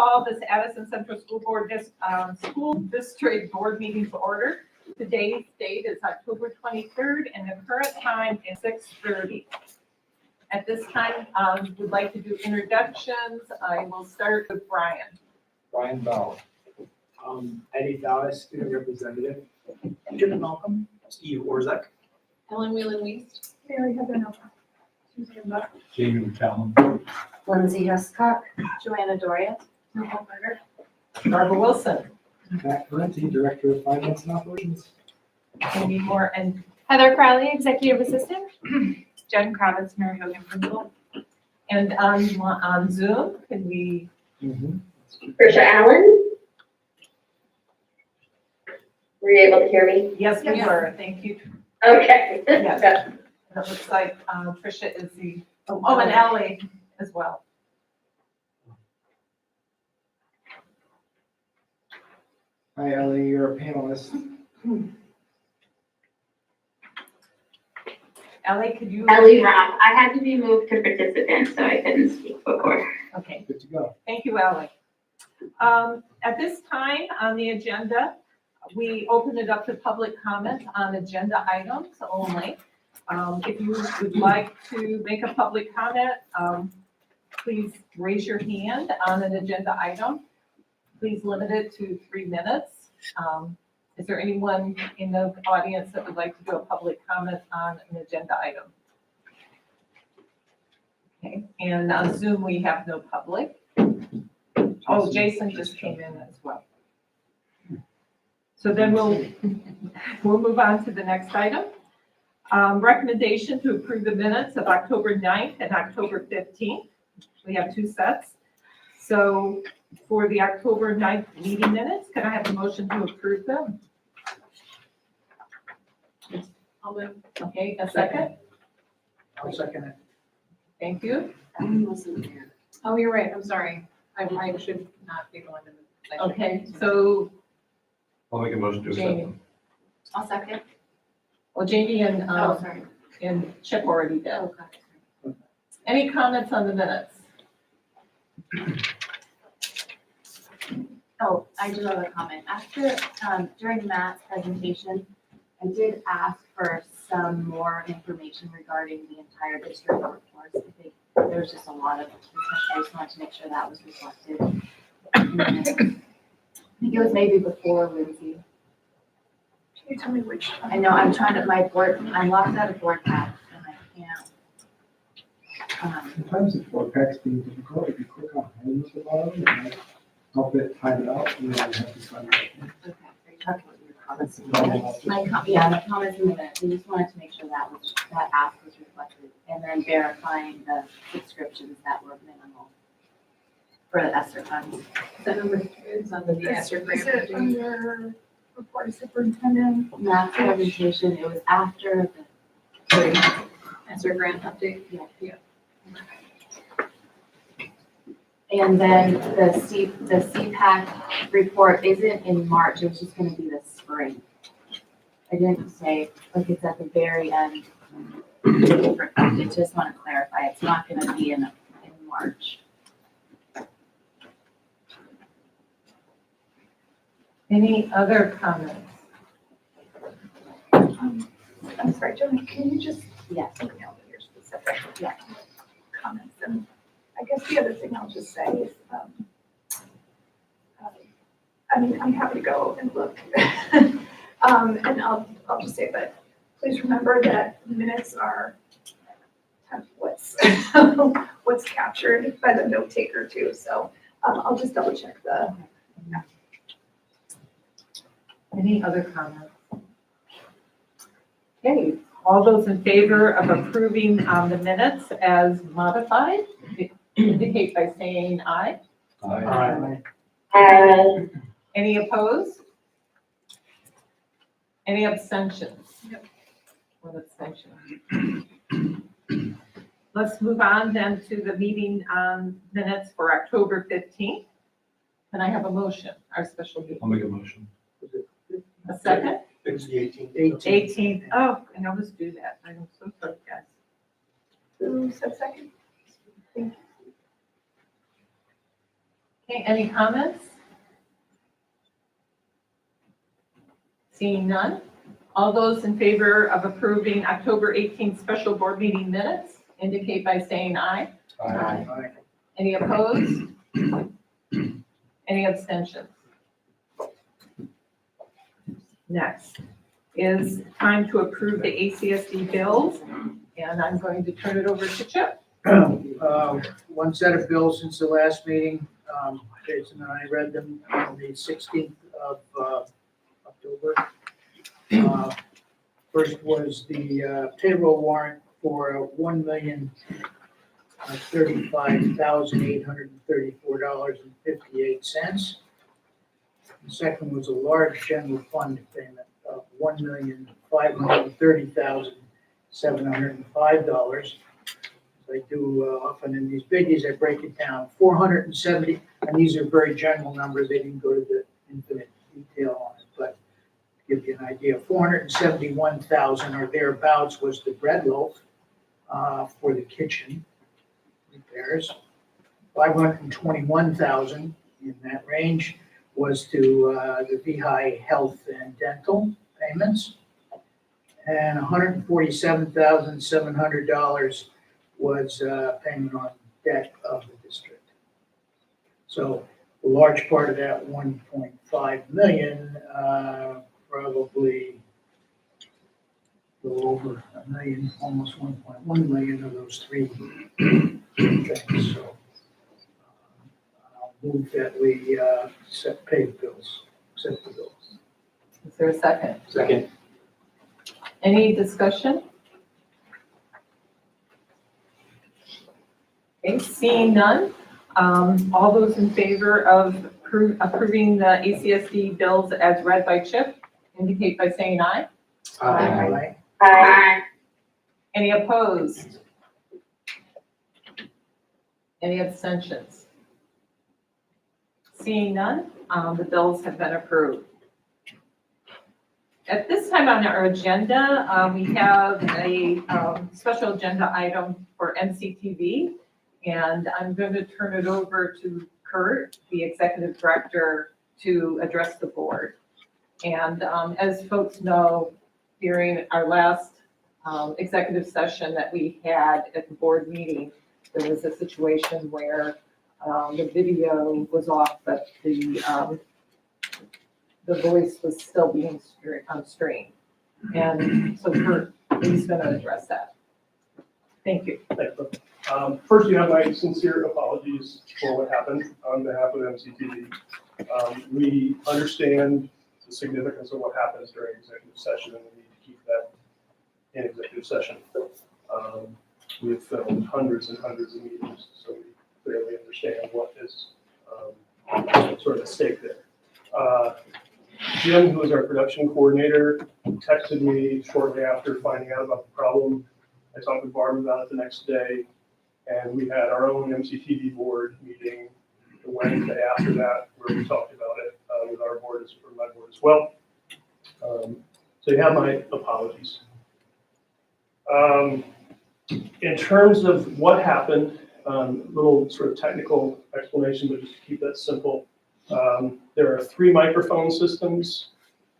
call this Addison Central School Board School District Board meeting to order. Today's date is October 23rd, and the current time is 6:30. At this time, we'd like to do introductions. I will start with Brian. Brian Bell. Eddie Dallas, student representative. Jim Malcolm. Steve Orzek. Ellen Whelan-Weist. Mary Heather Nova. Susan Buck. Jamie McCallum. Lindsay Hescock. Joanna Doria. Nicole Carter. Barbara Wilson. Matt Valenti, Director of Finance and Operations. Any more? And Heather Crowley, Executive Assistant. Jen Kravitz, Mary Hogan Principal. and on Zoom, can we? Trisha Allen? Were you able to hear me? Yes, we were. Thank you. Okay. Yes. And it looks like Tricia is the, and Ally as well. Hi, Ellie, you're a panelist. Ally, could you? Ellie Robb. I had to be moved to participant, so I couldn't speak before. Okay, Good to go. thank you, Ally. At this time on the agenda, we open it up to public comment on agenda items only. If you would like to make a public comment, please raise your hand on an agenda item. Please limit it to 3 minutes. Is there anyone in the audience that would like to do a public comment on an agenda item? Okay, and on Zoom, we have no public. Oh, Jason just came in as well. So then we'll move on to the next item. Recommendation to approve the minutes of October 9th and October 15th. We have 2 sets. So for the October 9th meeting minutes, can I have a motion to approve them? I'll move. Okay, a second. I'll second it. Thank you. Oh, you're right, I'm sorry. I should not be the one in the section. Okay, so I'll make a motion to accept. Jamie, I'll second. well, Jamie Oh, sorry. and Chip already did. Oh, God. Any comments on the minutes? Oh, I do have a comment. After, during Matt's presentation, I did ask for some more information regarding the entire district workforce. I think there was just a lot of discussion. I just wanted to make sure that was reflected. I think it was maybe before Lindsay. Can you tell me which? I know, I'm trying to, I'm locked out of board pack and I can't. Sometimes the floor pack's being difficult. If you click on home at the bottom, it might help it hide it out, and then you have to sign it. Okay, are you talking about your comments in the minutes? The comments in the minutes, I just wanted to make sure that ask was reflected, and then verifying the subscriptions that were minimal for the ESSER funds. The number 2 is under the ESSER Is grant. it under report of superintendent? Matt's presentation, it was after the, ESSER grant update. yeah. And then the CPAC report isn't in March, it was just gonna be this spring. I didn't say, like, it's at the very end. I just wanna clarify, it's not gonna be in March. Any other comments? I'm sorry, Joanna, can you just Yes. email me your specific Yeah. comments? And I guess the other thing I'll just say is, I mean, I'm happy to go and look. And I'll just say, but please remember that minutes are kind of what's captured by the note taker too. So I'll just double check the. Any other comments? Okay, all those in favor of approving the minutes as modified, indicate by saying aye. Aye. Any opposed? Any abstentions? Yep. One abstention. Let's move on then to the meeting minutes for October 15th. Can I have a motion, our special meeting? I'll make a motion. A second? It's the 18th. 18th, oh, I always do that. I'm so sorry, guys. Who said second? Okay, any comments? Seeing none. All those in favor of approving October 18th special board meeting minutes indicate by saying aye. Aye. Any opposed? Any abstentions? Next is time to approve the ACSD bills, and I'm going to turn it over to Chip. One set of bills since the last meeting. Jason and I read them on the 16th of October. First was the payroll warrant for $1,035,834.58. The second was a large general fund payment of $1,530,705. I do often in these biggies, I break it down, 470, and these are very general numbers, they didn't go to the infinite detail on it, but to give you an idea, 471,000 or thereabouts was the bread loaf for the kitchen repairs. 521,000 in that range was to the VHI health and dental payments. And $147,700 was payment on debt of the district. So a large part of that 1.5 million, probably a little over a million, almost 1.1 million of those three things. So I'll move that we pay the bills, accept the bills. Is there a second? Second. Any discussion? Okay, seeing none. All those in favor of approving the ACSD bills as read by Chip indicate by saying aye. Aye. Aye. Any opposed? Any abstentions? Seeing none, the bills have been approved. At this time on our agenda, we have a special agenda item for MCTV, and I'm going to turn it over to Kurt, the executive director, to address the board. And as folks know, during our last executive session that we had at the board meeting, there was a situation where the video was off, but the voice was still being on stream. And so Kurt is going to address that. Thank you. First, you have my sincere apologies for what happened on behalf of MCTV. We understand the significance of what happens during executive session, and we need to keep that in executive session. We've filmed hundreds and hundreds of meetings, so we clearly understand what is sort of at stake there. Jim, who is our production coordinator, texted me shortly after finding out about the problem. I talked with Barb about it the next day, and we had our own MCTV board meeting the Wednesday after that, where we talked about it with our board, or my board as well. So you have my apologies. In terms of what happened, little sort of technical explanation, but just to keep that simple. There are 3 microphone systems.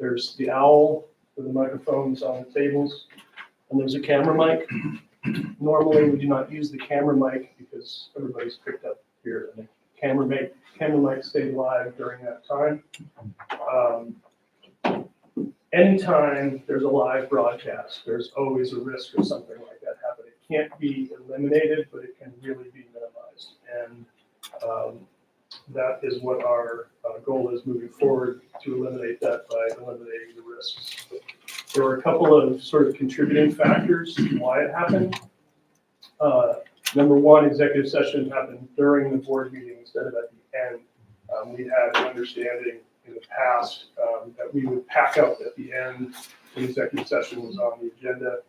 There's the owl with the microphones on the tables, and there's a camera mic. Normally, we do not use the camera mic because everybody's picked up here, and the camera mic stayed live during that time. Anytime there's a live broadcast, there's always a risk of something like that happening. It can't be eliminated, but it can really be minimized. And that is what our goal is moving forward, to eliminate that by eliminating the risks. There were a couple of sort of contributing factors to why it happened. Number one, executive session happened during the board meeting instead of at the end. We had an understanding in the past that we would pack up at the end. The executive session was on the agenda,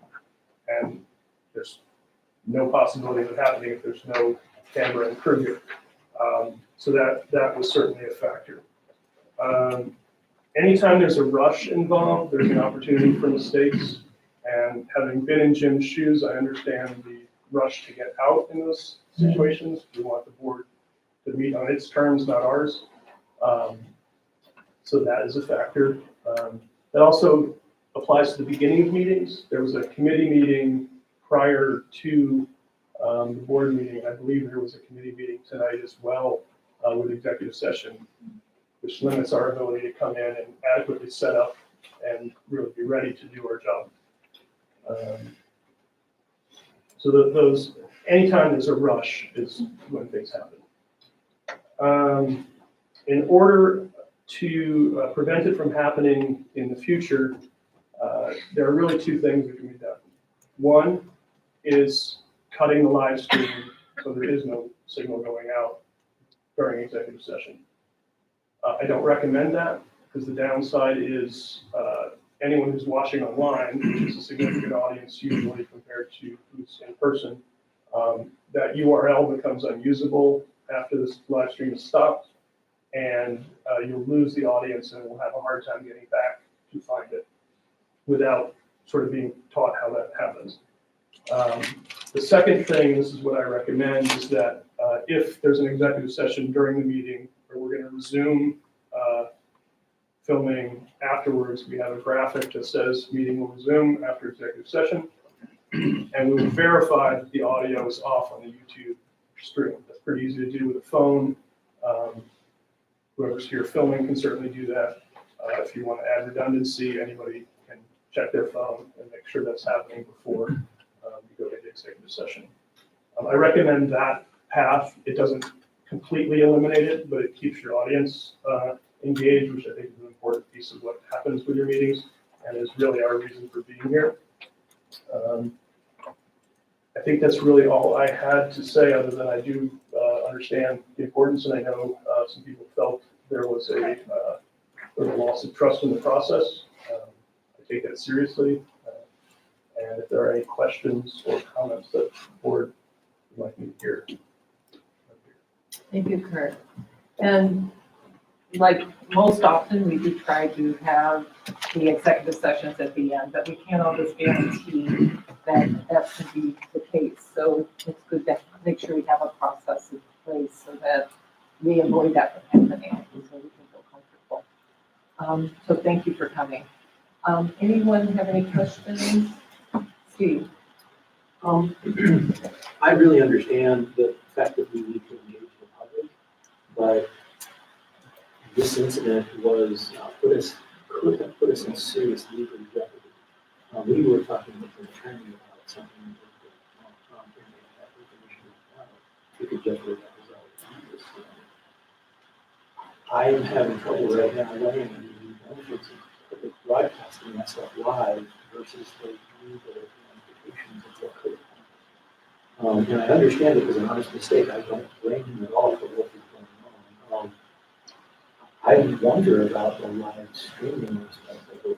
and there's no possibility of it happening if there's no camera and crew here. So that was certainly a factor. Anytime there's a rush involved, there's an opportunity for mistakes. And having been in Jim's shoes, I understand the rush to get out in those situations. We want the board to meet on its terms, not ours. So that is a factor. That also applies to the beginning of meetings. There was a committee meeting prior to the board meeting. I believe there was a committee meeting tonight as well with executive session, which limits our ability to come in and adequately set up and really be ready to do our job. So those, anytime there's a rush is when things happen. In order to prevent it from happening in the future, there are really two things that can be done. One is cutting the live stream so there is no signal going out during executive session. I don't recommend that because the downside is anyone who's watching online, which is a significant audience usually compared to who's in person, that URL becomes unusable after this live stream is stopped, and you'll lose the audience and we'll have a hard time getting back to find it without sort of being taught how that happens. The second thing, this is what I recommend, is that if there's an executive session during the meeting, or we're going to resume filming afterwards, we have a graphic that says meeting will resume after executive session, and we will verify that the audio is off on the YouTube stream. That's pretty easy to do with a phone. Whoever's here filming can certainly do that. If you want to add redundancy, anybody can check their phone and make sure that's happening before you go into executive session. I recommend that path. It doesn't completely eliminate it, but it keeps your audience engaged, which I think is an important piece of what happens with your meetings and is really our reason for being here. I think that's really all I had to say, other than I do understand the importance, and I know some people felt there was a loss of trust in the process. I take that seriously, and if there are any questions or comments that the board would like me to hear. Thank you, Kurt. And like most often, we do try to have the executive sessions at the end, but we can't always guarantee that that's going to be the case. So it's good to make sure we have a process in place so that we avoid that from happening, so we can feel comfortable. So thank you for coming. Anyone have any questions? Steve? I really understand the fact that we need to engage the public, but this incident was could have put us in serious legal jeopardy. We were talking with an attorney about something that we could jeopardize that result. I am having trouble right now weighing the benefits of public broadcasting that stuff live versus the legal implications of what could happen. And I understand it was an honest mistake. I don't blame him at all for what was going on. I wonder about the live streaming aspect of it.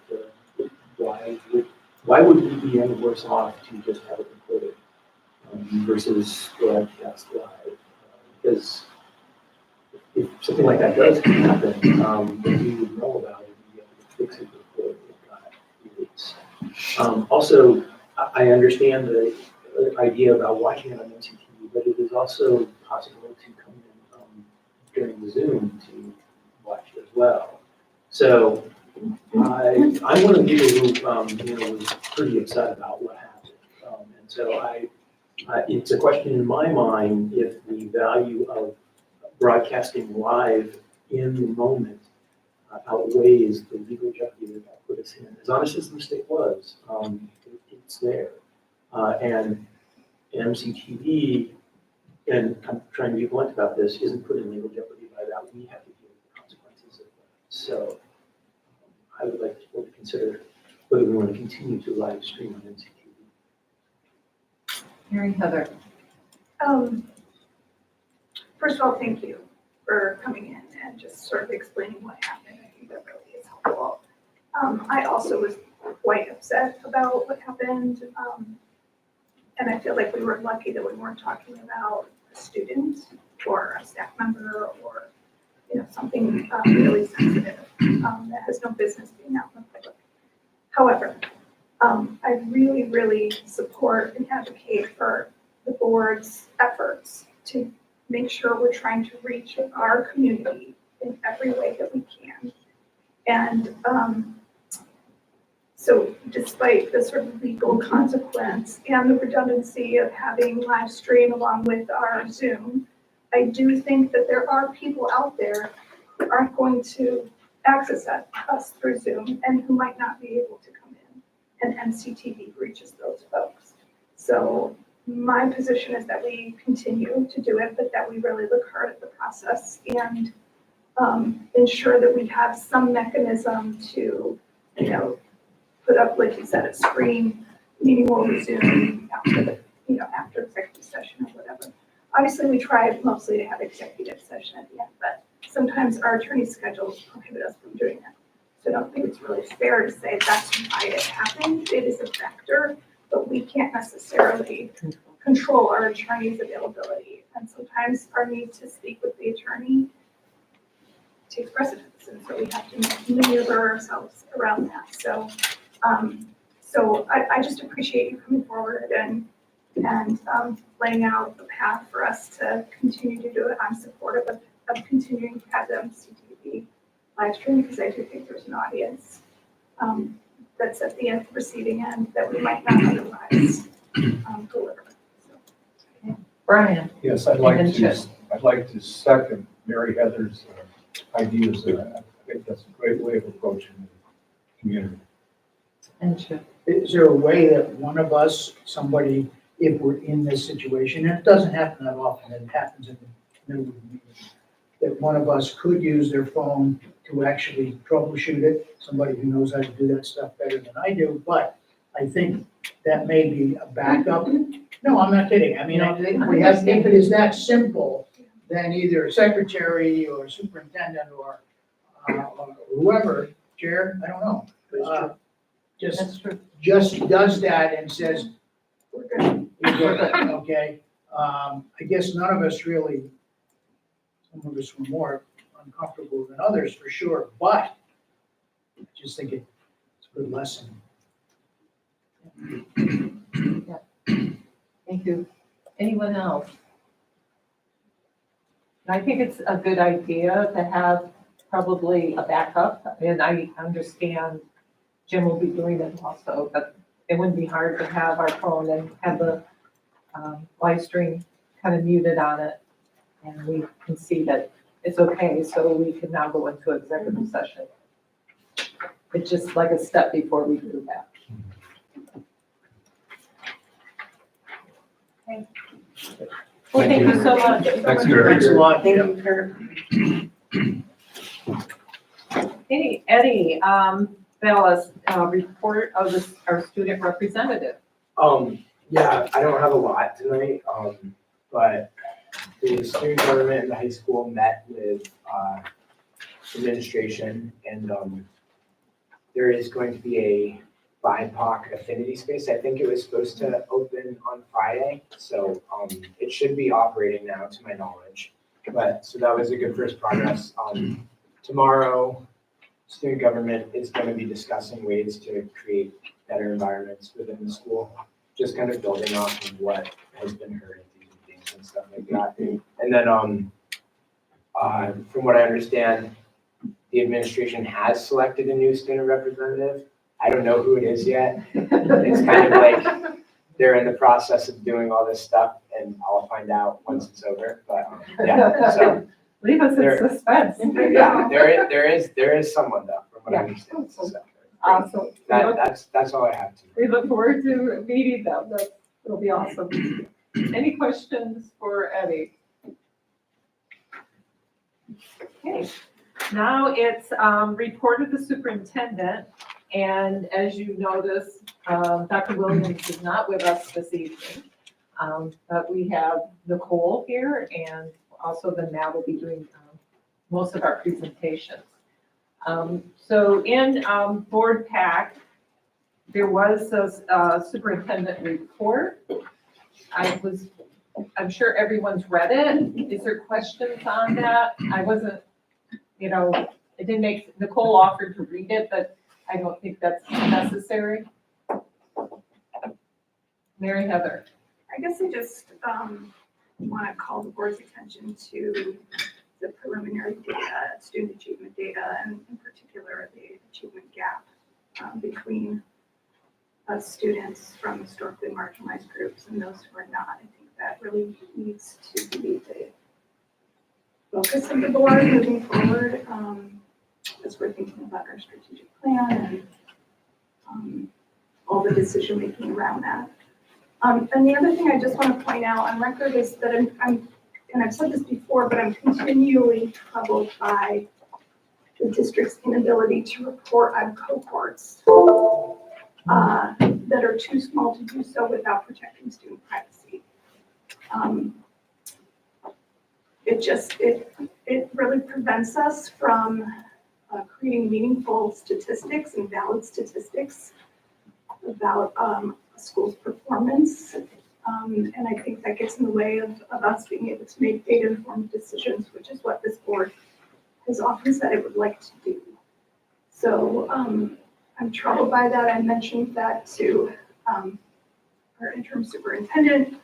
Why would we be any worse off to just have it recorded versus broadcast live? Because if something like that does happen, then we would know about it and be able to fix it before it got released. Also, I understand the idea about watching it on NCTV, but it is also possible to come in during the Zoom to watch it as well. So I'm one of the people who was pretty upset about what happened, and so it's a question in my mind if the value of broadcasting live in the moment outweighs the legal jeopardy that put us in. As honest as the mistake was, it's there. And MCTV, and I'm trying to be blunt about this, isn't put in legal jeopardy by that. We have to deal with the consequences of that. So I would like to consider whether we want to continue to live stream on MCTV. Mary Heather. First of all, thank you for coming in and just sort of explaining what happened. I think that really is helpful. I also was quite upset about what happened. And I feel like we were lucky that we weren't talking about a student or a staff member or, something really sensitive that has no business being out in the public. However, I really, really support and advocate for the board's efforts to make sure we're trying to reach our community in every way that we can. And so despite the sort of legal consequence and the redundancy of having live stream along with our Zoom, I do think that there are people out there who aren't going to access us through Zoom and who might not be able to come in. And MCTV reaches those folks. So my position is that we continue to do it, but that we really look hard at the process and ensure that we have some mechanism to, put up, like you said, a screen, meeting will resume after executive session or whatever. Obviously, we try mostly to have executive session at the end, but sometimes our attorney schedules prohibit us from doing that. So I don't think it's really fair to say that's why it happened. It is a factor, but we can't necessarily control our attorney's availability. And sometimes our need to speak with the attorney takes precedence, and so we have to maneuver ourselves around that. So, I just appreciate you coming forward and laying out the path for us to continue to do it. I'm supportive of continuing to have the MCTV live stream because I do think there's an audience that's at the receiving end that we might not otherwise deliver. So. Brian? Yes, I'd like to second Mary Heather's ideas there. I think that's a great way of approaching the community. And Chip? Is there a way that one of us, somebody, if we're in this situation, and it doesn't happen that often, it happens in the middle of the meeting, that one of us could use their phone to actually troubleshoot it, somebody who knows how to do that stuff better than I do, but I think that may be a backup. No, I'm not kidding. I mean, if it is that simple, then either a secretary or superintendent or whoever, chair, I don't know. That's true. Just does that and says, we're good, you're good, okay? I guess none of us really, some of us were more uncomfortable than others for sure, but I just think it's a good lesson. Thank you. Anyone else? I think it's a good idea to have probably a backup, and I understand Jim will be doing it also, but it wouldn't be hard to have our phone and have the live stream kind of muted on it, and we can see that it's okay, so we can now go into executive session. It's just like a step before we do that. Okay. Well, thank you so much. Thanks, Kurt. Thanks a lot. Thank you, Kurt. Hey, Eddie, Bellis, report of our student representative. Yeah, I don't have a lot tonight, but the student government in the high school met with administration, and there is going to be a BIPOC affinity space. I think it was supposed to open on Friday, so it should be operating now, to my knowledge. But so that was a good first progress. Tomorrow, student government is going to be discussing ways to create better environments within the school, just kind of building off of what has been heard at these meetings and stuff like that. And then from what I understand, the administration has selected a new student representative. I don't know who it is yet. It's kind of like they're in the process of doing all this stuff, and I'll find out once it's over. But yeah, so Leave us in suspense. yeah, there is someone though, from what I understand. So Awesome. that's all I have to. We look forward to meeting them. It'll be awesome. Any questions for Eddie? Okay, now it's report of the superintendent. And as you notice, Dr. Williams is not with us this evening. But we have Nicole here, and also then Matt will be doing most of our presentations. So in board pack, there was a superintendent report. I'm sure everyone's read it. Is there questions on that? I wasn't, it didn't make, Nicole offered to read it, but I don't think that's necessary. Mary Heather. I guess I just want to call the board's attention to the preliminary data, student achievement data, and in particular, the achievement gap between students from historically marginalized groups and those who are not. I think that really needs to be the focus of the board moving forward as we're thinking about our strategic plan and all the decision making around that. And the other thing I just want to point out on record is that I'm and I've said this before, but I'm continually troubled by the district's inability to report on cohorts that are too small to do so without protecting student privacy. It really prevents us from creating meaningful statistics and valid statistics about a school's performance. And I think that gets in the way of us being able to make data-informed decisions, which is what this board has often said it would like to do. So I'm troubled by that. I mentioned that to our interim superintendent.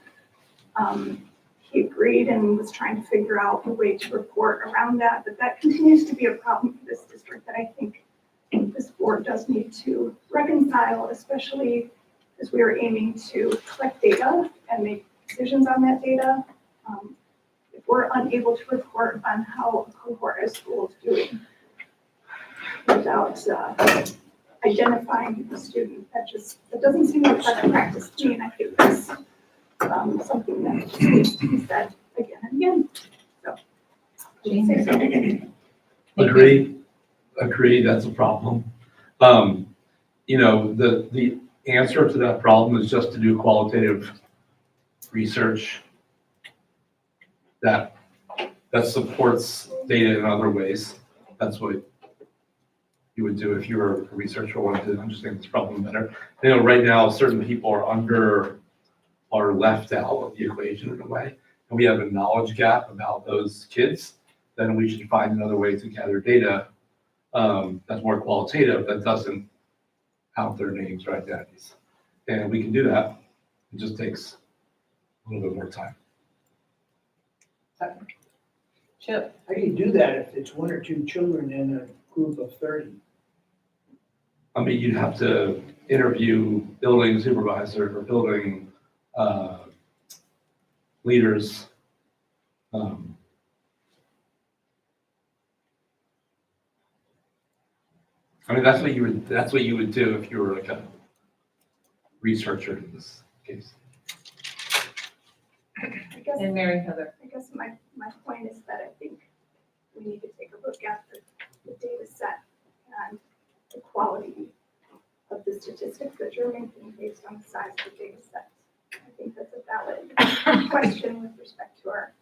He agreed and was trying to figure out a way to report around that, but that continues to be a problem for this district that I think this board does need to reconcile, especially as we are aiming to collect data and make decisions on that data. If we're unable to report on how a cohort at school is doing without identifying the student, that doesn't seem like best practice to me, and I think that's something that needs to be said again and again. So, say so. Agree, that's a problem. The answer to that problem is just to do qualitative research that supports data in other ways. That's what you would do if you were a researcher wanted to understand this problem better. Right now, certain people are left out of the equation in a way, and we have a knowledge gap about those kids. Then we should find another way to gather data that's more qualitative, that doesn't have their names or identities. And we can do that. It just takes a little bit more time. Chip? How do you do that if it's one or two children in a group of 30? I mean, you'd have to interview building supervisor or building leaders. I mean, that's what you would do if you were like a researcher in this case. And Mary Heather? I guess my point is that I think we need to take a look at the data set and the quality of the statistics that you're making based on the size of the data set. I think that's a valid question with respect to our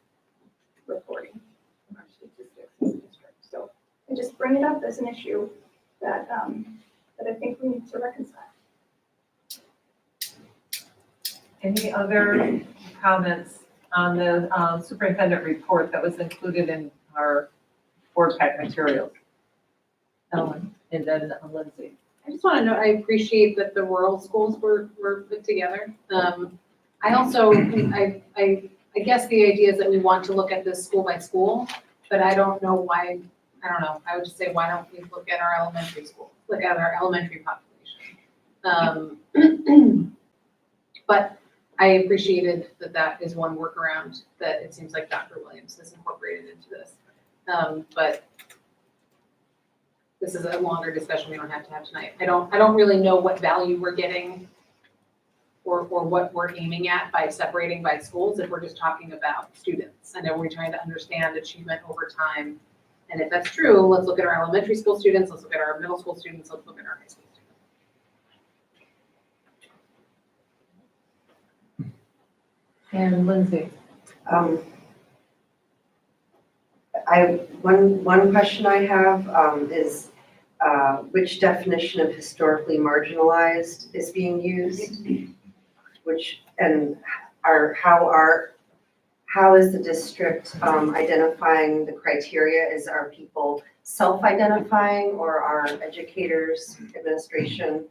reporting of our statistics in the district. So I just bring it up as an issue that I think we need to reconcile. Any other comments on the superintendent report that was included in our board pack materials? Ellen, and then Lindsay. I just want to note, I appreciate that the rural schools were put together. I also, I guess the idea is that we want to look at this school by school, but I don't know why, I would just say, why don't we look at our elementary school, look at our elementary population. But I appreciated that is one workaround that it seems like Dr. Williams has incorporated into this. But this is a longer discussion we don't have to have tonight. I don't really know what value we're getting or what we're aiming at by separating by schools if we're just talking about students. I know we're trying to understand achievement over time. And if that's true, let's look at our elementary school students, let's look at our middle school students, let's look at our high school students. And Lindsay. One question I have is which definition of historically marginalized is being used? How is the district identifying the criteria? Is our people self-identifying, or are educators, administration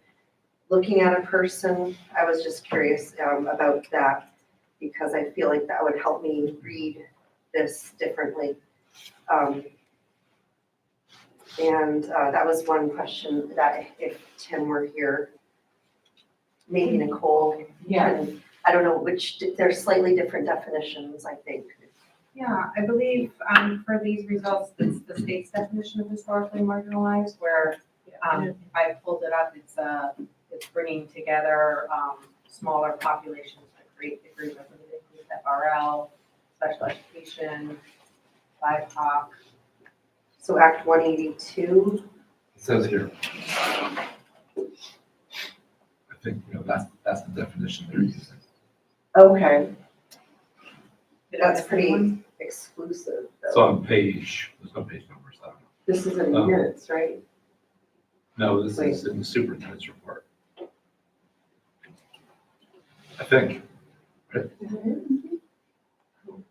looking at a person? I was just curious about that. because I feel like that would help me read this differently. And that was one question that if Tim were here, maybe Nicole. Yeah. I don't know which, there's slightly different definitions, I think. Yeah, I believe for these results, it's the state's definition of historically marginalized, where if I pulled it up, it's bringing together smaller populations to create degree of FRL, special education, BIPOC. So Act 182. It says here. I think, that's the definition they're using. Okay. That's pretty exclusive, It's though. on page, there's no page numbers, I don't know. This is in minutes, right? No, this is in the superintendent's report. I think. Right?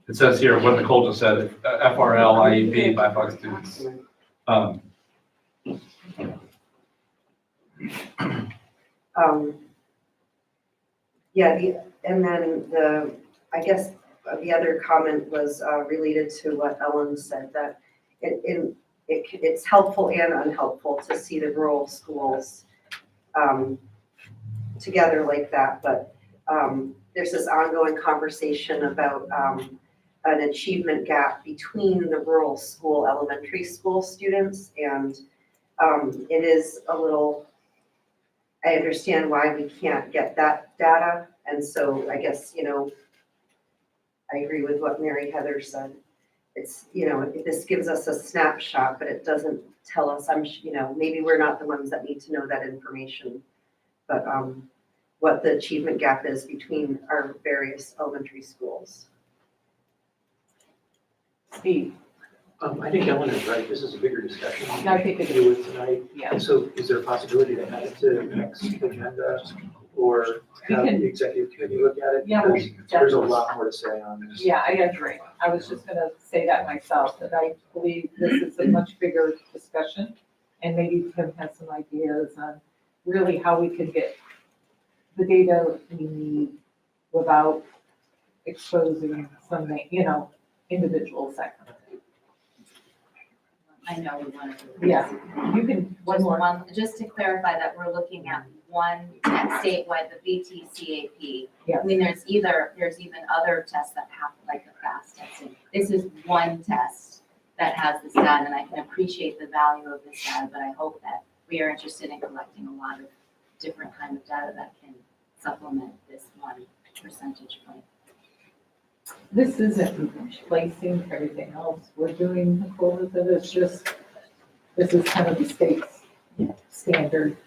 It says here, what Nicole just said, FRL, IEP, BIPOC students. Yeah, and then I guess the other comment was related to what Ellen said, that it's helpful and unhelpful to see the rural schools together like that, but there's this ongoing conversation about an achievement gap between the rural school, elementary school students, and it is a little, I understand why we can't get that data, and so I guess, I agree with what Mary Heather said. It's, this gives us a snapshot, but it doesn't tell us, maybe we're not the ones that need to know that information, but what the achievement gap is between our various elementary schools. Steve? I think Ellen is right. This is a bigger discussion. I think it to do with tonight. Yeah. So is there a possibility to add it to the next agenda or have We can- the executive committee look at it? Yeah, Because there's a lot more to say on this. Yeah, I agree. I was just gonna say that myself, that I believe this is a much bigger discussion. And maybe Tim has some ideas on really how we could get the data we need without exposing some, individual sectors. I know we want to. Yeah, you can, one Just more. one, just to clarify that we're looking at one statewide, the VTCAP. Yeah. I mean, there's even other tests that have, like the FAST testing. This is one test that has this data, and I can appreciate the value of this data, but I hope that we are interested in collecting a lot of different kind of data that can supplement this one percentage point. This isn't replacing everything else we're doing, Nicole, with it. It's just, this is kind of the state's standard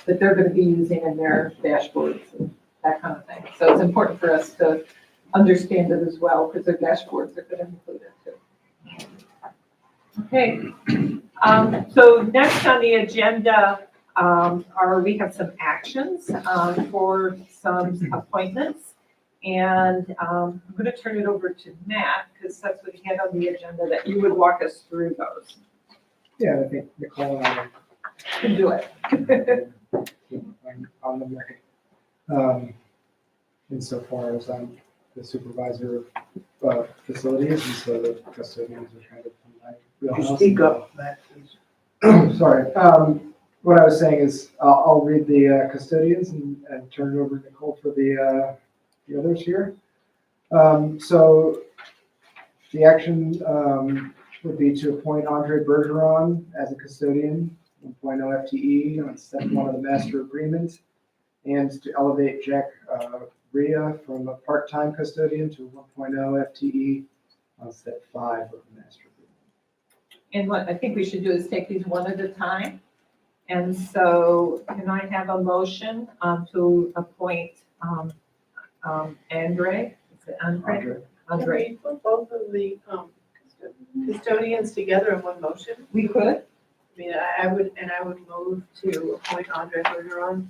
that they're gonna be using in their dashboards and that kind of thing. So it's important for us to understand it as well, because their dashboards are gonna include it too. Okay, so next on the agenda, we have some actions, for some appointments. And I'm going to turn it over to Matt, because that's what he had on the agenda, that you would walk us through those. Yeah, I think Nicole and I You can do it. on the record. Insofar as I'm the supervisor of facilities, and so the custodians are kind of in my Could wheelhouse. you speak up, Matt, please? Sorry. What I was saying is I'll read the custodians and turn it over to Nicole for the others here. So the action would be to appoint Andre Bergeron as a custodian, 1.0 FTE on step 1 of the master agreement, and to elevate Jack Rhea from a part-time custodian to 1.0 FTE on step 5 of the master agreement. And what I think we should do is take these one at a time. And so can I have a motion to appoint Andre? Is it Andre? Andre. Can we put both of the custodians together in one motion? We could? I mean, I would move to appoint Andre Bergeron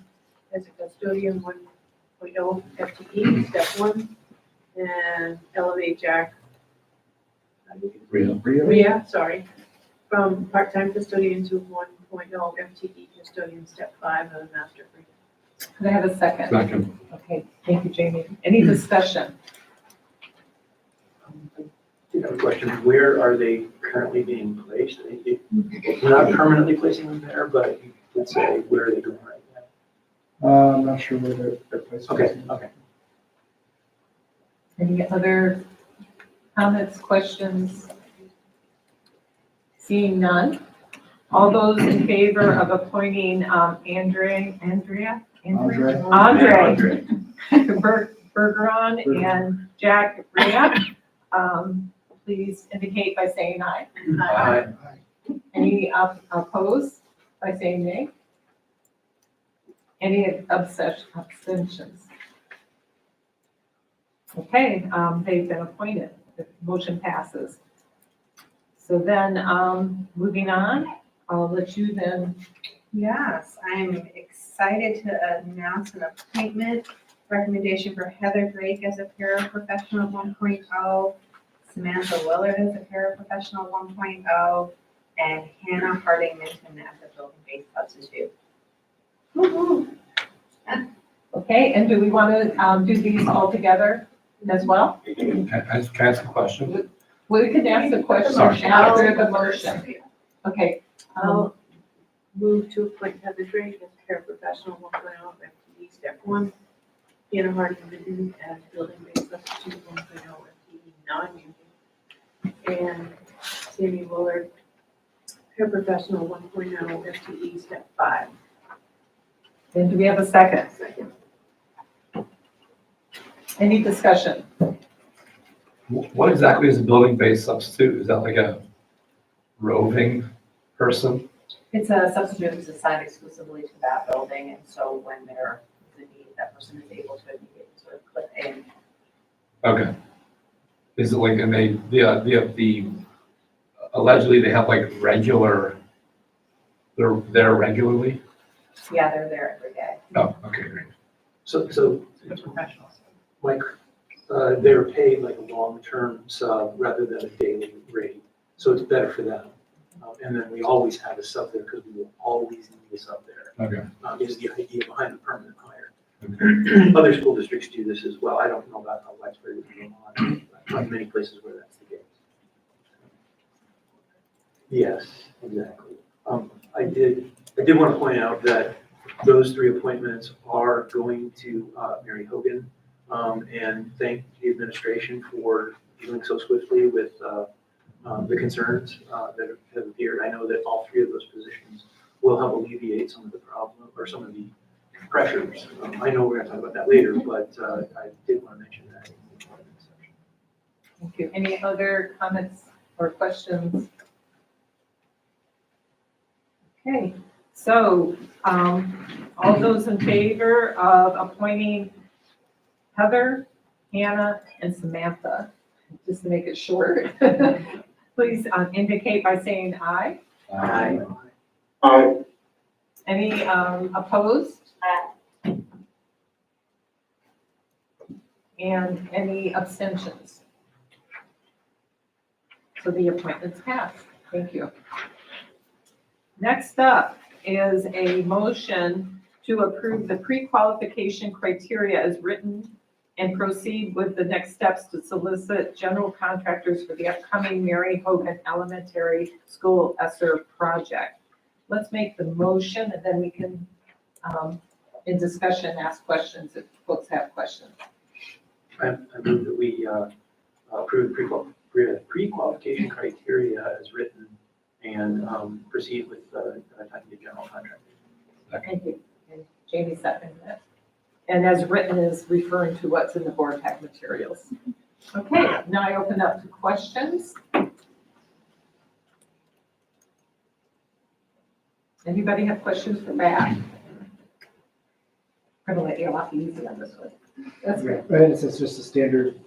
as a custodian 1.0 FTE, step 1, and elevate Jack Rhea, from part-time custodian to 1.0 FTE custodian, step 5 of the master agreement. Could I have a second? Second. Okay, thank you, Jamie. Any discussion? I do have a question. Where are they currently being placed? We're not permanently placing them there, but let's say, where are they going right now? I'm not sure where their place is. Okay, okay. Any other comments, questions? Seeing none. All those in favor of appointing Andre Bergeron and Jack Ria, please indicate by saying aye. Aye. Any opposed by saying nay? Any abstentions? Okay, they've been appointed. The motion passes. So then, moving on, I'll let you then. Yes, I'm excited to announce an appointment recommendation for Heather Drake as a paraprofessional 1.0, Samantha Willard as a paraprofessional 1.0, and Hannah Harding Minton as a building-based substitute. Okay, and do we want to do these all together as well? Can I ask a question? We can ask the question Sorry. after the motion. Okay. I'll move to appoint Heather Drake as paraprofessional 1.0 FTE step 1, Hannah Harding Minton as building-based substitute 1.0 FTE non-union, and Sammy Willard, paraprofessional 1.0 FTE step 5. Then do we have a second? Second. Any discussion? What exactly is a building-based substitute? Is that like a roving person? It's a substitute who's assigned exclusively to that building, and so when there is a need, that person is able to immediately sort of click in. Okay. Is it like, and the allegedly they have like they're there regularly? Yeah, they're there every day. Oh, okay, great. So They're professionals. like, they're paid like a long-term sub rather than a daily rate, so it's better for them. And then we always have a sub there because we will always need a sub there. Okay. Is the idea behind the permanent hire. Okay. Other school districts do this as well. I don't know about how widespread it is on, but many places where that's the case. Yes, exactly. I did want to point out that those 3 appointments are going to Mary Hogan, and thank the administration for dealing so swiftly with the concerns that have appeared. I know that all 3 of those positions will help alleviate some of the problem or some of the pressures. I know we're going to talk about that later, but I did want to mention that. Thank you. Any other comments or questions? Okay, so all those in favor of appointing Heather, Hannah, and Samantha, just to make it short, please indicate by saying aye. Aye. Aye. Any opposed? And any abstentions? So the appointments pass. Thank you. Next up is a motion to approve the pre-qualification criteria as written and proceed with the next steps to solicit general contractors for the upcoming Mary Hogan Elementary School ESSER project. Let's make the motion and then we can, in discussion, ask questions if folks have questions. I move that we approve pre-qualification criteria as written and proceed with talking to general contractors. Thank you. And Jamie seconded it. And as written is referring to what's in the board pack materials. Okay, now I open up to questions. Anybody have questions for Matt? I'm gonna let you off easy on this one. That's great. And it's just a standard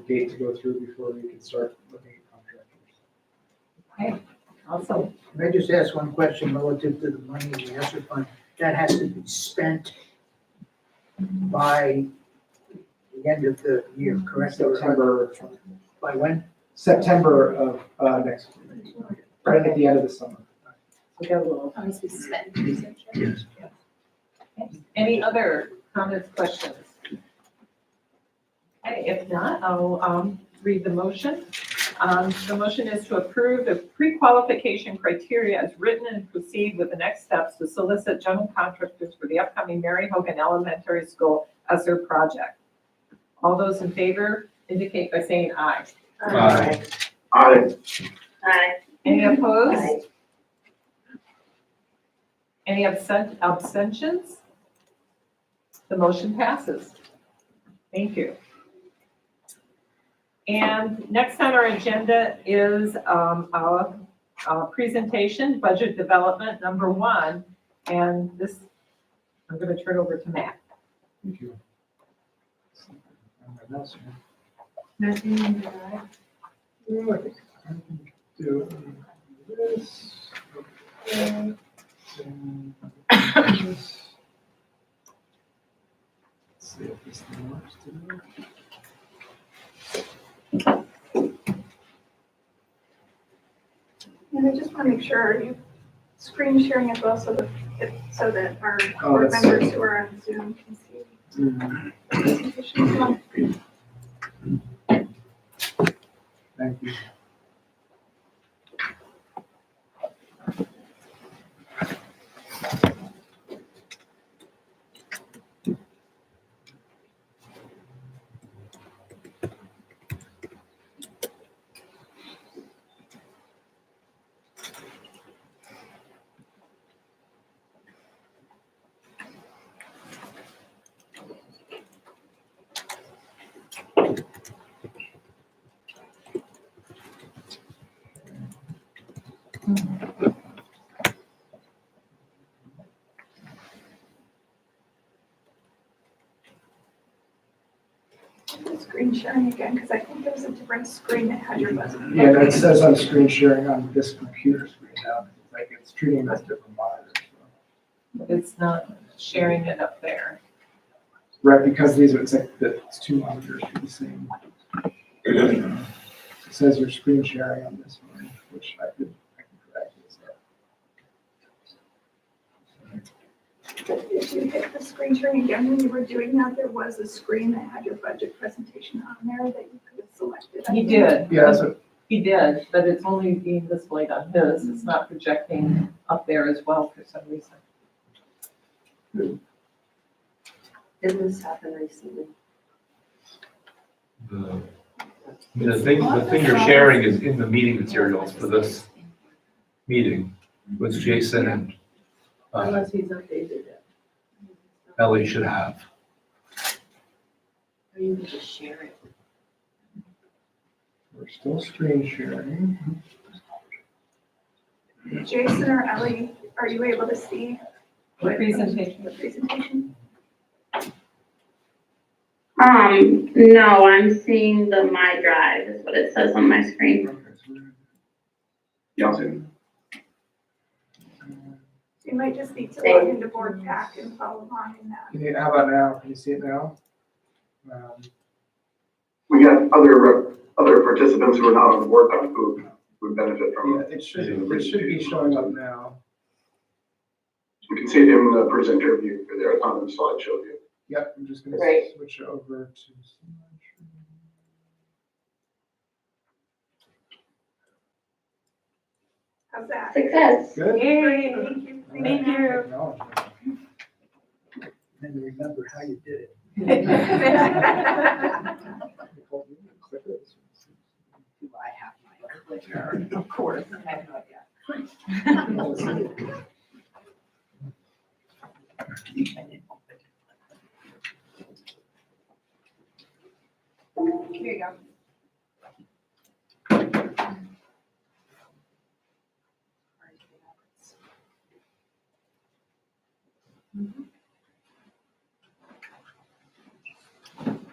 gate to go through before we can start looking at contractors. Okay, awesome. Can I just ask one question relative to the money in the ESSER fund? That has to be spent by the end of the year, correct? September. By when? September of next year, right at the end of the summer. We got a little. Obviously spend. Yes. Any other comments, questions? Okay, if not, I'll read the motion. The motion is to approve the pre-qualification criteria as written and proceed with the next steps to solicit general contractors for the upcoming Mary Hogan Elementary School ESSER project. All those in favor indicate by saying aye. Aye. Aye. Aye. Any opposed? Aye. Any abstentions? The motion passes. Thank you. And next on our agenda is our presentation, budget development number 1. And this, I'm going to turn over to Matt. Thank you. Nothing in the eye. I can do this. Okay. And this. Let's see if this thing works today. And I just want to make sure you screen sharing as well so that our Oh, board that's- members who are on Zoom can see the presentation as well. Thank you. Screen sharing again, because I think there was a different screen that had your button. Yeah, that says I'm screen sharing on this computer screen now. It's like it's treating it as different monitors. So. It's not sharing it up there. Right, because these are, it's like it's 2 monitors for the same. It says you're screen sharing on this one, which I can correct this. If you hit the screen sharing again, when you were doing that, there was a screen that had your budget presentation on there that you could have selected. He did. Yeah, that's what, He did, but it's only being displayed on his. It's not projecting up there as well for some reason. Didn't this happen recently? The thing you're sharing is in the meeting materials for this meeting, which Jason and Unless he's updated it. Ellie should have. Or you can just share it. we're still screen sharing. Jason or Ellie, are you able to see The presentation. the presentation? No, I'm seeing the My Drive is what it says on my screen. Yeah. You might just need to log into board pack and follow along in that. Can you, how about now? Can you see it now? We got other participants who are not on the board doc who would benefit from Yeah, it. it should be showing up now. You can see it in the presenter view there, it's on the slideshow view. Yep, I'm just gonna Right. switch over to. How's that? Success. Good. Yay, thank you. Thank you. And remember how you did it. you. Do I have my clicker? Of course. I have no idea. Here you go.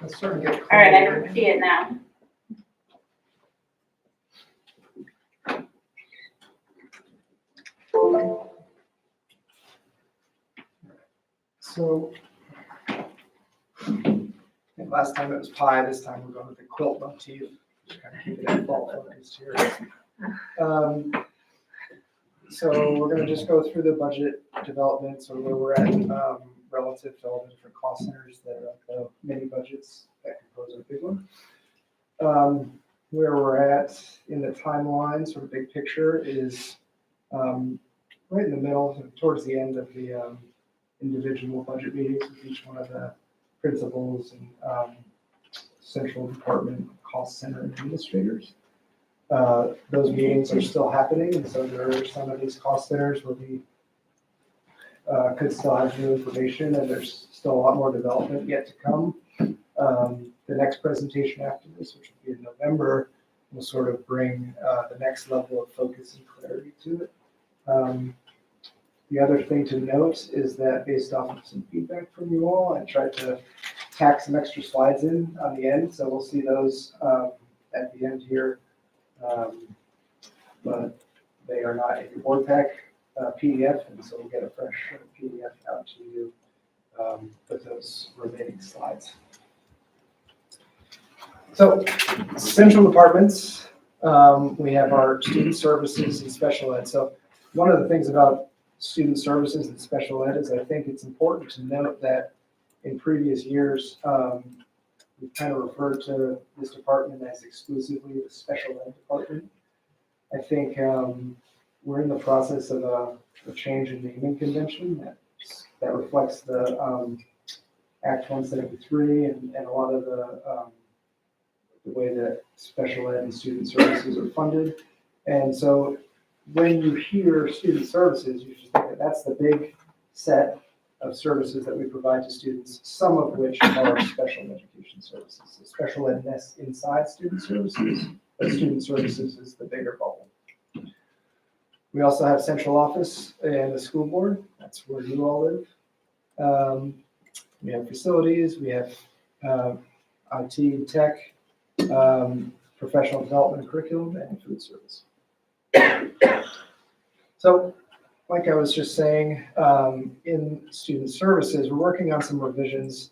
Let's start to get. All right, I can see it now. So, I think last time it was pie, this time we're going with the quilt motif. Just kind of keep it fall focused here. So we're gonna just go through the budget development, so where we're at, relative to all the different cost centers that are the mini budgets that compose our big one. Where we're at in the timeline, sort of big picture, is right in the middle, towards the end of the individual budget meetings with each one of the principals and central department cost center administrators. Those meetings are still happening, and so there are some of these cost centers where we could still have new information, and there's still a lot more development yet to come. The next presentation after this, which will be in November, will sort of bring the next level of focus and clarity to it. The other thing to note is that based off of some feedback from you all, I tried to tack some extra slides in on the end, so we'll see those at the end here. But they are not in your board pack PDF, and so we'll get a fresh PDF out to you with those remaining slides. So, central departments, we have our student services and special ed. So one of the things about student services and special ed is I think it's important to note that in previous years, we've kind of referred to this department as exclusively the special ed department. I think we're in the process of a change in naming convention that reflects the Act 173 and a lot of the way that special ed and student services are funded. And so when you hear student services, you should think that that's the big set of services that we provide to students, some of which are special education services. So special ed nests inside student services, but student services is the bigger bubble. We also have central office and the school board. That's where you all live. We have facilities, we have IT and tech, professional development and curriculum, and food service. So, like I was just saying, in student services, we're working on some revisions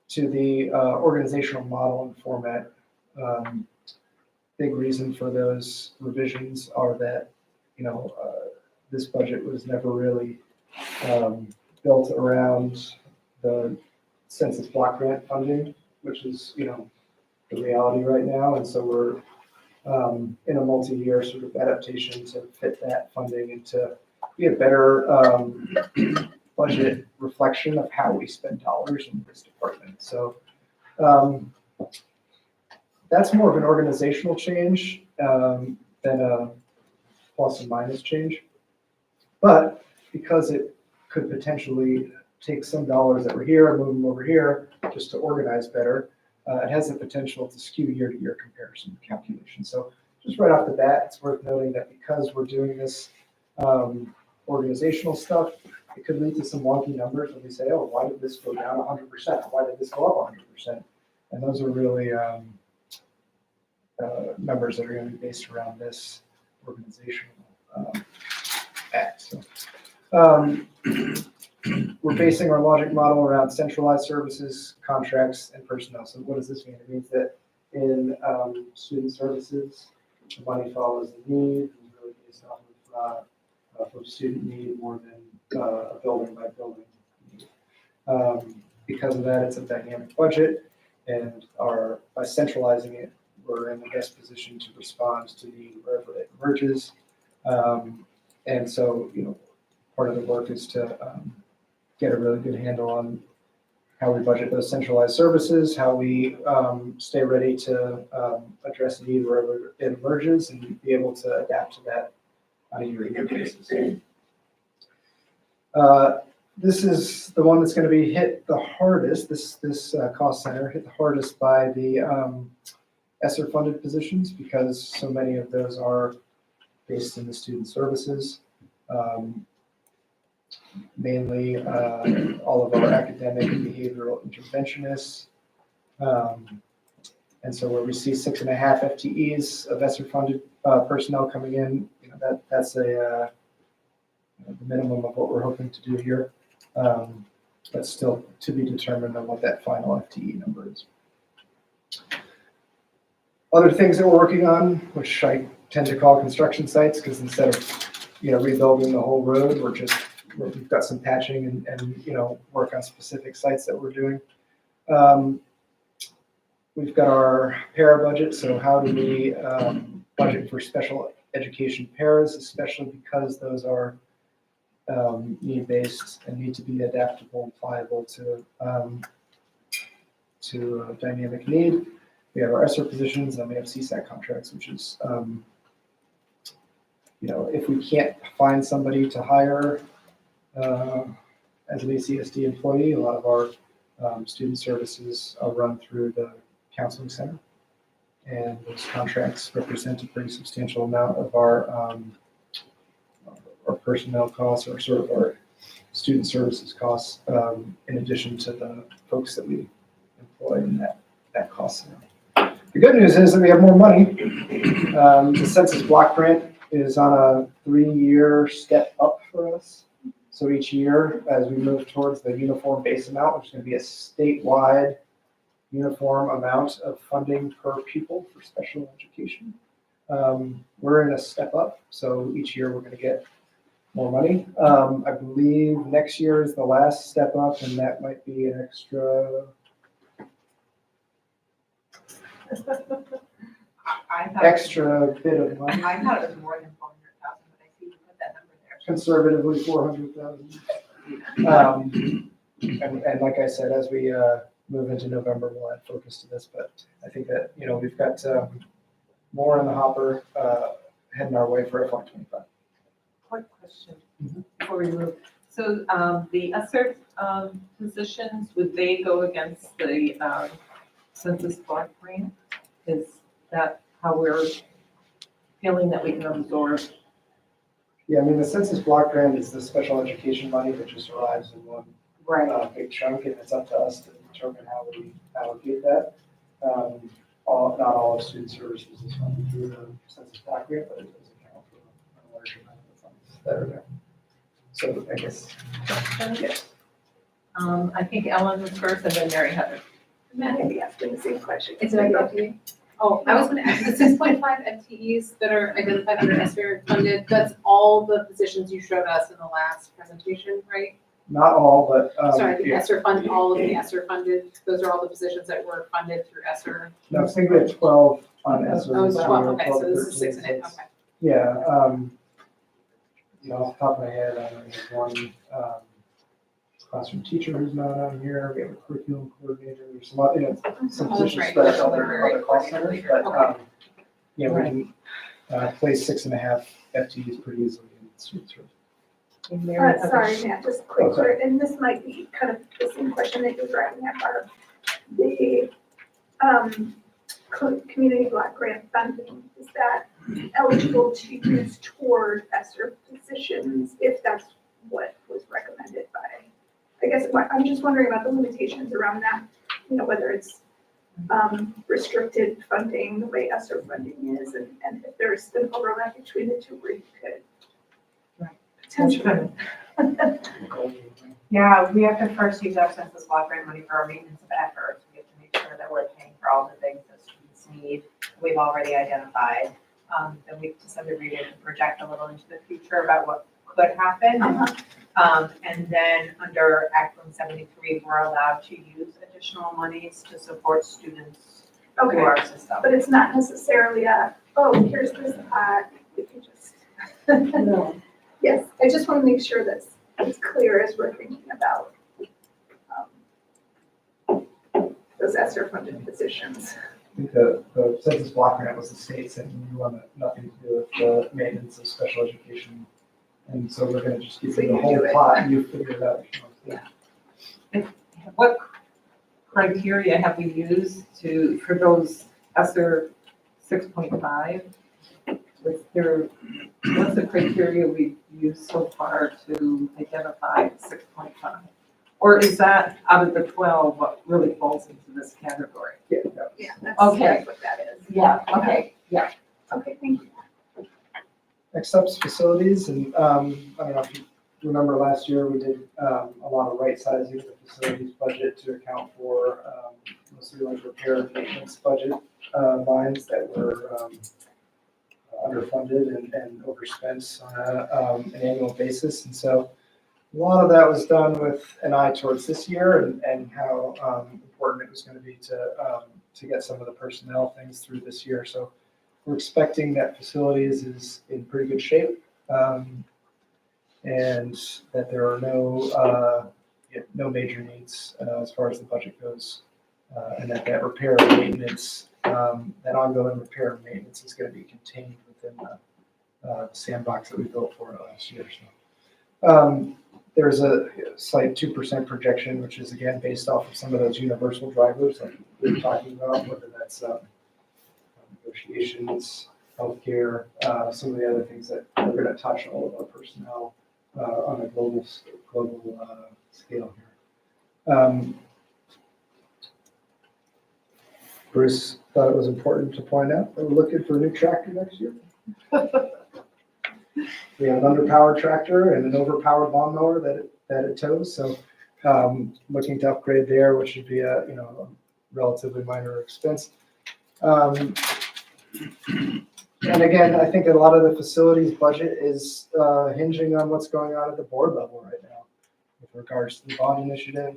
to the organizational model and format. Big reason for those revisions are that, this budget was never really built around the census block grant funding, which is, the reality right now. And so we're in a multi-year sort of adaptation to fit that funding and to be a better budget reflection of how we spend dollars in this department. So that's more of an organizational change than a plus and minus change. But because it could potentially take some dollars that were here and move them over here just to organize better, it has the potential to skew year-to-year comparison calculation. So just right off the bat, it's worth noting that because we're doing this organizational stuff, it could lead to some wonky numbers when we say, oh, why did this go down 100%? Why did this go up 100%? And those are really numbers that are going to be based around this organizational act. So, we're basing our logic model around centralized services, contracts, and personnel. So what does this mean? It means that in student services, the money follows the need. It's really based off of student need more than a building by building need. Because of that, it's a dynamic budget, and by centralizing it, we're in the best position to respond to need wherever it emerges. And so, part of the work is to get a really good handle on how we budget those centralized services, how we stay ready to address need wherever it emerges, and be able to adapt to that on a year-to-year basis. This is the one that's going to be hit the hardest. This cost center hit the hardest by the ESSER-funded positions because so many of those are based in the student services. Mainly all of our academic and behavioral interventionists. And so where we see 6.5 FTEs of ESSER-funded personnel coming in, that's the minimum of what we're hoping to do here. But still to be determined on what that final FTE number is. Other things that we're working on, which I tend to call construction sites, because instead of rebuilding the whole road, we're just we've got some patching and, work on specific sites that we're doing. We've got our para budget, so how do we budget for special education paras, especially because those are need-based and need to be adaptable and pliable to dynamic need. We have our ESSER positions, and we have CSAC contracts, which is, if we can't find somebody to hire as an ACSD employee, a lot of our student services are run through the counseling center. And those contracts represent a pretty substantial amount of our personnel costs, or sort of our student services costs, in addition to the folks that we employ in that cost center. The good news is that we have more money. The census block grant is on a 3-year step up for us. So each year, as we move towards the uniform base amount, which is going to be a statewide uniform amount of funding per pupil for special education, we're in a step up. So each year we're going to get more money. I believe next year is the last step up, and that might be an extra I thought, bit of money. I thought it was more than 400,000, but I see you put that number there. Conservatively 400,000. And like I said, as we move into November, we'll add focus to this. But I think that we've got more in the hopper heading our way for FY25. Quick question before we move. So the ESSER positions, would they go against the census block grant? Is that how we're feeling that we can absorb? Yeah, I mean, the census block grant is the special education money that just arrives in one big chunk, and it's up to us to determine how we allocate that. Not all of student services is funded through the census block grant, but it does account for a large amount of the funds that are there. So I guess. Yes. I think Ellen was first, and then Mary Heather. Matt may be asking the same question. Is it FTE? Oh, I was gonna ask, the 6.5 FTEs that are identified under ESSER funded, that's all the positions you showed us in the last presentation, right? Not all, but. Sorry, the yeah. ESSER fund, all of the ESSER funded, those are all the positions that were funded through ESSER? No, I think we had 12 on ESSER. Oh, it's this 12, year, okay, so this is 13, 6 and 8, so it's- okay. Yeah, off the top of my head, I know there's one classroom teacher who's not on here. We have a curriculum coordinator. There's some, some Oh, that's positions right. spread That's out all there they're in other cost centers, but Okay. yeah, we can place 6.5 FTEs pretty easily in student service. Sorry, Matt, just quick, and this might be kind of the same question that you're driving at, Barb. The community block grant funding, is that eligible to use toward ESSER positions if that's what was recommended by? I guess I'm just wondering about the limitations around that, whether it's restricted funding, the way ESSER funding is, and if there's an overlap between the two where you could potentially. Yeah, we have to first use our census block grant money for our maintenance of efforts. We have to make sure that we're paying for all the things that students need, we've already identified. Then we, to some degree, can project a little into the future about what could happen. And then under Act 173, we're allowed to use additional monies to support students through our system. But it's not necessarily here's this, we can just. No. Yes, I just want to make sure that it's clear as we're thinking about those ESSER funded positions. I think the census block grant was the state saying we want nothing to do with the maintenance of special education. And so we're going to just give you the whole pot and you figure it out. Yeah. What criteria have we used for those ESSER 6.5? What's the criteria we've used so far to identify 6.5? Or is that out of the 12 what really falls into this category? Yeah, that's what that is. Yeah, okay, yeah. Okay, thank you. Next up's facilities, and I don't know if you remember last year we did a lot of right sizing of the facilities budget to account for mostly like repair and maintenance budget lines that were underfunded and overspent on an annual basis. And so A lot of that was done with an eye towards this year and how important it was going to be to get some of the personnel things through this year. So we're expecting that facilities is in pretty good shape, and that there are no major needs as far as the budget goes, and that repair and maintenance, that ongoing repair and maintenance is going to be contained within the sandbox that we built for it last year. So there's a slight 2% projection, which is again based off of some of those universal drivers like we were talking about, whether that's negotiations, healthcare, some of the other things that are going to touch all of our personnel on a global scale here. Bruce thought it was important to point out that we're looking for a new tractor next year. We have an underpowered tractor and an overpowered lawnmower that it tows. So looking to upgrade there, which should be a relatively minor expense. And again, I think a lot of the facilities budget is hinging on what's going on at the board level right now with regards to the bond initiative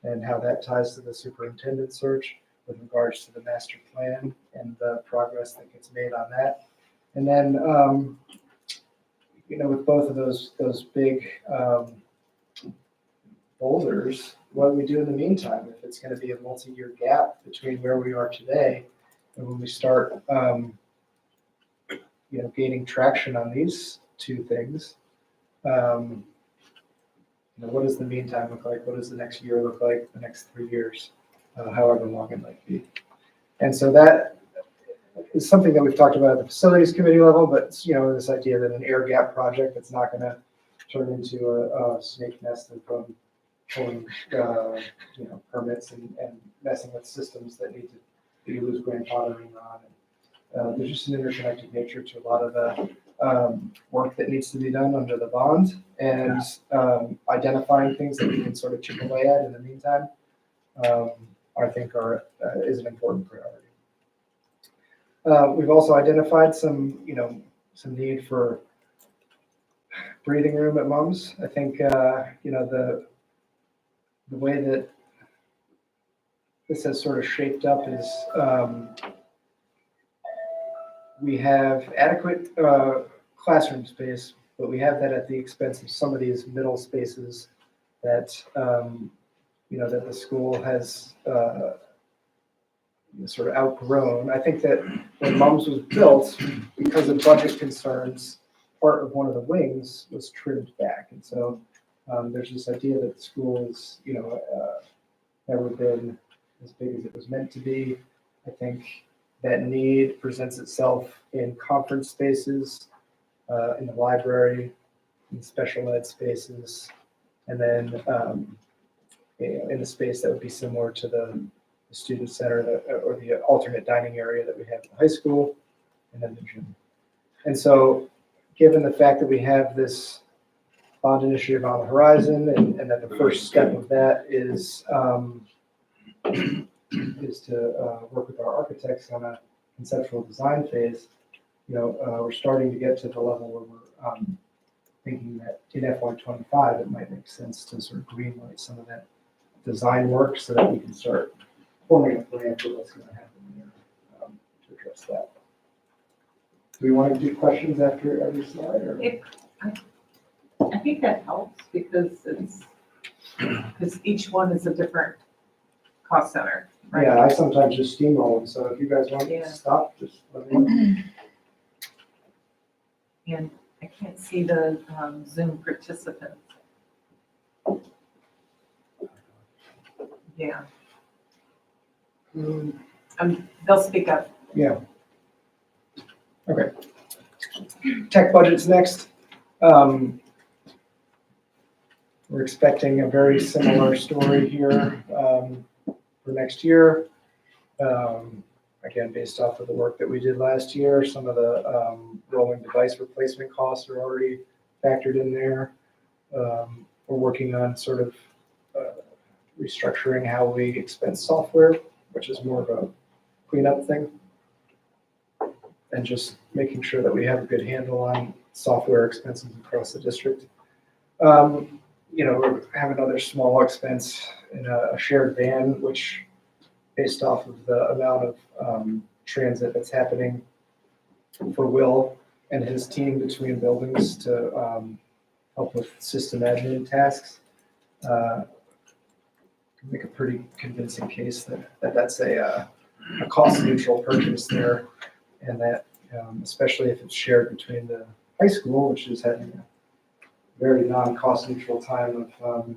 and how that ties to the superintendent search, with regards to the master plan and the progress that gets made on that. And then, with both of those big boulders, what do we do in the meantime? If it's going to be a multi-year gap between where we are today and when we start, gaining traction on these two things, what does the meantime look like? What does the next year look like? The next 3 years, however long it might be. And so that is something that we've talked about at the facilities committee level, but this idea that an air gap project that's not going to turn into a snake nest of pulling permits and messing with systems that need to be lose grandfathering on. There's just an interconnected nature to a lot of the work that needs to be done under the bond, and identifying things that we can sort of chip away at in the meantime, I think is an important priority. We've also identified some need for breathing room at MUMS. I think the way that this has sort of shaped up is we have adequate classroom space, but we have that at the expense of some of these middle spaces that that the school has sort of outgrown. I think that when MUMS was built, because of budget concerns, part of one of the wings was trimmed back, and so there's this idea that the school is never been as big as it was meant to be. I think that need presents itself in conference spaces, in the library, in special ed spaces, and then in a space that would be similar to the student center or the alternate dining area that we have in the high school, and then the gym. And so given the fact that we have this bond initiative on the horizon, and that the first step of that is to work with our architects on a conceptual design phase, we're starting to get to the level where we're thinking that in FY25 it might make sense to sort of greenlight some of that design work so that we can start forming a plan for what's going to happen there to address that. Do we want to do questions after every slide? Or? I think that helps because each one is a different cost center, right? Yeah, I sometimes just steamroll them, so if you guys want to stop, just let me know. And I can't see the Zoom participants. Yeah. They'll speak up. Yeah. Okay. Tech budget's next. We're expecting a very similar story here for next year. Again, based off of the work that we did last year, some of the rolling device replacement costs are already factored in there. We're working on sort of restructuring how we expense software, which is more of a cleanup thing, and just making sure that we have a good handle on software expenses across the district. we have another small expense in a shared van, which based off of the amount of transit that's happening for Will and his team between buildings to help with system admin tasks. Make a pretty convincing case that that's a cost neutral purchase there, and that especially if it's shared between the high school, which is having a very non-cost neutral time of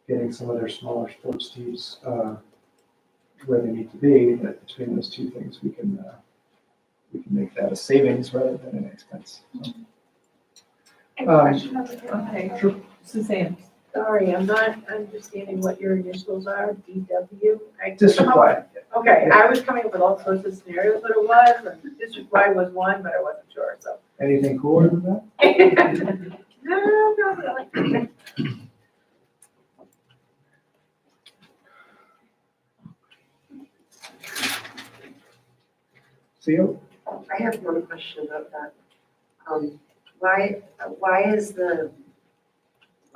getting some of their smaller sports teams where they need to be, that between those two things we can make that a savings rather than an expense. So, I have a question over here. Okay, Sure. Suzanne. Sorry, I'm not understanding what your initials are, DW. District wide. Okay, I was coming up with all sorts of scenarios that it was, and district wide was one, but I wasn't sure, so. Anything cooler than that? No, not really. CEO? I have one question about that. Why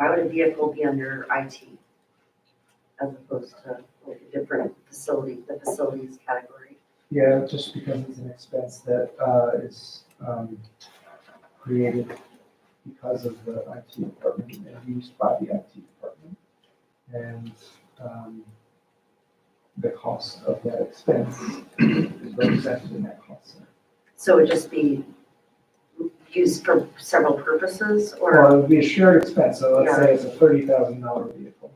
would a vehicle be under IT as opposed to like a different facility, the facilities category? Yeah, just because it's an expense that is created because of the IT department and used by the IT department. And the cost of that expense is represented in that cost center. So it would just be used for several purposes or? Well, it would be a shared expense, so let's say it's a $30,000 vehicle.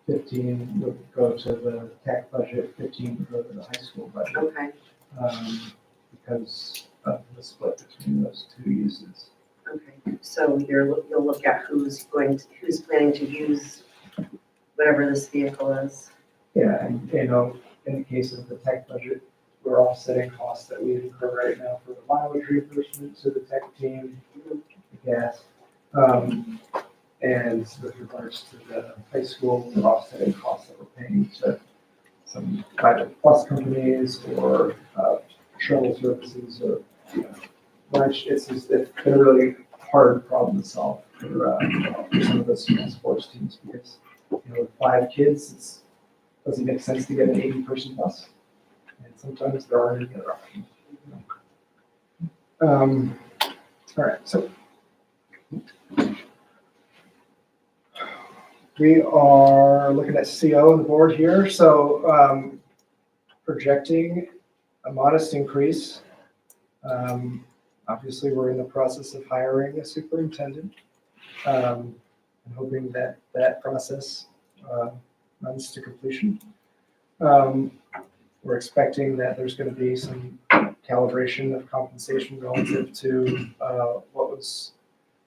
15 would go to the tech budget, 15 would go to the high school budget. Okay, Because of the split between those two uses. okay. So you'll look at who's planning to use whatever this vehicle is. Yeah, and in the case of the tech budget, we're offsetting costs that we incur right now for the mileage reimbursement to the tech team, the gas. And with regards to the high school, we're offsetting costs that we're paying to some private bus companies or shuttle services or, lunch. It's been a really hard problem to solve for some of those small sports teams because, with 5 kids, it doesn't make sense to get an 80-person bus. And sometimes there aren't any other options. All right, so we are looking at CO on the board here. So projecting a modest increase. Obviously, we're in the process of hiring a superintendent. And hoping that that process runs to completion. We're expecting that there's going to be some calibration of compensation relative to what was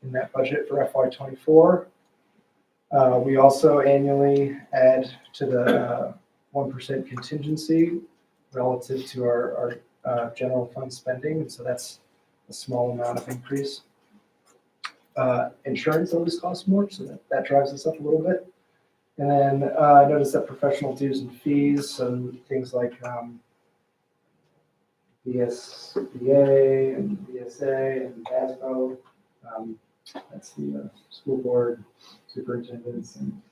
in that budget for FY24. We also annually add to the 1% contingency relative to our general fund spending, and so that's a small amount of increase. Insurance always costs more, so that drives us up a little bit. And then notice that professional dues and fees, so things like BSBA and BSA and BASBO, that's the school board, superintendents, and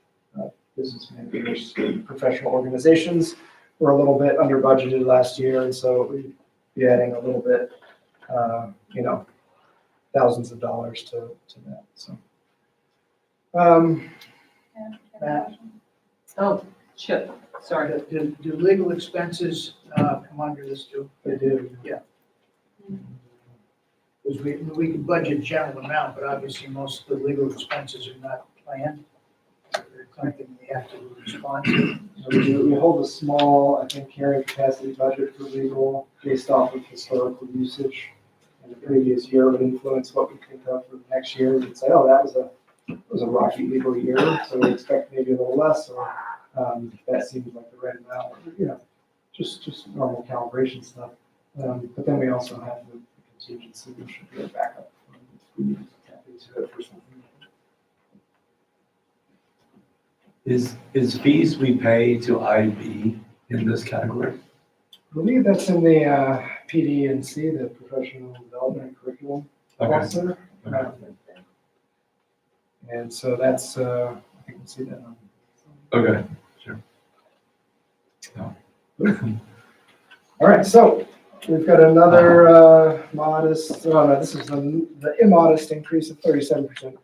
business managers, professional organizations. We're a little bit under budgeted last year, and so we'd be adding a little bit, thousands of dollars to that. So, Oh, Chip, sorry. Do legal expenses come under this too? they do. Yeah. Because we can budget general amount, but obviously most of the legal expenses are not planned. They're something we have to respond to. So we hold a small, I think, carrying capacity budget for legal based off of historical usage. And the previous year would influence what we think of for the next year. We'd say, oh, that was a rocky legal year, so we expect maybe a little less, or that seems like the right amount, just normal calibration stuff. But then we also have the contingency, which should be a backup if we need to tap into it for something. Is fees we pay to IB in this category? I believe that's in the PD and C, the Professional Development and Curriculum Okay. Cost Center. And so that's, I think we'll see that on. Okay, sure. All right, so we've got another modest, oh no, this is the immodest increase of 37%,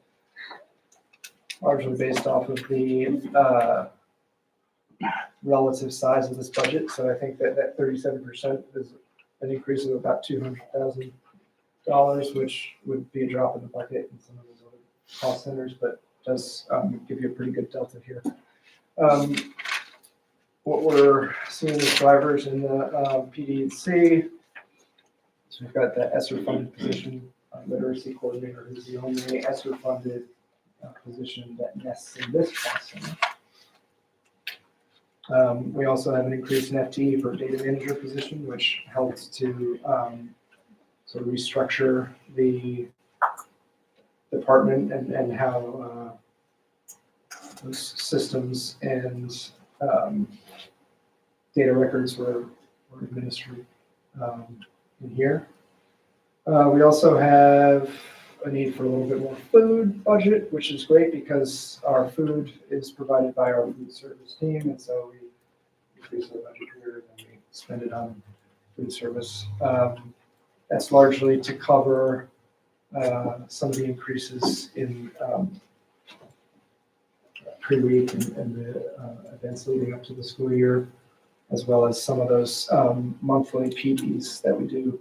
largely based off of the relative size of this budget. So I think that 37% is an increase of about $200,000, which would be a drop in the bucket in some of those other cost centers, but does give you a pretty good delta here. What we're seeing as drivers in the PD and C, so we've got the ESSER funded position, literacy coordinator, who's the only ESSER funded position that nests in this cost center. We also have an increase in FTE for data manager position, which helps to sort of restructure the department and how those systems and data records were administered in here. We also have a need for a little bit more food budget, which is great because our food is provided by our food service team, and so we increase our budget here and we spend it on food service. That's largely to cover some of the increases in pre-week and the events leading up to the school year, as well as some of those monthly PDs that we do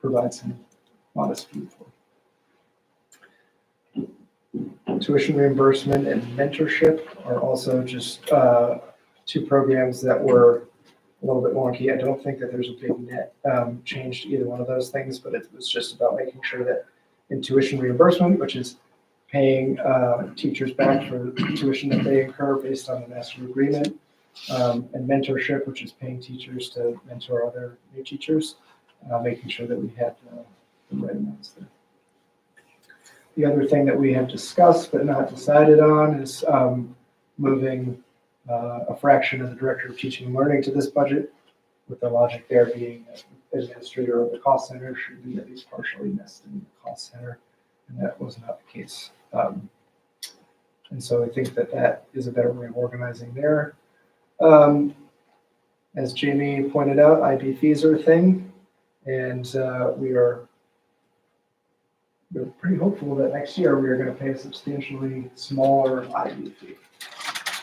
provide some modest fee for. Tuition reimbursement and mentorship are also just two programs that were a little bit wonky. I don't think that there's a big net change to either one of those things, but it was just about making sure that in tuition reimbursement, which is paying teachers back for tuition that they incur based on the master agreement, and mentorship, which is paying teachers to mentor other new teachers, making sure that we had the right amounts there. The other thing that we have discussed but not decided on is moving a fraction of the director of teaching and learning to this budget, with the logic there being that the administrator of the cost center should be at least partially nested in the cost center, and that was not the case. And so I think that that is a better way of organizing there. As Jamie pointed out, IB fees are a thing, and we're pretty hopeful that next year we are going to pay a substantially smaller IB fee.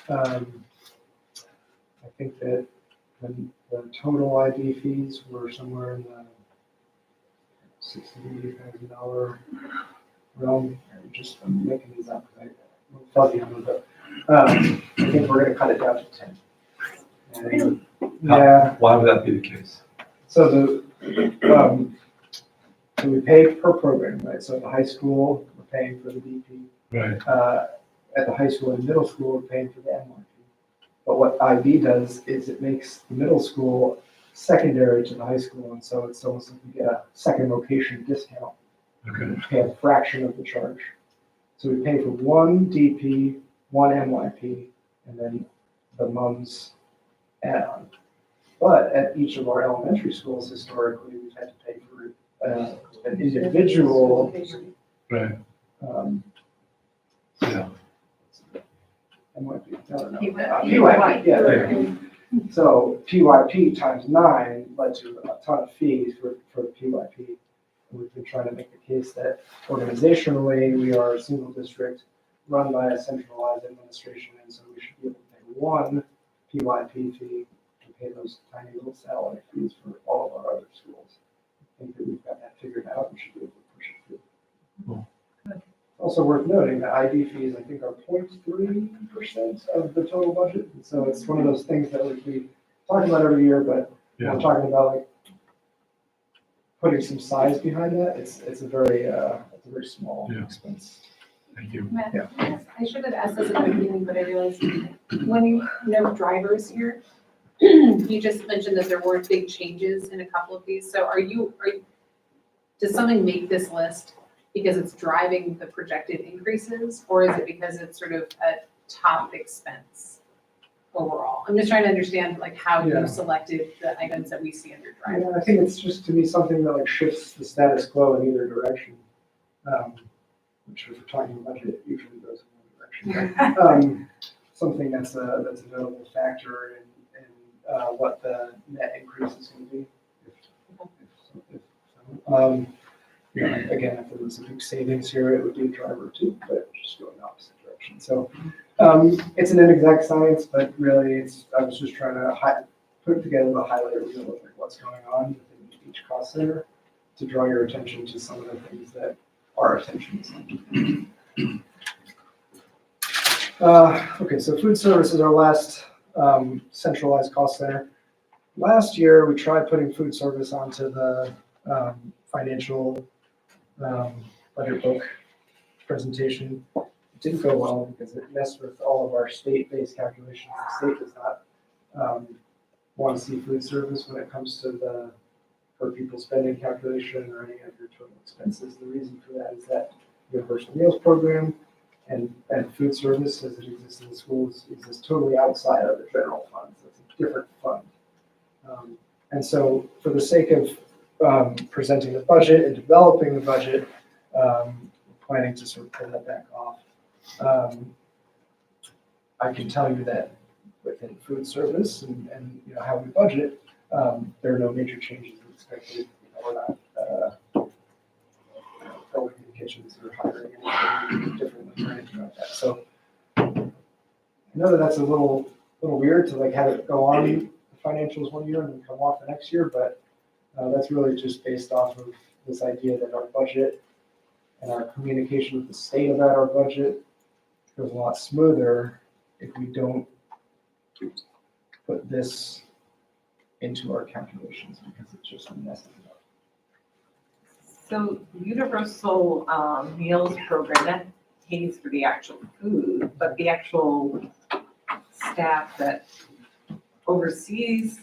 I think that the total IB fees were somewhere in the $60,000 realm. I'm making these up because I'm fuzzy on them, but I think we're going to cut it down to 10. And, yeah. Why would that be the case? So so we pay per program, right? So at the high school, we're paying for the DP. Right. At the high school and middle school, we're paying for the NYP. But what IB does is it makes the middle school secondary to the high school, and so it's almost like you get a second location discount. Okay. We pay a fraction of the charge. So we pay for one DP, one NYP, and then the MUMS add-on. But at each of our elementary schools, historically, we've had to pay for an individual. Right. Yeah. NYP, no, PYP. PYP, yeah. So PYP times 9 led to a ton of fees for the PYP. And we've been trying to make the case that organizationally, we are a single district run by a centralized administration, and so we should be able to pay one PYP fee and pay those tiny little satellite fees for all of our other schools. I think that we've got that figured out and should be able to push it through. Cool. Also worth noting that IB fees, I think, are 0.3% of the total budget. And so it's one of those things that we talk about every year, but Yeah. we're talking about like putting some size behind that. It's a very small Yeah. expense. Thank you. Matt, Yeah. I should have asked this at the beginning, but I realized when you know drivers here, you just mentioned that there weren't big changes in a couple of these. So does something make this list because it's driving the projected increases, or is it because it's sort of a top expense overall? I'm just trying to understand like how Yeah. you selected the items that we see under drivers. Yeah, I think it's just to be something that like shifts the status quo in either direction. which if we're talking budget, usually goes in one direction. But, something that's a notable factor in what the net increase is going to be. If so. You know, again, if there was a big savings here, it would be a driver too, but just going the opposite direction. So it's an inexact science, but really I was just trying to put together the highlight reel of like what's going on within each cost center to draw your attention to some of the things that our attention is on. Okay, so food service is our last centralized cost center. Last year, we tried putting food service onto the financial budget book presentation. It didn't go well because it messed with all of our state-based calculations. The state does not want to see food service when it comes to the per pupil spending calculation or any of your total expenses. The reason for that is that universal meals program and food service as it exists in the schools exists totally outside of the general fund. So it's a different fund. And so for the sake of presenting the budget and developing the budget, we're planning to sort of pull that back off. I can tell you that within food service and you know how we budget, there are no major changes expected. You know, we're not telecommunications or hiring anything differently or anything like that. So I know that that's a little weird to like have it go on the financials one year and then come off the next year, but that's really just based off of this idea that our budget and our communication with the state about our budget goes a lot smoother if we don't put this into our calculations because it's just messes it up. So universal meals program, that pays for the actual food, but the actual staff that oversees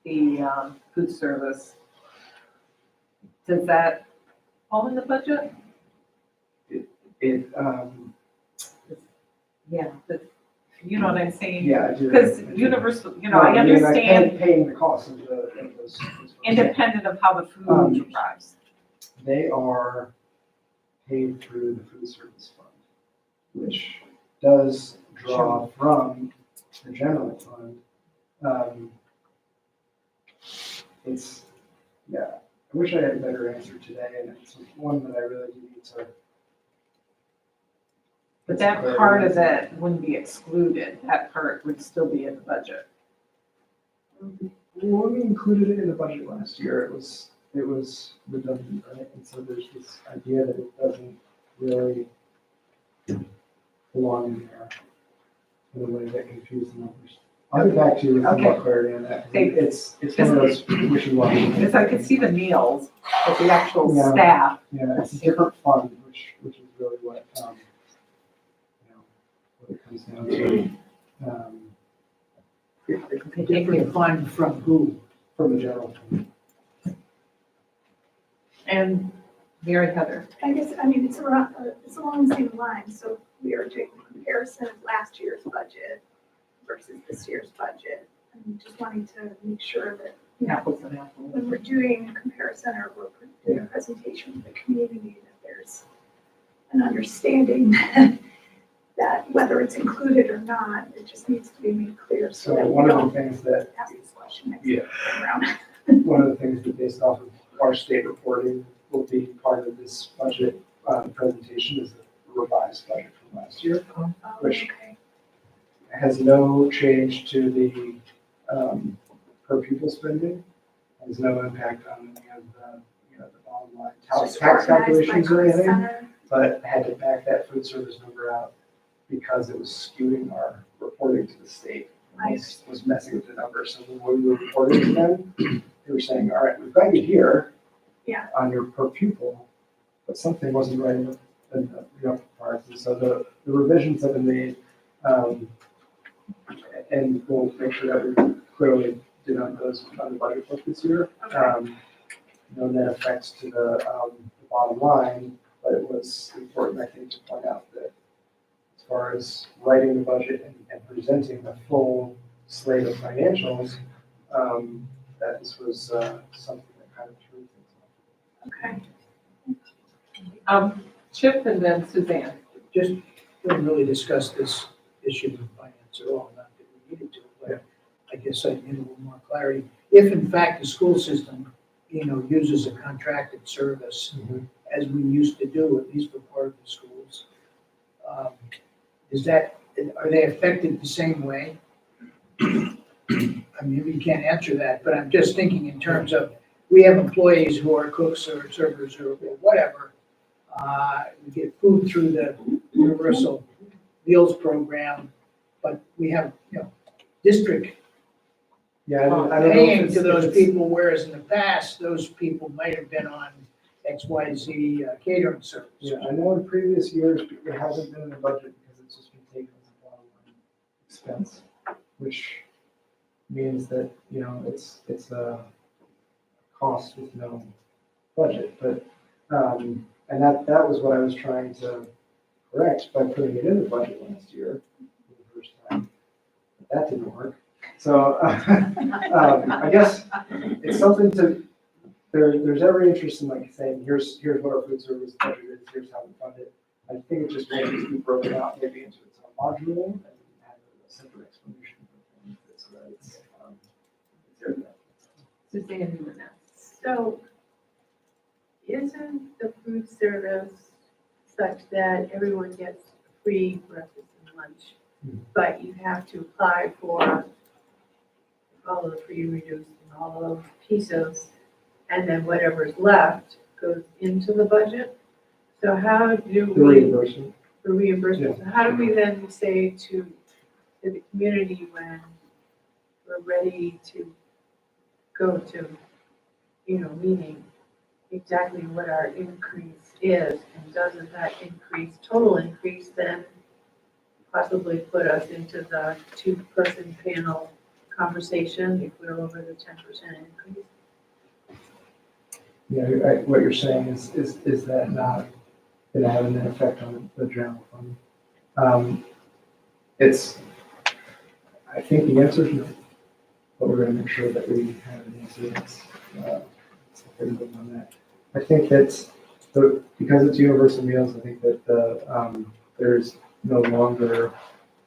the food service, does that fall in the budget? Yeah, you know what I'm saying? Yeah, I do. Because universal, you know, I understand Paying the cost of those. independent of how the food arrives. They are paid through the food service fund, which does draw from the general fund. I wish I had a better answer today, and it's one that I really do need to. But that part of it wouldn't be excluded, that part would still be in the budget. Well, when we included it in the budget last year, it was redundant, right? And so there's this idea that it doesn't really belong in there in a way that confused the numbers. I'll get back to you with some more clarity on that. It's one of those wishy-washy. Because I could see the meals, but the actual Yeah. staff. Yeah, it's a different fund, which is really what, what it comes down to. Different fund from who? From the general fund. And Mary Heather. I guess, I mean, it's along the same line, so we are doing a comparison of last year's budget versus this year's budget. And just wanting to make sure that, you know, Apples and apples. when we're doing a comparison or we're doing a presentation to the community, that there's an understanding that whether it's included or not, it just needs to be made clear so So that we one of don't the things that, ask this question next Yeah. time around. one of the things that based off of our state reporting will be part of this budget presentation is a revised budget from last year, which Okay. has no change to the per pupil spending, has no impact on any of the, the bottom line Just tax organized by calculations or cost anything, center. but had to back that food service number out because it was skewing our reporting to the state. It was messing with the numbers. So when we were reporting to them, they were saying, all right, we've got you here on your per pupil, but something wasn't right in the upper parts. And so the revisions have been made, and we'll make sure that we clearly did on those on the budget book this year. No net effects to the bottom line, but it was important, I think, to point out that as far as writing the budget and presenting the full slate of financials, that this was something that kind of threw things off. Okay. Chip and then Suzanne. Just didn't really discuss this issue with finance at all, not that we needed to, but I guess I need a little more clarity. If in fact the school system, uses a contracted service, as we used to do, at least for part of the schools, are they affected the same way? I mean, you can't answer that, but I'm just thinking in terms of, we have employees who are cooks or servers or whatever. We get food through the universal meals program, but we have, district Yeah, I don't know if paying it's- to those if it's- people, whereas in the past, those people might have been on XYZ catering service. Yeah, I know in previous years, it hasn't been in the budget because it's just been taken as a bottom line expense, which means that, it's a cost with no budget, but, and that was what I was trying to correct by putting it in the budget last year for the first time. But that didn't work. So, I guess it's something there's every interest in like saying, here's what our food service budget is, here's how we fund it. I think it just might just be broken out maybe into its own module and have a separate explanation for things so that it's there. Suzanne, you were next. So isn't the food service such that everyone gets free breakfast and lunch? But you have to apply for all of the free, reduced, and all of the pieces, and then whatever's left goes into the budget? So how do The we, reimbursement. for reimbursement, so how do we then say to the community when we're ready to go to, meaning exactly what our increase is, and doesn't that total increase then possibly put us into the two-person panel conversation if we're over the 10% increase? Yeah, what you're saying is that not gonna have an effect on the general fund? I think the answer is no, but we're gonna make sure that we have an answer that's definitive on that. I think that's, because it's universal meals, I think that there's no longer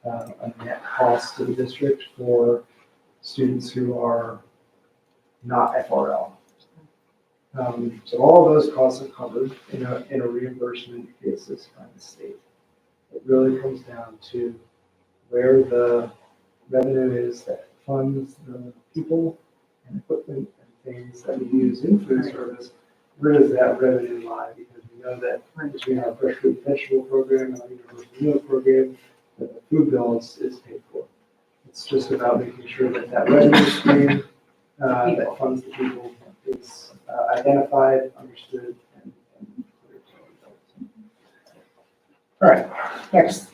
a net cost to the district for students who are not FRL. So all of those costs are covered in a reimbursement basis by the state. It really comes down to where the revenue is that funds the people and equipment and things that we use in food service. Where does that revenue lie? Because we know that between our fresh fruit and vegetable program and our universal meal program, that the food bill is paid for. It's just about making sure that that revenue stream that funds the people is identified, understood, and clear. All right, next.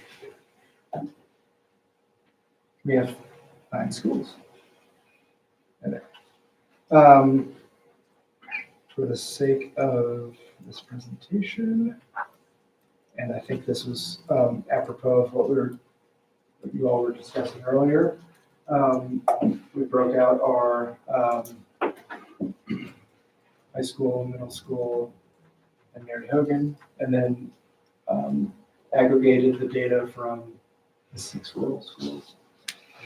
We have 9 schools. For the sake of this presentation, and I think this was apropos of what you all were discussing earlier, we broke out our high school, middle school, and Mary Hogan, and then aggregated the data from the 6 rural schools.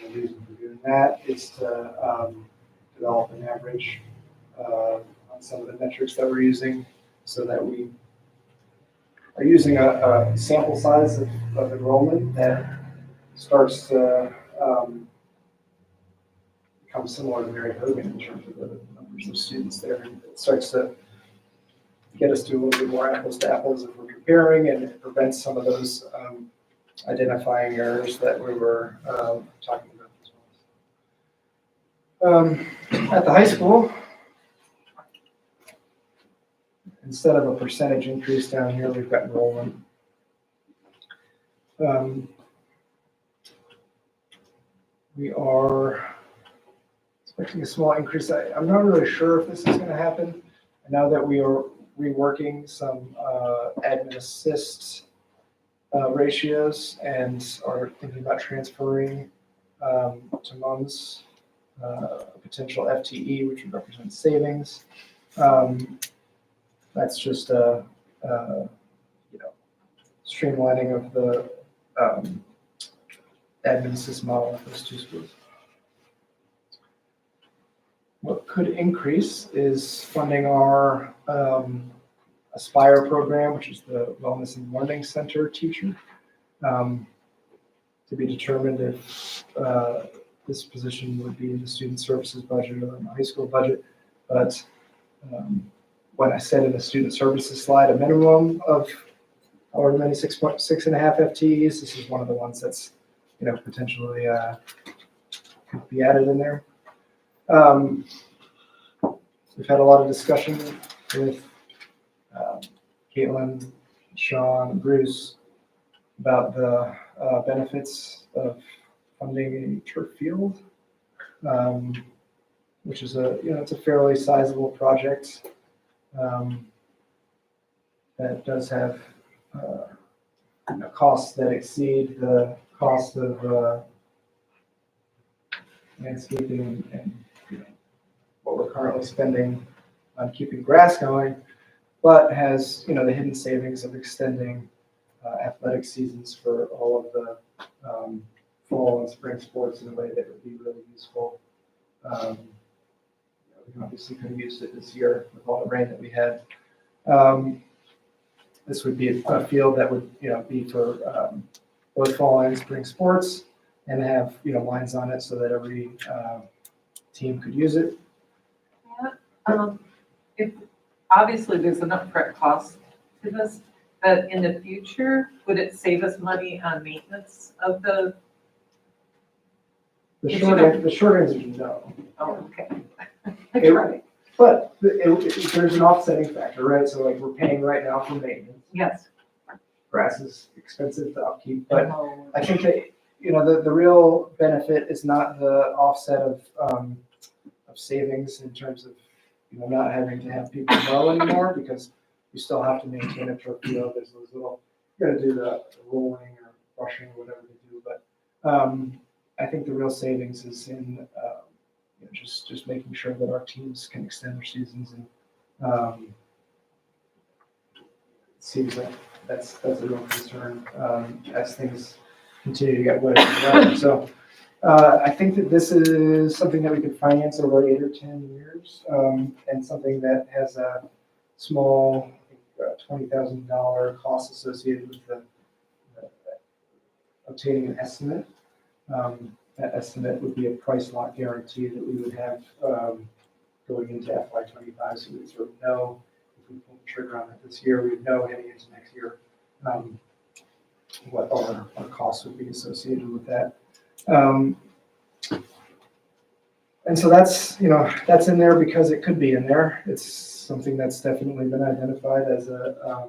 And the reason for doing that is to develop an average on some of the metrics that we're using, so that we are using a sample size of enrollment that starts to become similar to Mary Hogan in terms of the numbers of students there. And it starts to get us to a little bit more apples to apples if we're comparing, and it prevents some of those identifying errors that we were talking about as well. At the high school, instead of a percentage increase down here, we've got enrollment. We are expecting a small increase. I'm not really sure if this is going to happen. I know that we are reworking some admin assist ratios and are thinking about transferring to MUMS a potential FTE, which would represent savings. That's just streamlining of the admin system model of those two schools. What could increase is funding our Aspire program, which is the Wellness and Learning Center teacher, to be determined if this position would be in the student services budget or in the high school budget. But when I said in the student services slide, a minimum of however many 6.5 FTEs, this is one of the ones that's, potentially could be added in there. We've had a lot of discussion with Caitlin, Sean, and Bruce about the benefits of funding a turf field, which is it's a fairly sizable project that does have costs that exceed the cost of landscaping and what we're currently spending on keeping grass going, but has the hidden savings of extending athletic seasons for all of the fall and spring sports in a way that would be really useful. We obviously could have used it this year with all the rain that we had. This would be a field that would be for both fall and spring sports, and have lines on it so that every team could use it. If, obviously, there's an upfront cost to this, but in the future, would it save us money on maintenance of the? The short answer is no. Oh, okay. That's right. But there's an offsetting factor, right? So like we're paying right now for maintenance. Yes. Grass is expensive to upkeep, but I think that the real benefit is not the offset of savings in terms of not having to have people mow anymore, because you still have to maintain a turf field. There's those little, you got to do the rolling or brushing or whatever they do, but I think the real savings is in just making sure that our teams can extend their seasons, and it seems like that's a real concern as things continue to get wetter and wetter. So I think that this is something that we could finance over 8 or 10 years, and something that has a small $20,000 cost associated with the obtaining an estimate. That estimate would be a price lock guarantee that we would have going into FY25, so we would sort of know if we pull the trigger on it this year, we would know heading into next year what our costs would be associated with that. And so that's in there because it could be in there. It's something that's definitely been identified as a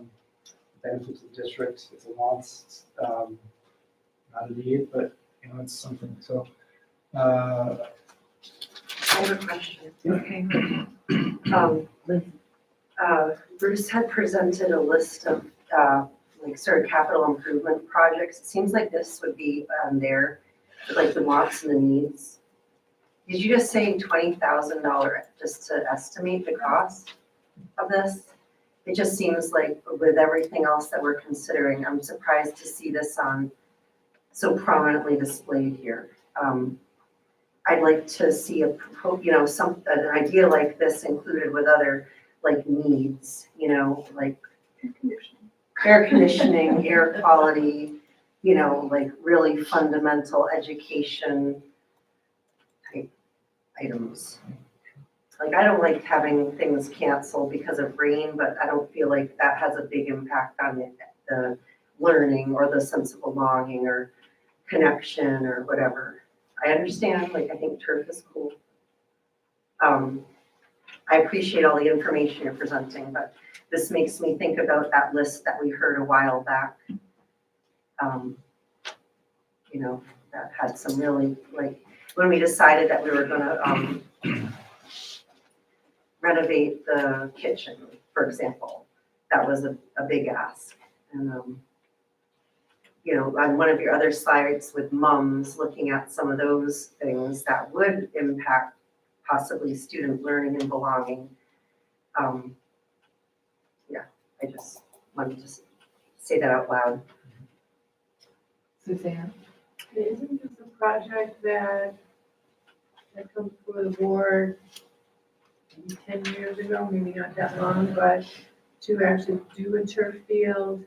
benefit to the district. It's a want, not a need, but it's something. So I have a question. Okay. Bruce had presented a list of sort of capital improvement projects. It seems like this would be there, like the wants and the needs. Did you just say $20,000 just to estimate the cost of this? It just seems like with everything else that we're considering, I'm surprised to see this on so prominently displayed here. I'd like to see an idea like this included with other needs, like air conditioning, air quality, really fundamental education type items. I don't like having things canceled because of rain, but I don't feel like that has a big impact on the learning or the sense of belonging or connection or whatever. I understand, I think turf is cool. I appreciate all the information you're presenting, but this makes me think about that list that we heard a while back. That had some really, when we decided that we were gonna renovate the kitchen, for example, that was a big ask. And on one of your other slides with mums, looking at some of those things that would impact possibly student learning and belonging. wanted to say that out loud. Suzanne? Isn't this a project that comes before the board maybe 10 years ago, maybe not that long, but to actually do a turf field,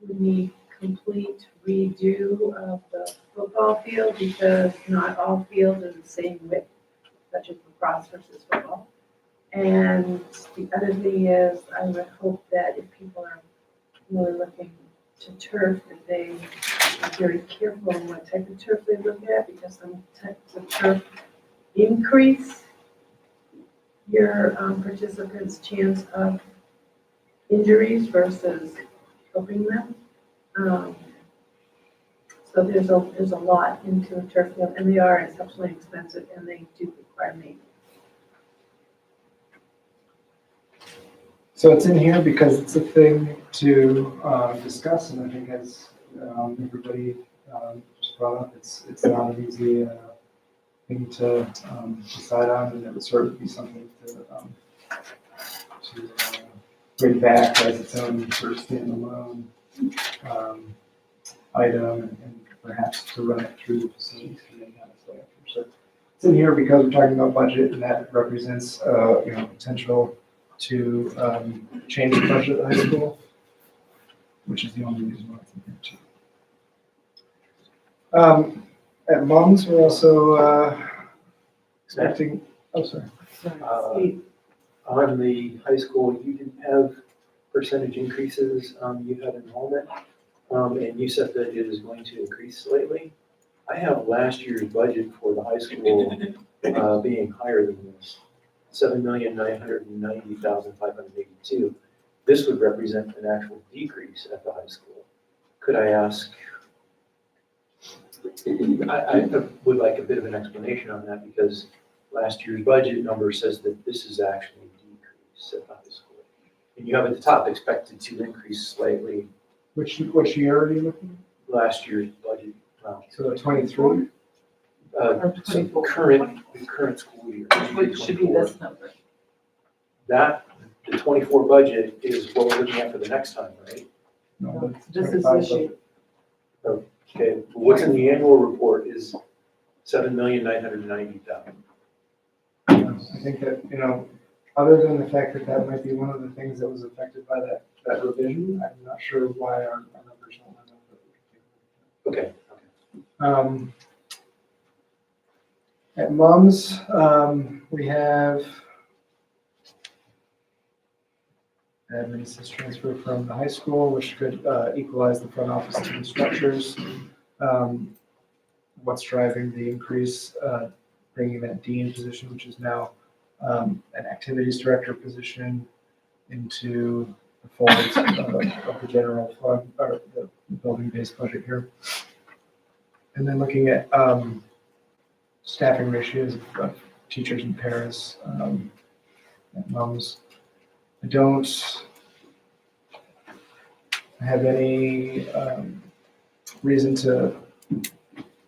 we need complete redo of the football field because not all fields are the same width, such as lacrosse versus football. And the other thing is, I would hope that if people are really looking to turf, that they are very careful on what type of turf they look at, because some types of turf increase your participants' chance of injuries versus helping them. So there's a lot into a turf field, and they are exceptionally expensive, and they do require maintenance. So it's in here because it's a thing to discuss, and I think as everybody just brought up, it's not an easy thing to decide on, and it would sort of be something to bring back as its own sort of standalone item, and perhaps to run it through the facilities committee honestly after. So it's in here because we're talking about budget, and that represents potential to change the budget at the high school, which is the only reason why it's in here too. At Mums, we're also expecting, oh, sorry. On the high school, you didn't have percentage increases, you had enrollment, and you said that it is going to increase slightly. I have last year's budget for the high school being higher than this, $7,990,582. This would represent an actual decrease at the high school. Could I ask, I would like a bit of an explanation on that, because last year's budget number says that this is actually a decrease at the high school. And you have at the top expected to increase slightly. Which year are you looking at? Last year's budget. So 23? The current school year. Which should be this number. That, the 24 budget is what we're looking at for the next time, right? No, This is this year. Okay, what's in the annual report is $7,990,000. I think that, other than the fact that that might be one of the things that was affected by that revision, I'm not sure why our numbers don't line up. Okay. At Mums, we have admin assist transfer from the high school, which could equalize the front office to instructors. What's driving the increase, bringing that dean position, which is now an activities director position, into the folds of the general fund, or the building-based budget here. And then looking at staffing ratios of teachers and paras at Mums. I don't have any reason to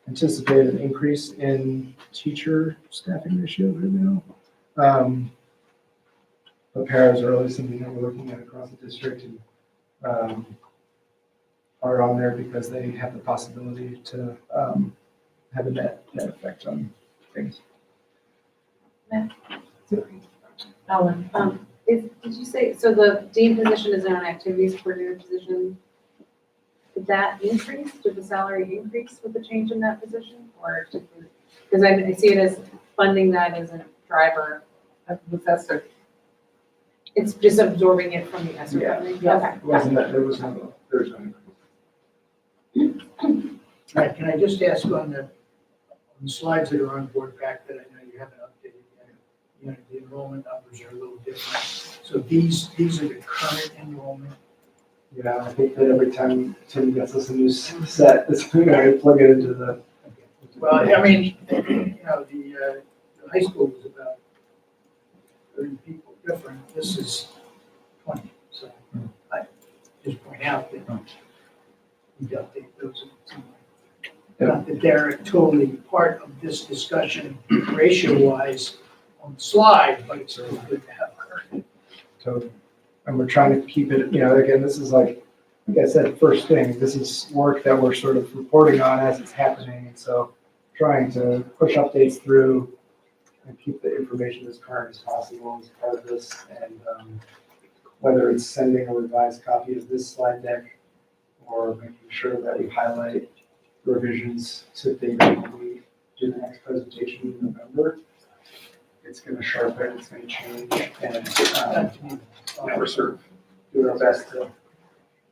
anticipate an increase in teacher staffing ratios right now. But paras are always something that we're looking at across the district, and are on there because they have the possibility to have a net effect on things. Ellen? Did you say, so the dean position is now an activities coordinator position? Did that increase? Did the salary increase with the change in that position? Or, because I see it as funding that as a driver. With Esther. It's just absorbing it from the ESSER Yeah. funding? Yeah. Okay. Wasn't that, there was no increase. Right, can I just ask on the slides that are on board back that I know you haven't updated yet, the enrollment numbers are a little different. So these are the current enrollment. Yeah, I think that every time Tim gets us a new set, it's going to plug it into the. Well, I mean, the high school was about 30 people different. This is 20. So I just point out that we update those. Not that they're totally part of this discussion ratio-wise on the slide, but it's really good to have current. Totally. And we're trying to keep it, again, this is like I said, first thing, this is work that we're sort of reporting on as it's happening. And so trying to push updates through and keep the information as current as possible as part of this. And whether it's sending a revised copy of this slide deck or making sure that we highlight revisions to things when we do the next presentation in November, it's going to sharpen, it's going to change, and we're sort of doing our best to.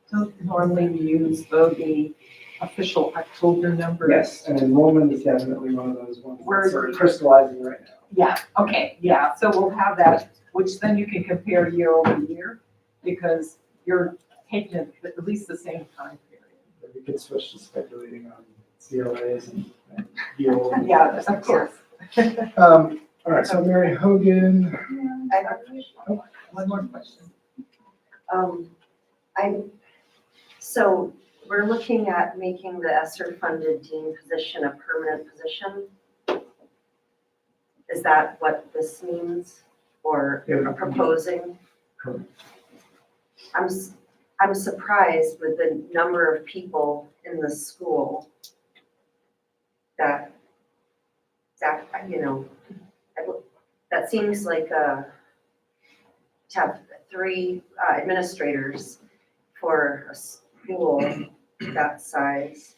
So normally we use the official October number. Yes, and enrollment is definitely one of those ones Where- that's sort of crystallizing right now. Yeah, okay, yeah, so we'll have that, which then you can compare year over year, because you're taking it at least the same time period. We could switch to speculating on CLAs and yield. Yeah, of course. All right, so Mary Hogan. I have a question. One more question. So we're looking at making the ESSER-funded dean position a permanent position. Is that what this means, or proposing? Correct. I'm surprised with the number of people in the school that seems like to have 3 administrators for a school that size.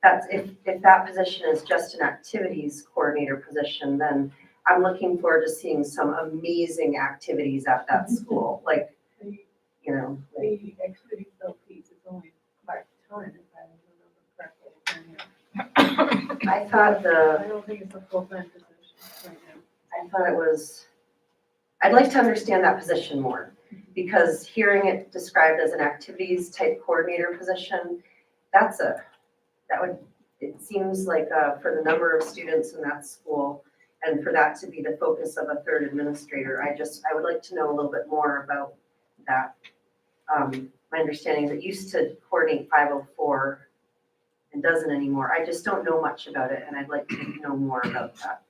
That's if that position is just an activities coordinator position, then I'm looking forward to seeing some amazing activities at that school, like, The activity piece is only part-time, if I remember correctly. I thought I don't think it's a full-time position right now. I thought it was, I'd like to understand that position more, because hearing it described as an activities type coordinator position, it seems like for the number of students in that school, and for that to be the focus of a 3rd administrator, I would like to know a little bit more about that. My understanding is it used to coordinate 504 and doesn't anymore. I just don't know much about it, and I'd like to know more about that.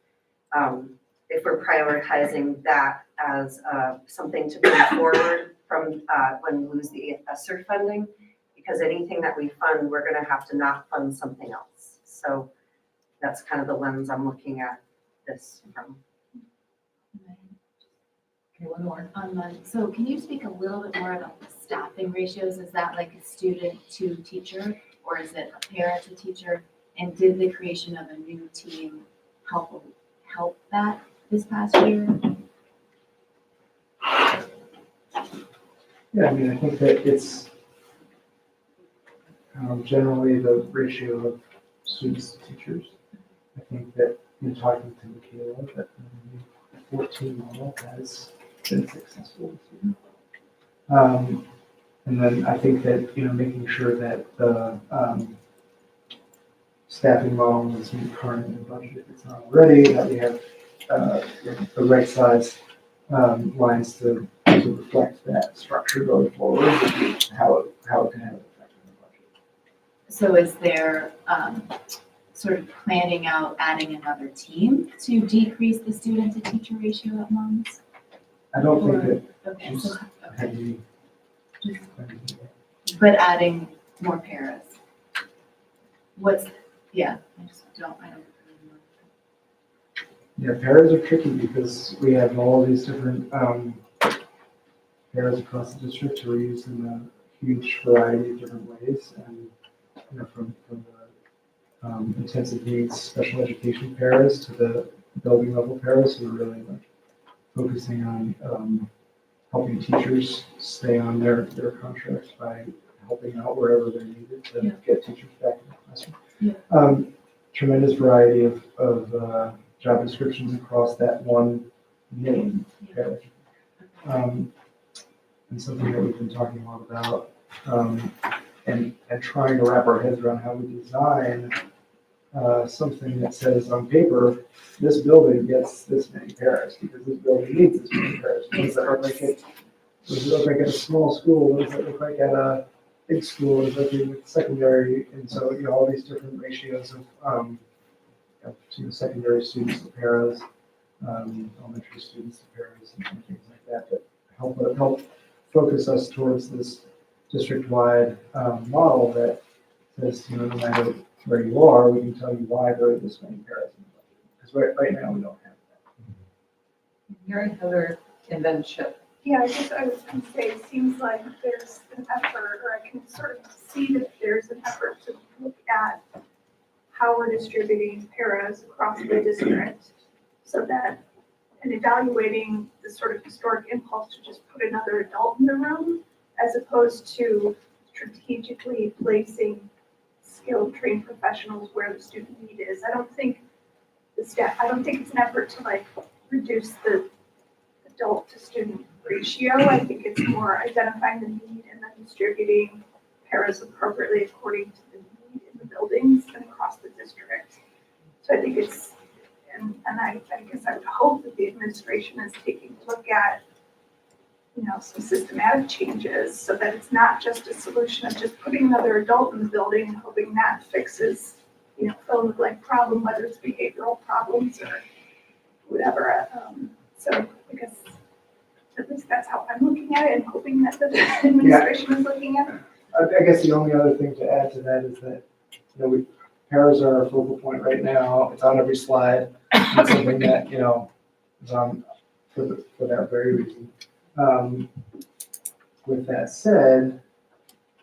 If we're prioritizing that as something to bring forward from when we lose the ESSER funding, because anything that we fund, we're going to have to not fund something else. So that's kind of the lens I'm looking at this from. Okay, one more. So can you speak a little bit more about the staffing ratios? Is that like a student to teacher, or is it a parent to teacher? And did the creation of a new team help that this past year? Yeah, I mean, I think that it's generally the ratio of students to teachers. I think that in talking to Michaela, that the 14 model has been successful this year. And then I think that, making sure that the staffing model is current in the budget if it's not already, that we have the right size lines to reflect that structure going forward, and how it can have an effect on the budget. So is there sort of planning out adding another team to decrease the student to teacher ratio at moms? I don't think that Okay, she's so, had any. but adding more paras. I don't really know. Yeah, paras are tricky because we have all these different paras across the district who are used in a huge variety of different ways, and from the intensive needs special education paras to the building level paras who are really like focusing on helping teachers stay on their contracts by helping out wherever they're needed to get teachers back in the classroom. Yeah. Tremendous variety of job descriptions across that one name. And something that we've been talking a lot about, and trying to wrap our heads around how we design something that says on paper, this building gets this many paras because this building needs this many paras. What does it look like at a small school? What does it look like at a big school? What does it look like with secondary? And so, all these different ratios of secondary students to paras, elementary students to paras, and things like that help focus us towards this district-wide model that says, no matter where you are, we can tell you why there are this many paras in the budget. Because right now, we don't have that. Mary Heather and then Chip. Yeah, I was gonna say, it seems like there's an effort, or I can sort of see that there's an effort to look at how we're distributing paras across the district, so that, and evaluating the sort of historic impulse to just put another adult in the room, as opposed to strategically placing skilled, trained professionals where the student need is. I don't think it's an effort to like reduce the adult to student ratio. I think it's more identifying the need and then distributing paras appropriately according to the need in the buildings and across the district. So I think it's, and I guess I would hope that the administration is taking a look at, some systematic changes so that it's not just a solution of just putting another adult in the building and hoping that fixes, fill in the blank problem, whether it's behavioral problems or whatever. So I guess at least that's how I'm looking at it and hoping that the administration is looking at it. I guess the only other thing to add to that is that, paras are our focal point right now. It's on every slide. It's something that, is on for that very reason. With that said,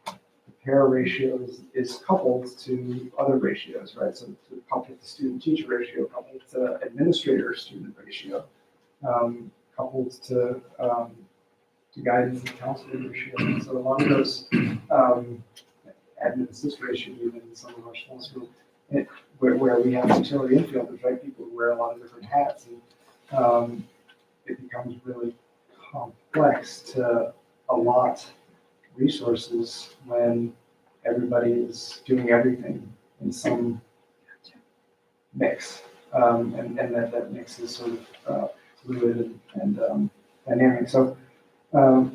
the para ratio is coupled to other ratios, right? So coupled to student-teacher ratio, coupled to administrator-student ratio, coupled to guidance and counseling ratio. And so a lot of those admin assist ratio, even in some of our small schools, where we have utility infielders, right? People who wear a lot of different hats, and it becomes really complex to allot resources when everybody is doing everything in some mix, and that mix is sort of fluid and dynamic. So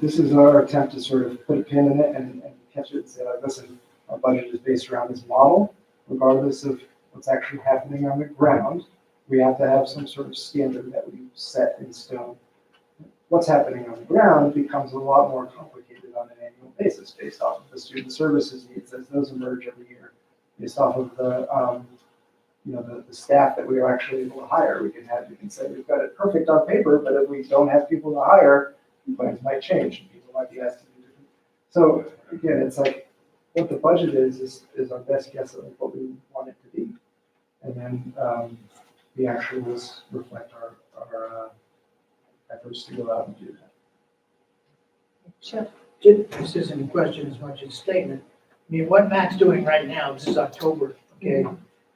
this is our attempt to sort of put a pin in it and catch it and say, listen, our budget is based around this model, regardless of what's actually happening on the ground. We have to have some sort of standard that we set in stone. What's happening on the ground becomes a lot more complicated on an annual basis based off of the student services needs as those emerge every year, based off of the the staff that we are actually able to hire. We can say we've got it perfect on paper, but if we don't have people to hire, plans might change and people might be asked to do different. So again, it's like what the budget is our best guess of what we want it to be, and then the actuals reflect our efforts to go out and do that. Sure. This isn't a question as much as a statement. I mean, what Matt's doing right now, this is October, okay,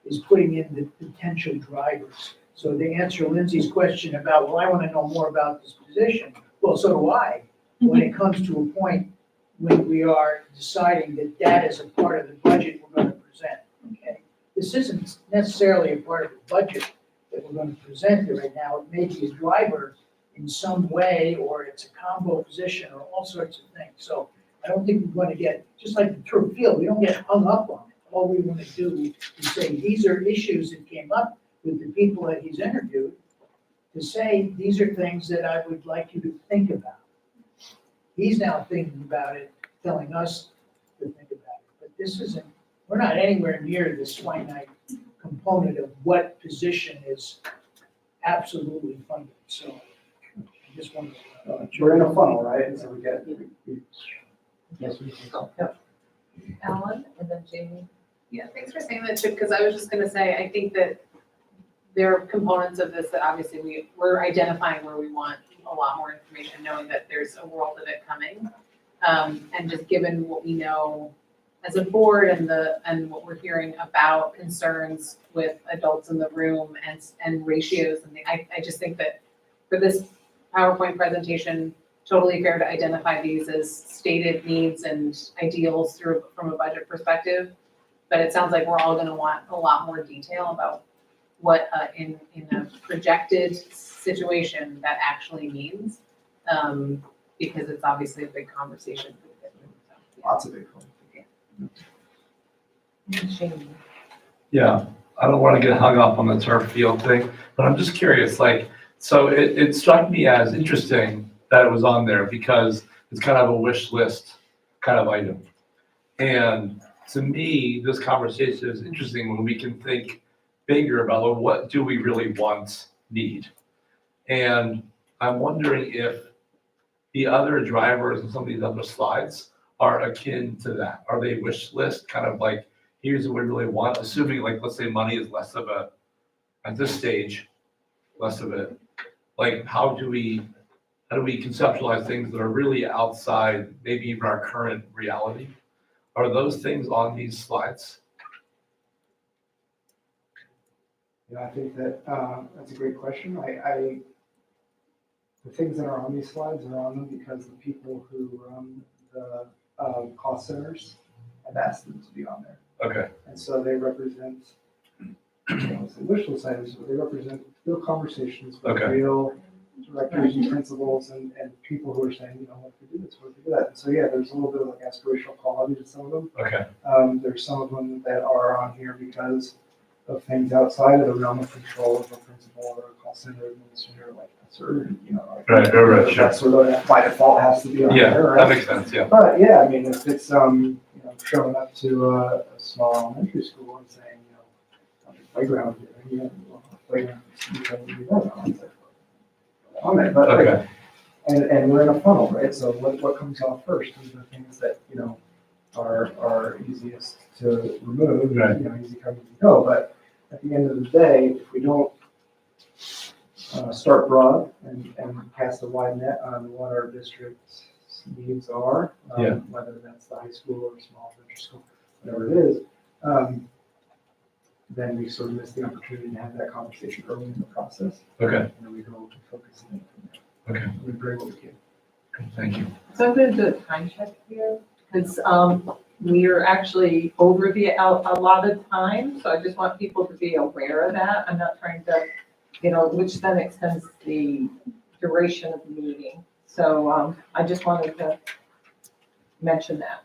is putting in the potential drivers. So to answer Lindsay's question about, well, I want to know more about this position. Well, so do I. When it comes to a point when we are deciding that is a part of the budget we're going to present, okay? This isn't necessarily a part of the budget that we're going to present here right now. It may be a driver in some way, or it's a combo position, or all sorts of things. So I don't think we're going to get, just like the turf field, we don't get hung up on it. All we want to do is say, these are issues that came up with the people that he's interviewed, to say, these are things that I would like you to think about. He's now thinking about it, telling us to think about it. But this isn't, we're not anywhere near this finite component of what position is absolutely funded. So I just want to. We're in a funnel, right? And so we get, yes, we can go. Yep. Alan and then Jamie. Yeah, thanks for saying that, Chip, because I was just gonna say, I think that there are components of this that obviously we're identifying where we want a lot more information, knowing that there's a world of it coming. And just given what we know as a board and what we're hearing about concerns with adults in the room and ratios, and I just think that for this PowerPoint presentation, totally fair to identify these as stated needs and ideals from a budget perspective. But it sounds like we're all gonna want a lot more detail about what in a projected situation that actually means, because it's obviously a big conversation. Lots of big ones. Yeah, I don't want to get hung up on the turf field thing, but I'm just curious, so it struck me as interesting that it was on there because It's kind of a wish list kind of item. And to me, this conversation is interesting when we can think bigger about, well, what do we really need? And I'm wondering if the other drivers and some of these other slides are akin to that. Are they wish list, kind of like, here's what we really want, assuming like, let's say money is less of a, at this stage, less of it. Like, how do we conceptualize things that are really outside maybe even our current reality? Are those things on these slides? Yeah, I think that, that's a great question. The things that are on these slides are on them because the people who run the cost centers have asked them to be on there. Okay. And so they represent, I don't want to say wish list items, but they represent real conversations with Okay. real directors and principals and people who are saying, you know, what if we do this, what if we do that? And so, yeah, there's a little bit of like aspirational quality to some of them. Okay. There's some of them that are on here because of things outside of the realm of control of a principal or a call center administrator, like that's urgent, you know. Like, Right, sure. that sort of by default has to be on Yeah, there, right? that makes sense, yeah. But yeah, I mean, if it's, you know, showing up to a small elementary school and saying, you know, on the playground, you know, playground, you can on it, but like, Okay. and we're in a funnel, right? So what comes off first is the things that, you know, are easiest to remove, Right. you know, easy come, easy go. But at the end of the day, if we don't start broad and cast a wide net on what our district's needs are, Yeah. whether that's the high school or small elementary school, whatever it is, then we sort of miss the opportunity to have that conversation early in the process. Okay. And then we go to focus on it from there. Okay. We bring what we can. Thank you. So I'm going to do a time check here, because we are actually over the allotted time, so I just want people to be aware of that. I'm not trying to, you know, which then extends the duration of the meeting. So I just wanted to mention that.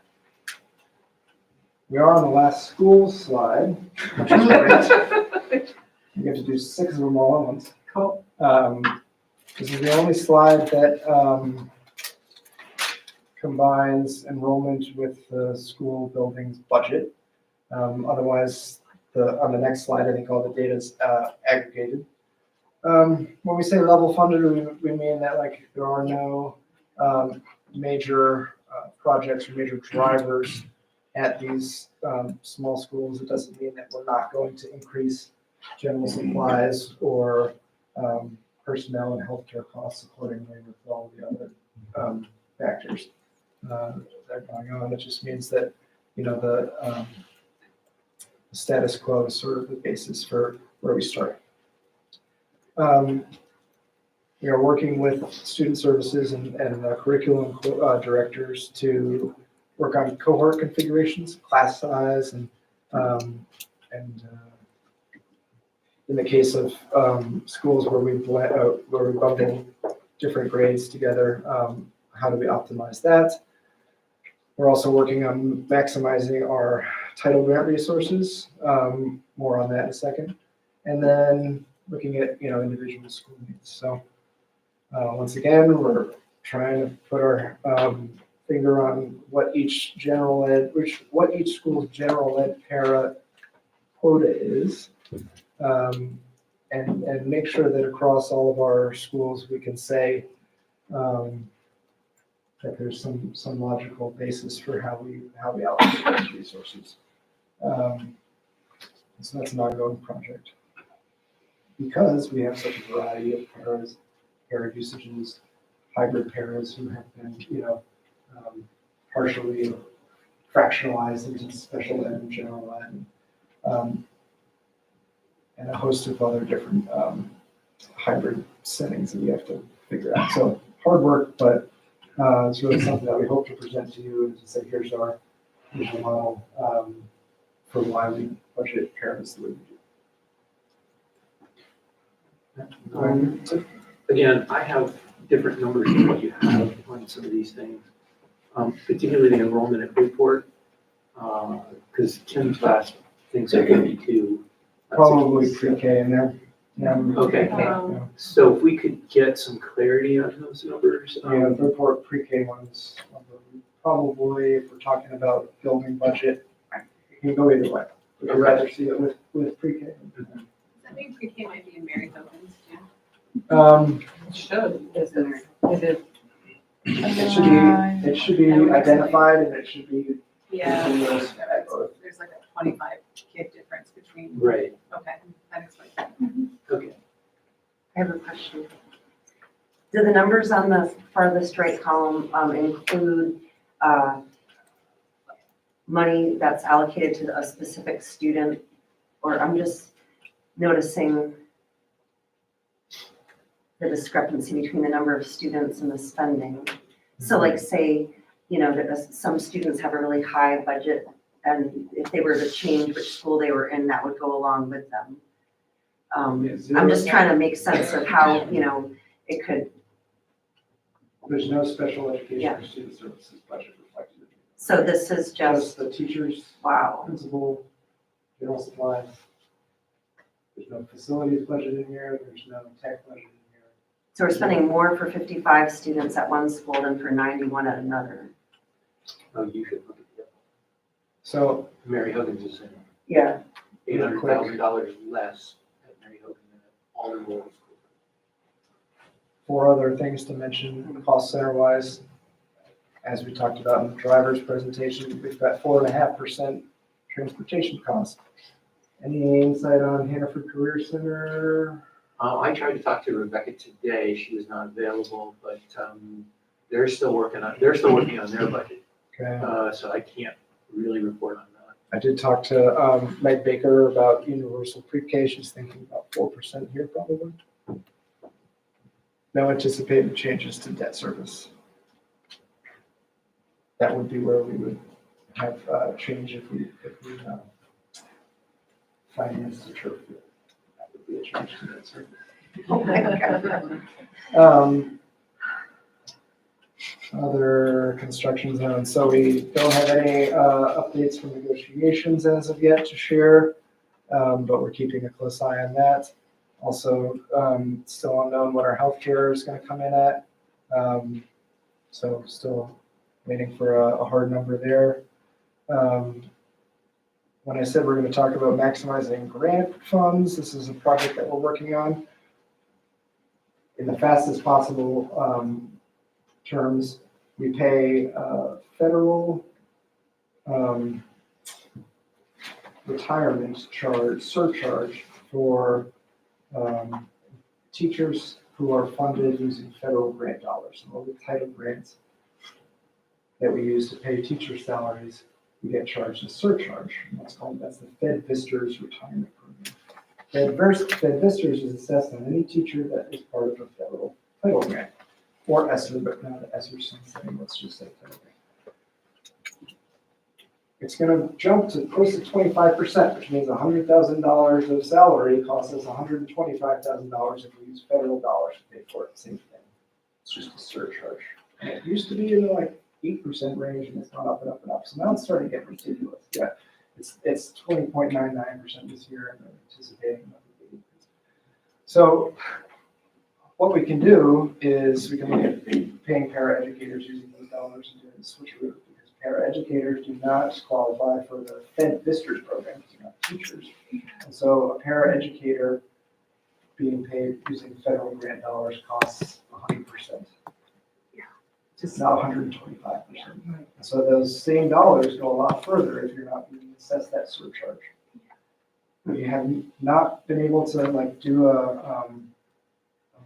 We are on the last school slide, which is great. We get to do 6 of them all at once. Cool. This is the only slide that combines enrollment with the school building's budget. Otherwise, on the next slide, I think all the data is aggregated. When we say level funded, we mean that like there are no major projects or major drivers at these small schools. It doesn't mean that we're not going to increase general supplies or personnel and healthcare costs accordingly with all the other factors that are going on. It just means that, you know, the status quo is sort of the basis for where we start. We are working with student services and curriculum directors to work on cohort configurations, class size, and in the case of schools where we bundle different grades together, how do we optimize that? We're also working on maximizing our title grant resources. More on that in a second. And then looking at, you know, individual school needs. So once again, we're trying to put our finger on what each school's general ed para quota is, and make sure that across all of our schools we can say that there's some logical basis for how we allocate those resources. So that's an ongoing project because we have such a variety of paras, para usages, hybrid paras who have been, you know, partially fractionalized into special ed and general ed, and a host of other different hybrid settings that we have to figure out. So hard work, but it's really something that we hope to present to you and to say, here's our model for why we budget paras the way we do. Again, I have different numbers than what you have on some of these things, particularly the enrollment report, because Kim's last thing's at 52. Probably pre-K in there. Okay, so if we could get some clarity on those numbers. Yeah, the report pre-K ones, probably, if we're talking about building budget, it can go either way. Would you rather see it with pre-K? Does that mean pre-K might be in Mary Poppins too? It should, is it? It should be identified and it should be. Yeah. continuous. There's like a 25 kid difference between, Right, okay, that explains it. okay. I have a question. Do the numbers on the farthest right column include money that's allocated to a specific student? Or I'm just noticing the discrepancy between the number of students and the spending. So like say, some students have a really high budget, and if they were to change which school they were in, that would go along with them. I'm just trying to make sense of how, it could. There's no special education Yeah. or student services budget reflected. So this is just, The teachers, wow. principal, general supplies. There's no facilities budget in here, there's no tech budget in here. So we're spending more for 55 students at one school than for 91 at another. Oh, you should look at that. So, Mary Huggins is in Yeah. $800,000 less at Mary Huggins than at all enrolled schools. 4 other things to mention, cost center wise. As we talked about in the driver's presentation, we've got 4.5% transportation costs. Any insight on Hannaford Career Center? I tried to talk to Rebecca today. She was not available, but they're still working on their budget. Okay. So I can't really report on that. I did talk to Meg Baker about universal pre-K. She's thinking about 4% here probably. No anticipated changes to debt service. That would be where we would have change if we finance the turf field. That would be a change to debt service. Other construction zones. So we don't have any updates from negotiations as of yet to share, but we're keeping a close eye on that. Also, still unknown what our healthcare is going to come in at. So still waiting for a hard number there. When I said we're going to talk about maximizing grant funds, this is a project that we're working on in the fastest possible terms. We pay federal retirement surcharge for teachers who are funded using federal grant dollars. And all the type of grants that we use to pay teacher salaries, we get charged a surcharge. And that's the Fed Visters retirement program. Fed Visters is assessed on any teacher that is part of a federal title grant, or ESSER, but not ESSER since then, let's just say federal grant. It's gonna jump to close to 25%, which means $100,000 of salary costs us $125,000 if we use federal dollars to pay for it, same thing. It's just a surcharge. And it used to be in the 8% range, and it's gone up and up and up. So now it's starting to get ridiculous. Yeah, it's 20.99% this year, and they're anticipating another big increase. So what we can do is we can look at paying paraeducators using those dollars and doing the switcheroo, because paraeducators do not qualify for the Fed Visters program, because they're not teachers. And so a paraeducator being paid using federal grant dollars costs 100%. It's not 125%. So those same dollars go a lot further if you're not being assessed that surcharge. We have not been able to do a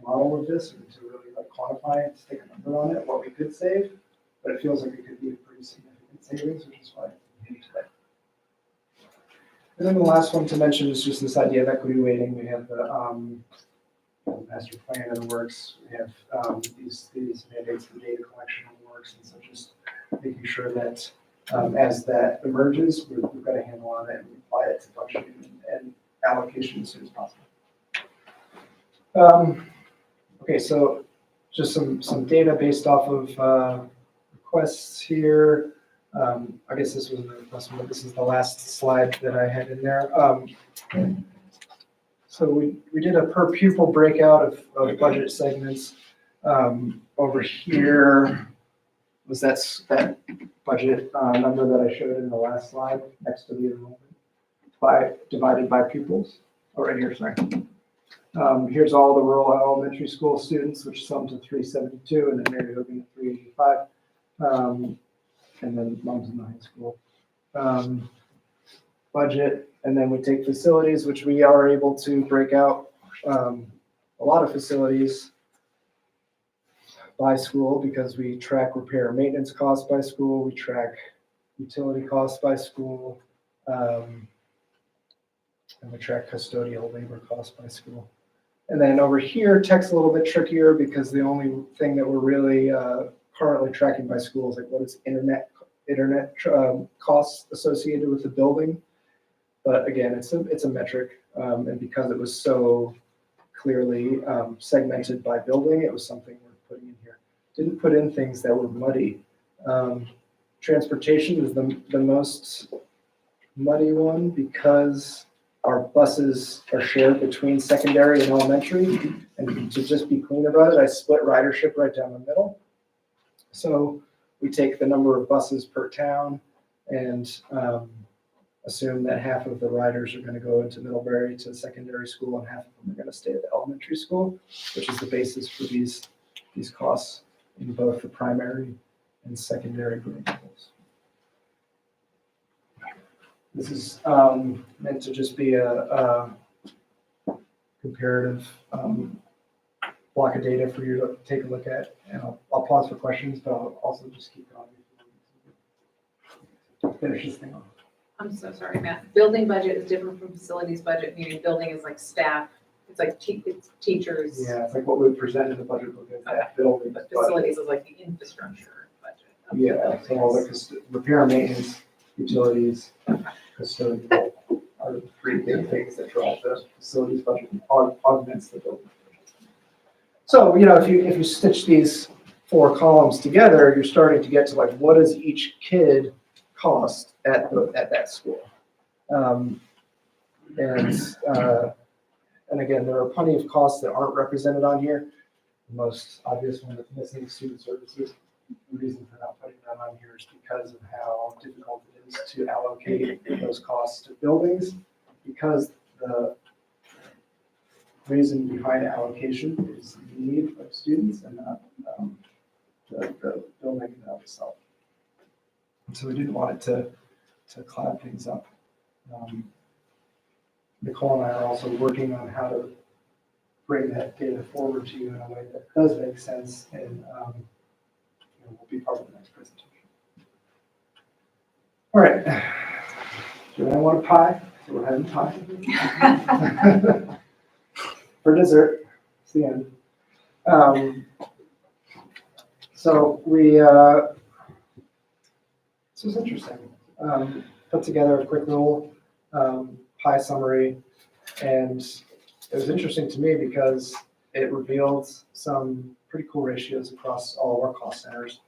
model of this, or to really quantify it, stick a number on it, what we could save, but it feels like it could be a pretty significant savings, which is why we need today. And then the last one to mention is just this idea of equity weighting. We have the master plan in the works. We have these mandates for data collection in the works, and so just making sure that as that emerges, we've got a handle on it and we apply it to budgeting and allocation as soon as possible. Okay, so just some data based off of requests here. I guess this was the request, but this is the last slide that I had in there. So we did a per pupil breakout of budget segments. Over here was that budget number that I showed in the last slide next to the enrollment divided by pupils. Oh, right here, sorry. Here's all the rural elementary school students, which sum to 372, and then Mary Hogan at 385, and then mums in the high school. Budget, and then we take facilities, which we are able to break out a lot of facilities by school because we track repair and maintenance costs by school, we track utility costs by school, and we track custodial labor costs by school. And then over here, tech's a little bit trickier because the only thing that we're really currently tracking by school is like what is internet costs associated with the building. But again, it's a metric, and because it was so clearly segmented by building, it was something we're putting in here. Didn't put in things that were muddy. Transportation is the most muddy one because our buses are shared between secondary and elementary. And to just be clean about it, I split ridership right down the middle. So we take the number of buses per town and assume that half of the riders are going to go into Middlebury to secondary school and half of them are going to stay at the elementary school, which is the basis for these costs in both the primary and secondary grade levels. This is meant to just be a comparative block of data for you to take a look at. And I'll pause for questions, but I'll also just keep going. Finish this thing off. I'm so sorry, Matt. Building budget is different from facilities budget, meaning building is like staff, it's like it's teachers. Yeah, it's like what we present in the budget book is that building. But facilities is like the infrastructure budget. of the Yeah, so all buildings. the repair and maintenance, utilities, custodial are the three big things that drive the facilities budget and augments the building budget. So, if you stitch these 4 columns together, you're starting to get to like, what does each kid cost at that school? And again, there are plenty of costs that aren't represented on here. The most obvious one that's missing is student services. The reason for not putting that on here is because of how difficult it is to allocate those costs to buildings, because the reason behind allocation is the need of students and not the building in of itself. And so we didn't want it to cloud things up. Nicole and I are also working on how to bring that data forward to you in a way that does make sense and will be part of the next presentation. All right. Do I want a pie? So we're having pie. For dessert, it's the end. So we, this was interesting. Put together a quick little pie summary, and it was interesting to me because it revealed some pretty cool ratios across all of our cost centers,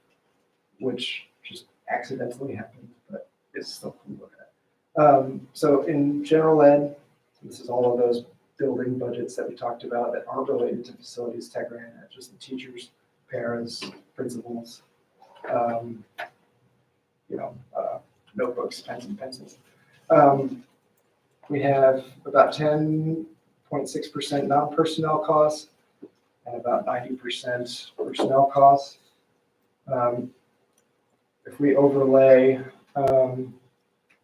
which just accidentally happened, but it's still cool to look at. So in general ed, this is all of those building budgets that we talked about that aren't related to facilities, tech, or internet, just the teachers, parents, principals, notebooks, pens, and pencils. We have about 10.6% non-personnel costs and about 90% personnel costs. If we overlay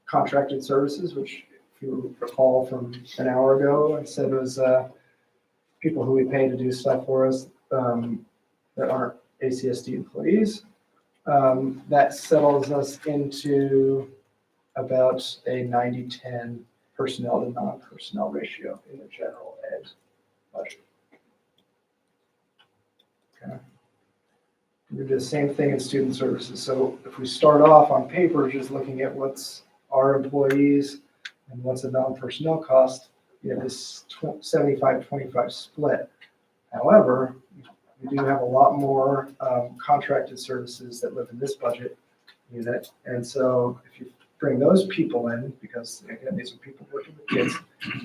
contracted services, which if you recall from an hour ago, I said it was people who we pay to do stuff for us that aren't ACSD employees. That settles us into about a 90-10 personnel to non-personnel ratio in the general ed budget. Okay. We do the same thing in student services. So if we start off on paper just looking at what's our employees and what's a non-personnel cost, you have this 75-25 split. However, we do have a lot more contracted services that live in this budget unit. And so if you bring those people in, because again, these are people working with kids,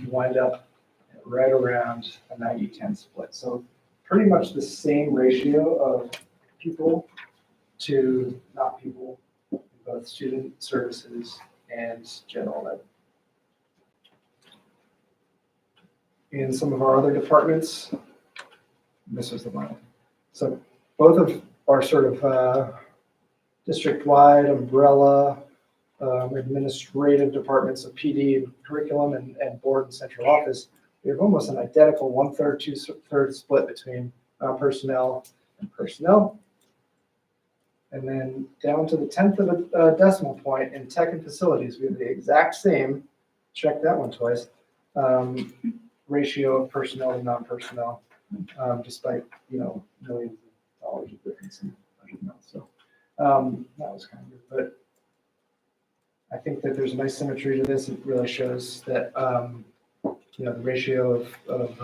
you wind up at right around a 90-10 split. So pretty much the same ratio of people to not people, both student services and general ed. In some of our other departments, this is the one. So both of our sort of district-wide umbrella administrative departments of PD, curriculum, and board and central office, we have almost an identical 1/3, 2/3 split between personnel and personnel. And then down to the 10th of a decimal point in tech and facilities, we have the exact same, check that one twice, ratio of personnel to non-personnel, despite, millions of dollars of difference in budget amounts. So that was kind of good. But I think that there's a nice symmetry to this. It really shows that, the ratio of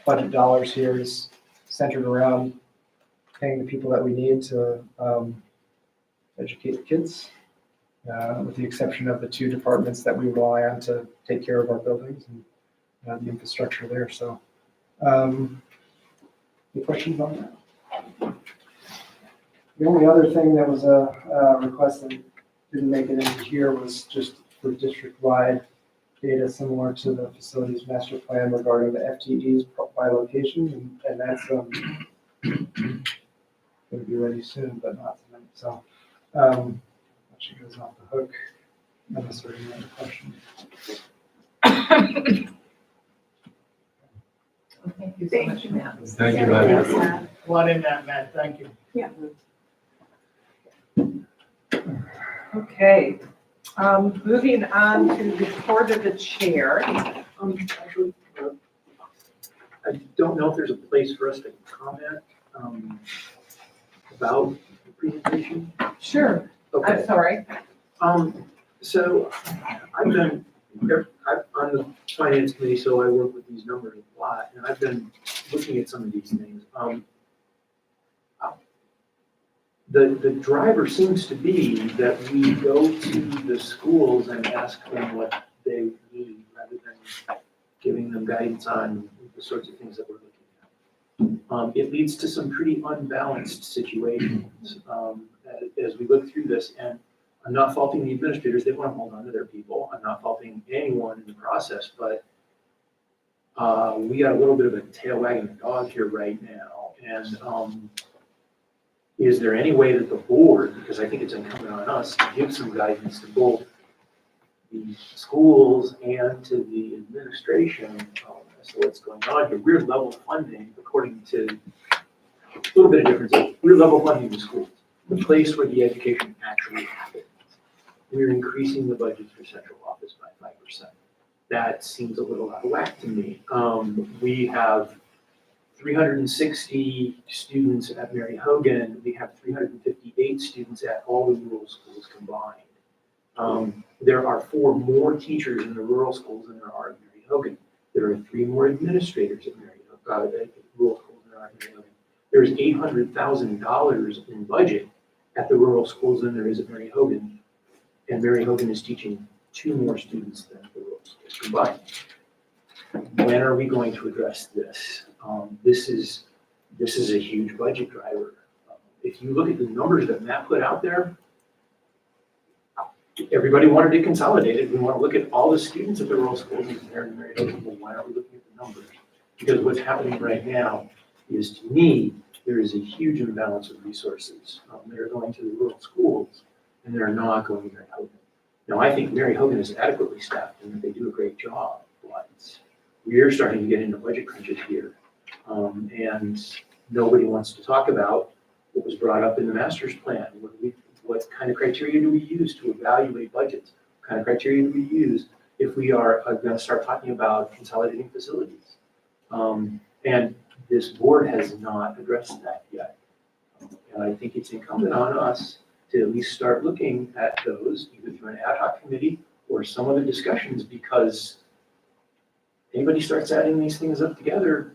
budget dollars here is centered around paying the people that we need to educate the kids, with the exception of the two departments that we rely on to take care of our buildings and the infrastructure there. So, any questions on that? The only other thing that was a request that didn't make it into here was just for district-wide data similar to the facilities master plan regarding the FTEs by location, and that's going to be ready soon, but not tonight. So she goes off the hook. Unless there's any other questions. Thank you so much, Matt. Thank you, Matt. A lot in that, Matt, thank you. Yeah. Okay, moving on to the report of the chair. Actually, I don't know if there's a place for us to comment about the presentation. Sure, Okay. I'm sorry. So I'm on the finance committee, so I work with these numbers a lot, and I've been looking at some of these things. The driver seems to be that we go to the schools and ask them what they need rather than giving them guidance on the sorts of things that we're looking at. It leads to some pretty unbalanced situations as we look through this, and I'm not faulting the administrators, they want to hold on to their people. I'm not faulting anyone in the process, but we got a little bit of a tail wagging the dog here right now. And is there any way that the board, because I think it's incumbent on us, to give some guidance to both the schools and to the administration as to what's going on here? We're level funding, according to a little bit of difference. We're level funding the schools, the place where the education actually happens. We're increasing the budget for central office by 5%. That seems a little out of whack to me. We have 360 students at Mary Hogan. We have 358 students at all the rural schools combined. There are 4 more teachers in the rural schools than there are at Mary Hogan. There are 3 more administrators at Mary Hogan, at rural schools than there are at Mary Hogan. There's $800,000 in budget at the rural schools than there is at Mary Hogan. And Mary Hogan is teaching 2 more students than the rural schools combined. When are we going to address this? This is a huge budget driver. If you look at the numbers that Matt put out there, everybody wanted it consolidated. We want to look at all the students at the rural schools and compare to Mary Hogan. Well, why aren't we looking at the numbers? Because what's happening right now is, to me, there is a huge imbalance of resources that are going to the rural schools and they're not going to Mary Hogan. Now, I think Mary Hogan is adequately staffed and that they do a great job, but we're starting to get into budget crunches here. And nobody wants to talk about what was brought up in the master's plan. What kind of criteria do we use to evaluate budgets? What kind of criteria do we use if we are going to start talking about consolidating facilities? And this board has not addressed that yet. And I think it's incumbent on us to at least start looking at those, either through an ad hoc committee or some other discussions, because anybody starts adding these things up together,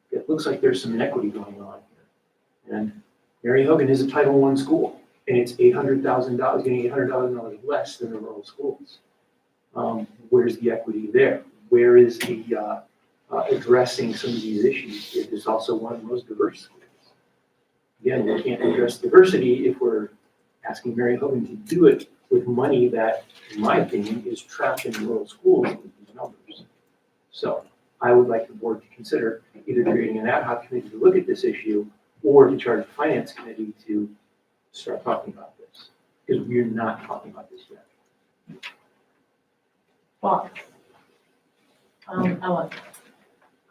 it looks like there's some inequity going on here. And Mary Hogan is a Title I school, and it's $800,000, getting $800,000 less than the rural schools. Where's the equity there? Where is the addressing some of these issues? It is also one of the most diverse schools. Again, we can't address diversity if we're asking Mary Hogan to do it with money that, in my opinion, is trapped in rural schools with these numbers. So I would like the board to consider either creating an ad hoc committee to look at this issue or to charge the finance committee to start talking about this, because we're not talking about this yet. Thoughts? Ellen?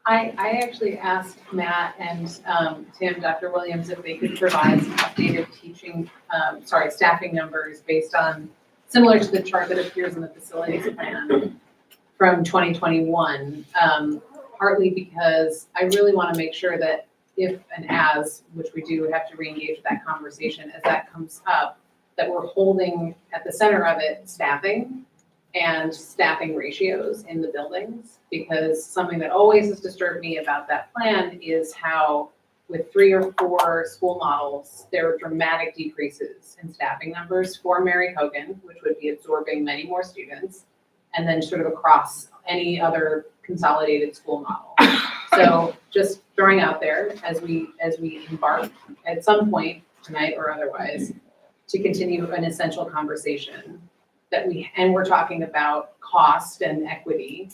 I actually asked Matt and Tim, Dr. Williams, if they could provide some updated staffing numbers based on, similar to the chart that appears in the facilities plan from 2021, partly because I really want to make sure that if and as, which we do have to reengage that conversation as that comes up, that we're holding at the center of it staffing and staffing ratios in the buildings, because something that always has disturbed me about that plan is how with 3 or 4 school models, there are dramatic decreases in staffing numbers for Mary Hogan, which would be absorbing many more students, and then sort of across any other consolidated school model. So just throwing out there as we embark at some point tonight or otherwise to continue an essential conversation and we're talking about cost and equity,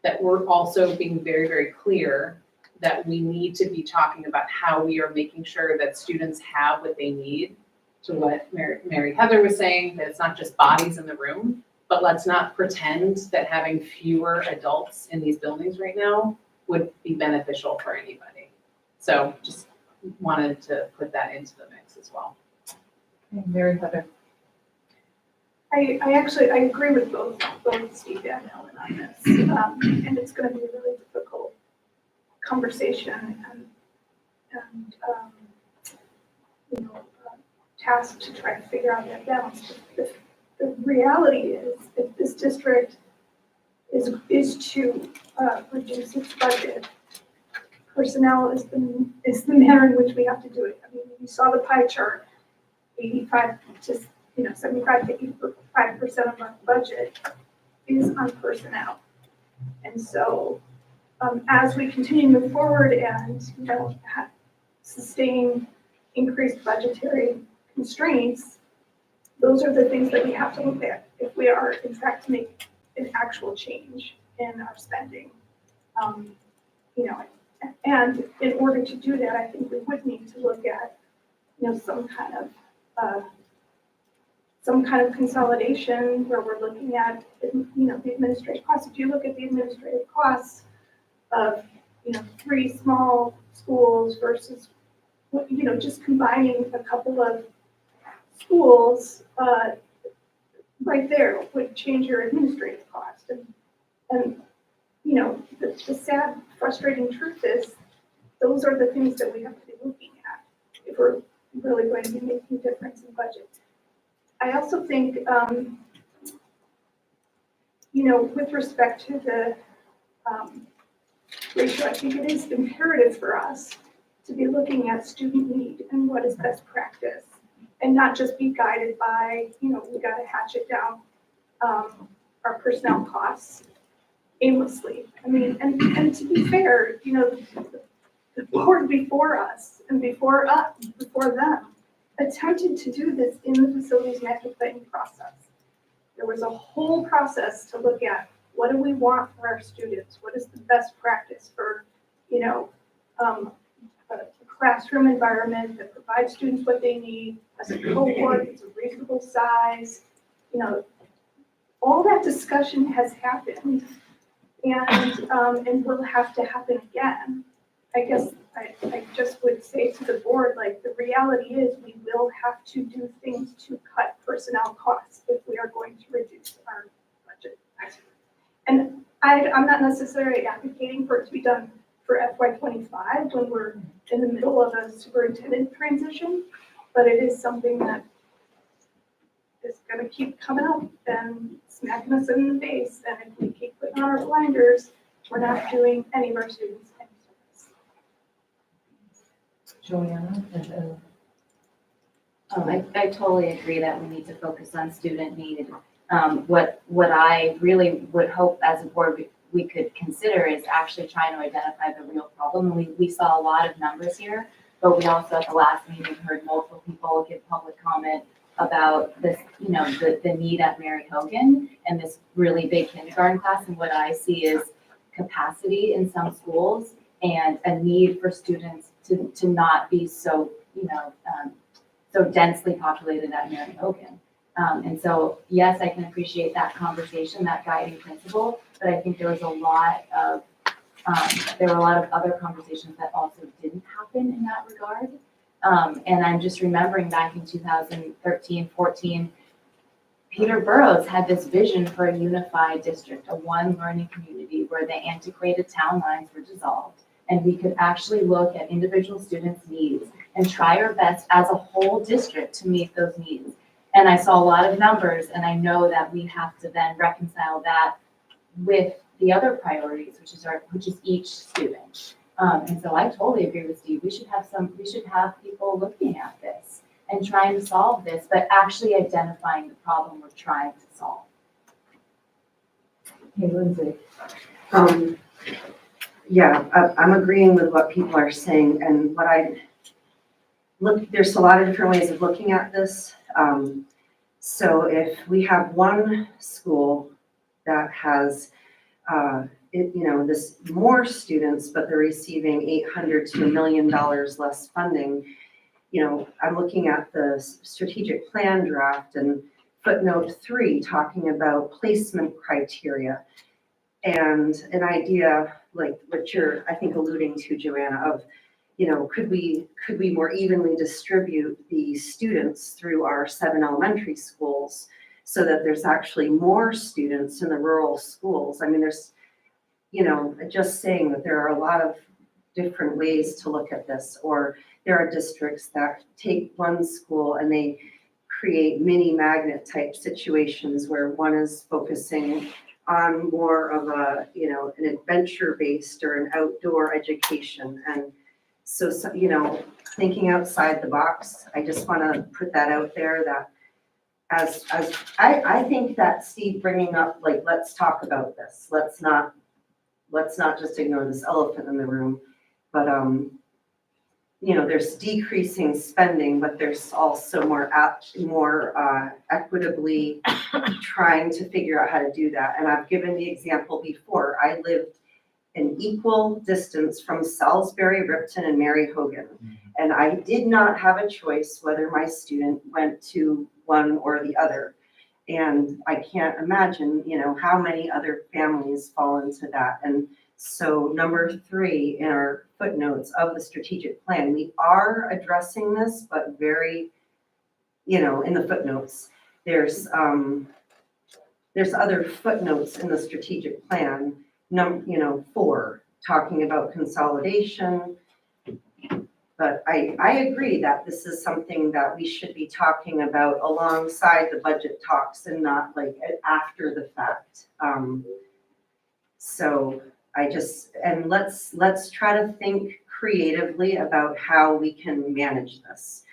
that we're also being very, very clear that we need to be talking about how we are making sure that students have what they need, to what Mary Heather was saying, that it's not just bodies in the room, but let's not pretend that having fewer adults in these buildings right now would be beneficial for anybody. So just wanted to put that into the mix as well. Okay, Mary Heather? I agree with both Steve and Ellen on this. And it's gonna be a really difficult conversation and task to try to figure out that balance. The reality is, if this district is to reduce its budget, personnel is the manner in which we have to do it. I mean, you saw the pie chart, 75 to 85% of our budget is on personnel. And so as we continue to move forward and sustain increased budgetary constraints, those are the things that we have to look at if we are in fact to make an actual change in our spending. And in order to do that, I think we would need to look at some kind of consolidation where we're looking at the administrative costs. If you look at the administrative costs of 3 small schools versus just combining a couple of schools, right there would change your administrative cost. And the sad, frustrating truth is those are the things that we have to be looking at if we're really going to be making a difference in budget. I also think, with respect to the ratio, I think it is imperative for us to be looking at student need and what is best practice, and not just be guided by, we got to hatchet down our personnel costs aimlessly. I mean, and to be fair, the board before us and before them attempted to do this in the facilities master planning process. There was a whole process to look at what do we want for our students? What is the best practice for, a classroom environment that provides students what they need as a cohort, it's a reasonable size. All that discussion has happened and will have to happen again. I guess I just would say to the board, the reality is we will have to do things to cut personnel costs if we are going to reduce our budget. And I'm not necessarily advocating for it to be done for FY25 when we're in the middle of a superintendent transition, but it is something that is going to keep coming up and smacking us in the face. And if we keep putting on our blinders, we're not doing any of our students any service. Joanna? I totally agree that we need to focus on student need. What I really would hope as a board we could consider is actually trying to identify the real problem. And we saw a lot of numbers here, but we also at the last meeting heard multiple people give public comment about this, the need at Mary Hogan and this really big kindergarten class. And what I see is capacity in some schools and a need for students to not be so, so densely populated at Mary Hogan. And so, yes, I can appreciate that conversation, that guiding principle, but I think there was a lot of other conversations that also didn't happen in that regard. And I'm just remembering back in 2013, 14, Peter Burrows had this vision for a unified district, a one learning community where the antiquated town lines were dissolved. And we could actually look at individual students' needs and try our best as a whole district to meet those needs. And I saw a lot of numbers, and I know that we have to then reconcile that with the other priorities, which is each student. And so I totally agree with Steve. We should have people looking at this and trying to solve this, but actually identifying the problem we're trying to solve. Hey, Lindsay. Yeah, I'm agreeing with what people are saying, and there's a lot of different ways of looking at this. So if we have one school that has, this more students, but they're receiving $800 to $1 million less funding, I'm looking at the strategic plan draft and footnote 3 talking about placement criteria and an idea like what you're, I think, alluding to, Joanna, of could we more evenly distribute the students through our 7 elementary schools so that there's actually more students in the rural schools? I mean, there's, just saying that there are a lot of different ways to look at this, or there are districts that take one school and they create mini magnet type situations where one is focusing on more of a, an adventure based or an outdoor education. And so, thinking outside the box, I just want to put that out there that as I think that Steve bringing up, like, let's talk about this. Let's not just ignore this elephant in the room, but, there's decreasing spending, but there's also more equitably trying to figure out how to do that. And I've given the example before. I lived an equal distance from Salisbury, Ripton, and Mary Hogan. And I did not have a choice whether my student went to one or the other. And I can't imagine, how many other families fall into that. And so number 3 in our footnotes of the strategic plan, we are addressing this, but very, in the footnotes, there's other footnotes in the strategic plan, 4, talking about consolidation. But I agree that this is something that we should be talking about alongside the budget talks and not like after the fact. So let's try to think creatively about how we can manage this.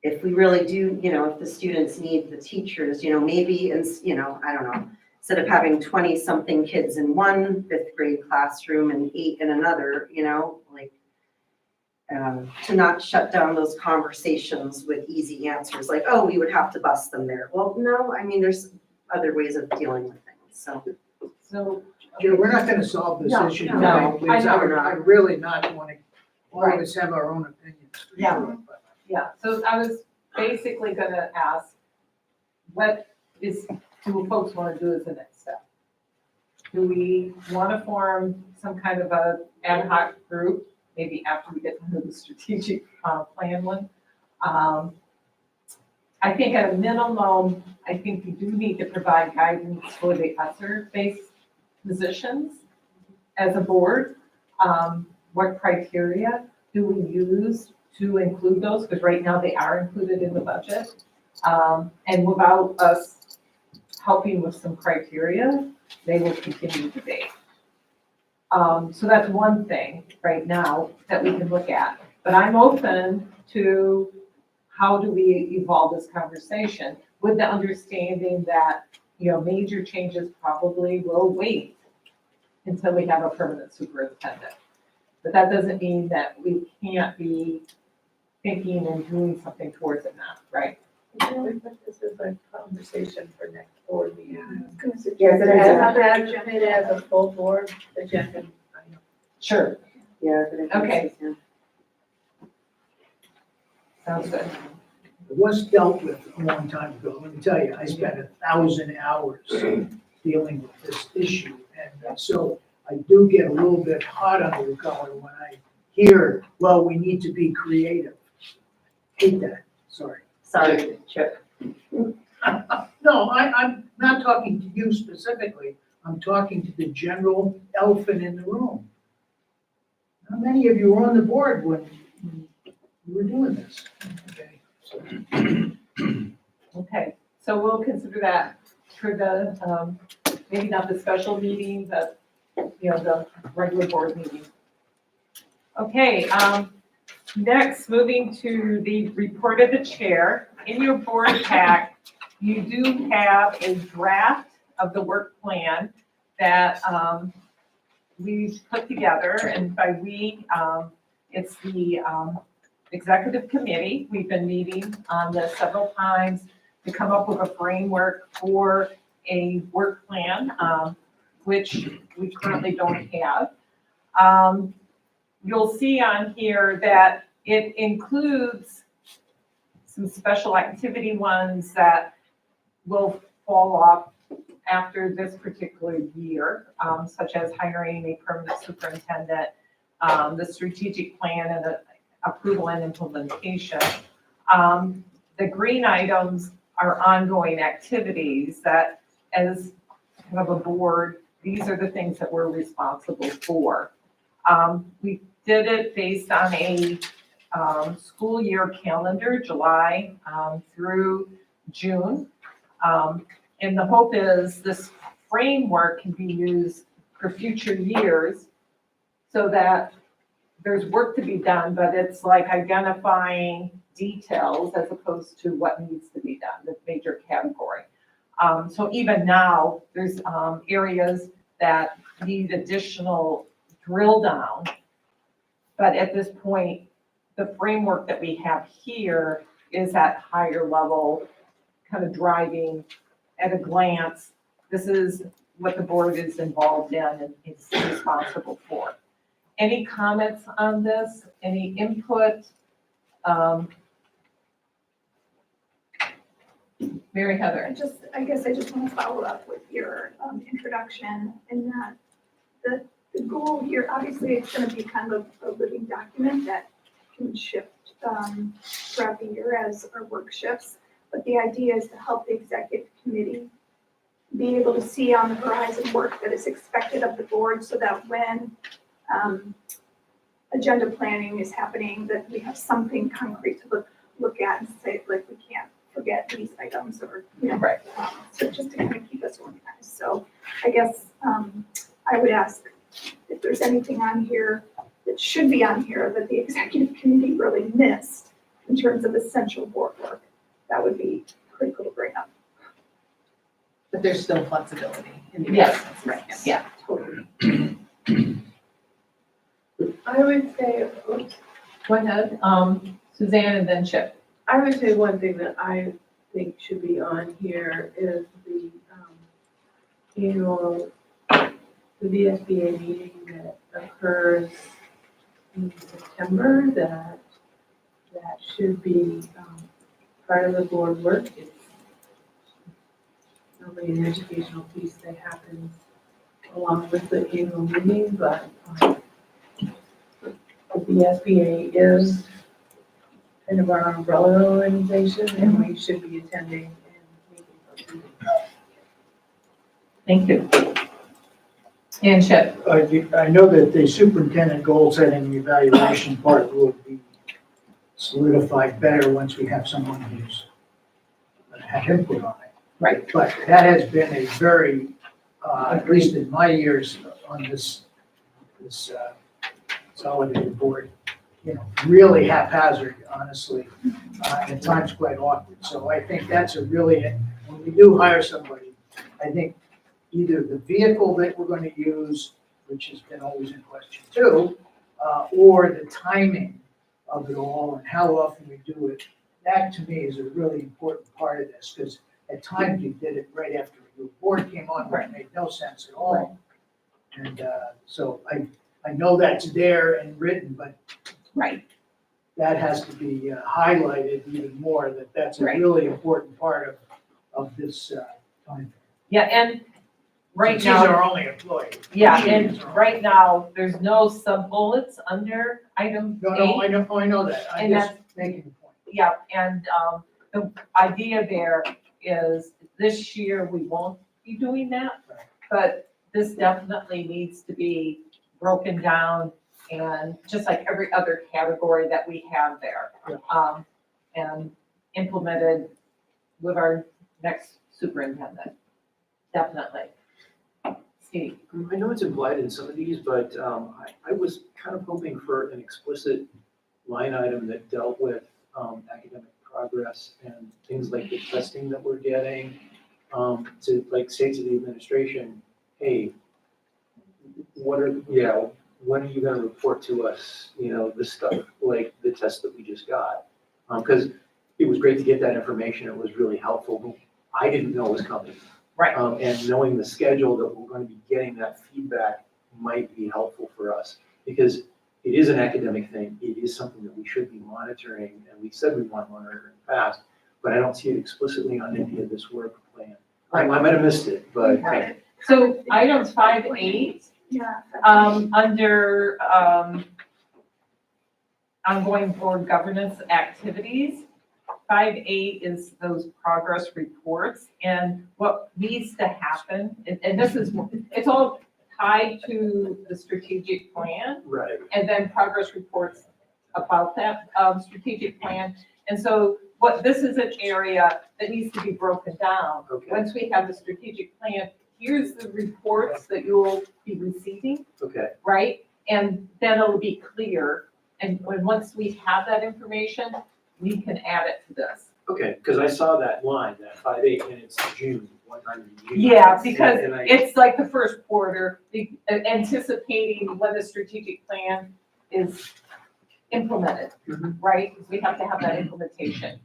If we really do, if the students need the teachers, maybe, I don't know, instead of having 20-something kids in one 5th grade classroom and 8 in another, to not shut down those conversations with easy answers like, oh, we would have to bus them there. Well, no, I mean, there's other ways of dealing with things, so. We're not gonna solve this issue. No, today, I please. know we're not. I really not wanna, all of us have our own opinions. for Yeah. sure, but- Yeah, so I was basically gonna ask, what do folks wanna do as the next step? Do we wanna form some kind of a ad hoc group, maybe after we get to the strategic plan one? I think at a minimum, I think we do need to provide guidance for the ESSER-based positions as a board. What criteria do we use to include those? Because right now they are included in the budget. And without us helping with some criteria, they will continue to be. So that's one thing right now that we can look at. But I'm open to how do we evolve this conversation with the understanding that, major changes probably will wait until we have a permanent superintendent. But that doesn't mean that we can't be thinking and doing something towards it now, right? This is a conversation for next board meeting. I was gonna suggest Yes, it that has, another agenda. it has a full board agenda. I know. Sure, Yeah. but I think Okay. so, yeah. sounds good. It was dealt with a long time ago. Let me tell you, I spent 1,000 hours dealing with this issue. And so I do get a little bit hot under the collar when I hear, well, we need to be creative. Hate that, sorry. Sorry, Chip. No, I'm not talking to you specifically. I'm talking to the general elephant in the room. How many of you were on the board when we were doing this? Okay, so. Okay, so we'll consider that for the, maybe not the special meeting, but, the regular board meeting. Okay, next, moving to the report of the chair. In your board pack, you do have a draft of the work plan that we've put together, and by we, it's the executive committee. We've been meeting on this several times to come up with a framework for a work plan, which we currently don't have. You'll see on here that it includes some special activity ones that will fall off after this particular year, such as hiring a permanent superintendent, the strategic plan and the approval and implementation. The green items are ongoing activities that, as kind of a board, these are the things that we're responsible for. We did it based on a school year calendar, July through June. And the hope is this framework can be used for future years so that there's work to be done, but it's like identifying details as opposed to what needs to be done, the major category. So even now, there's areas that need additional drill down. But at this point, the framework that we have here is at higher level, kind of driving at a glance. This is what the board is involved in and is responsible for. Any comments on this? Any input? Mary Heather. I guess I just want to follow up with your introduction in that the goal here, obviously, it's going to be kind of a living document that can shift throughout the year as our work shifts. But the idea is to help the executive committee be able to see on the horizon work that is expected of the board so that when agenda planning is happening, that we have something concrete to look at and say, like, we can't forget these items or, Right. So just to kind of keep us organized. So I guess I would ask if there's anything on here that should be on here that the executive committee really missed in terms of essential board work, that would be critical to bring up. But there's still flexibility in the. Yes. Right. Yeah. Totally. I would say, Go ahead, Suzanne and then Chip. I would say one thing that I think should be on here is the annual, the VSBA meeting that occurs in September, that should be part of the board work. It's normally an educational piece that happens along with the annual meeting, but the VSBA is kind of our umbrella organization, and we should be attending and making those meetings. Thank you. And Chip. I know that the superintendent goal setting and evaluation part will be solidified better once we have someone who's gonna have input on it. Right. But that has been a very, at least in my years on this consolidated board, really haphazard, honestly, at times quite awkward. So I think that's a really, when we do hire somebody, I think either the vehicle that we're going to use, which has been always in question too, or the timing of it all and how often we do it, that to me is a really important part of this, because at times you did it right after a new board came on, which made no sense at all. And so I know that's there and written, but Right. that has to be highlighted even more, that that's a Right. really important part of this time. Yeah, and right She's now. our only employee. Yeah, She and is our- right now, there's no sub-bullets under item No, eight. I know that, I'm And just making the point. Yeah, and the idea there is this year we won't be doing that, but this definitely needs to be broken down and just like every other category that we have there. And implemented with our next superintendent, definitely. Steve? I know it's implied in some of these, but I was kind of hoping for an explicit line item that dealt with academic progress and things like the testing that we're getting, to like say to the administration, hey, when are you gonna report to us, this stuff, like the test that we just got? Because it was great to get that information, it was really helpful, but I didn't know it was coming. Right. And knowing the schedule that we're going to be getting that feedback might be helpful for us, because it is an academic thing, it is something that we should be monitoring, and we said we want to monitor in the past, but I don't see it explicitly on any of this work plan. I might have missed it, but. Right. So items 5.8, Yeah. under ongoing board governance activities. 5.8 is those progress reports, and what needs to happen, and this is, it's all tied to the strategic plan, Right. and then progress reports about that strategic plan. And so this is an area that needs to be broken down. Okay. Once we have the strategic plan, here's the reports that you'll be receiving, Okay, right? And then it'll be clear, and once we have that information, we can add it to this. okay, because I saw that line, that 5.8, and it's June, 100 June. Yeah, because And I- it's like the first quarter, anticipating when the strategic plan is implemented, Mhm. right? Because we have to have that implementation.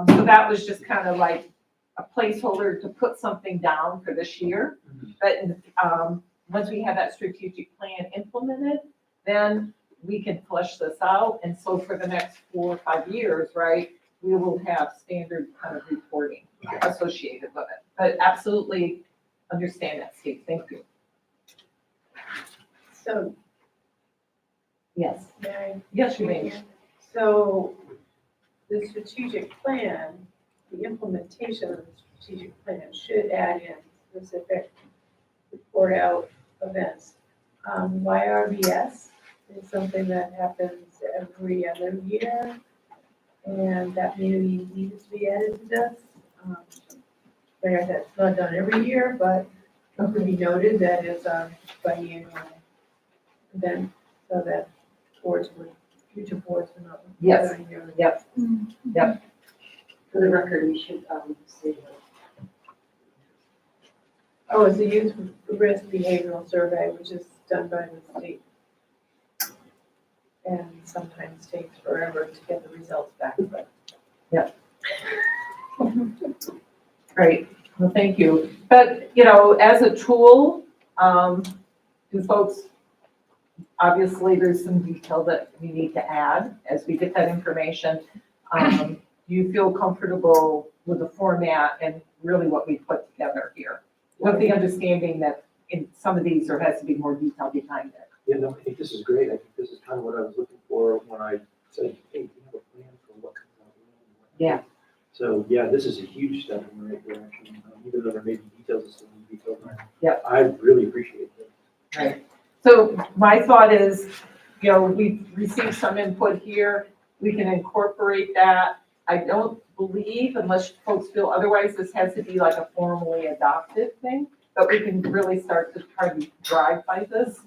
So that was just kind of like a placeholder to put something down for this year. Mhm. But once we have that strategic plan implemented, then we can flesh this out. And so for the next 4 or 5 years, right, we will have standard kind of reporting associated with it. But absolutely understand that, Steve. Thank you. So, Yes. Mary, Yes, you may. so the strategic plan, the implementation of the strategic plan should add in specific report out events. YRBS is something that happens every other year, and that maybe needs to be added to this. Like I said, it's not done every year, but it could be noted that it's a biannual event, so that future boards will not. Yes. Yep. Yep. For the record, we should say Oh, it's a youth risk behavioral survey, which is done by the state. And sometimes takes forever to get the results back, but. Great. Well, thank you. But, as a tool, do folks, obviously, there's some detail that we need to add as we get that information. Do you feel comfortable with the format and really what we put together here? With the understanding that in some of these, there has to be more detail behind it. Yeah, no, I think this is great. I think this is kind of what I was looking for when I said, hey, you have a plan for what comes out. Yeah. So, yeah, this is a huge step in the right direction, even though there may be details that still need to be filled in. Yep. I really appreciate this. Right. So my thought is, we've received some input here. We can incorporate that. I don't believe, unless folks feel otherwise, this has to be like a formally adopted thing, but we can really start to try to drive by this.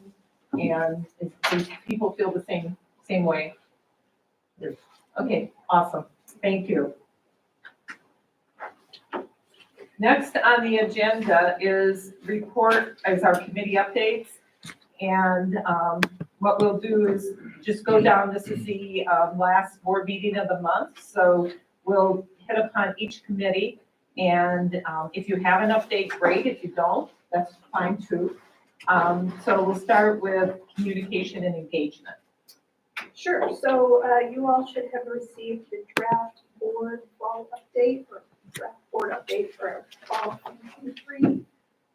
And if people feel the same way, Okay, awesome. Thank you. Next on the agenda is our committee updates. And what we'll do is just go down, this is the last board meeting of the month. So we'll hit upon each committee. And if you have an update, great. If you don't, that's fine too. So we'll start with communication and engagement. Sure, so you all should have received the draft board fall update or draft board update for fall 2023.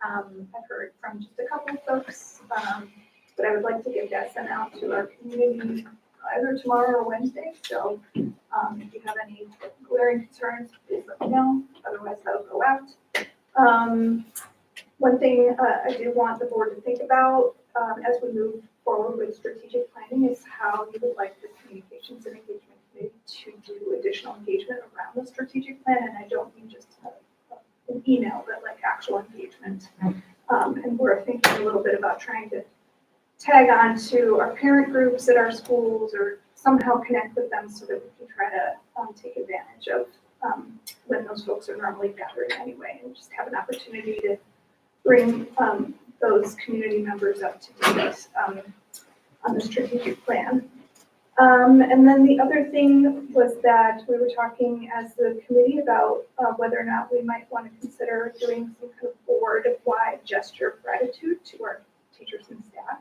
I've heard from just a couple of folks, but I would like to get that sent out to our community either tomorrow or Wednesday. So if you have any glaring concerns, please let me know. Otherwise, that'll go out. One thing I do want the board to think about as we move forward with strategic planning is how you would like the communications and engagement committee to do additional engagement around the strategic plan. And I don't mean just an email, but like actual engagement. And we're thinking a little bit about trying to tag on to our parent groups at our schools or somehow connect with them so that we can try to take advantage of when those folks are normally gathering anyway, and just have an opportunity to bring those community members up to date on the strategic plan. And then the other thing was that we were talking as the committee about whether or not we might want to consider doing some kind of board-wide gesture of gratitude to our teachers and staff,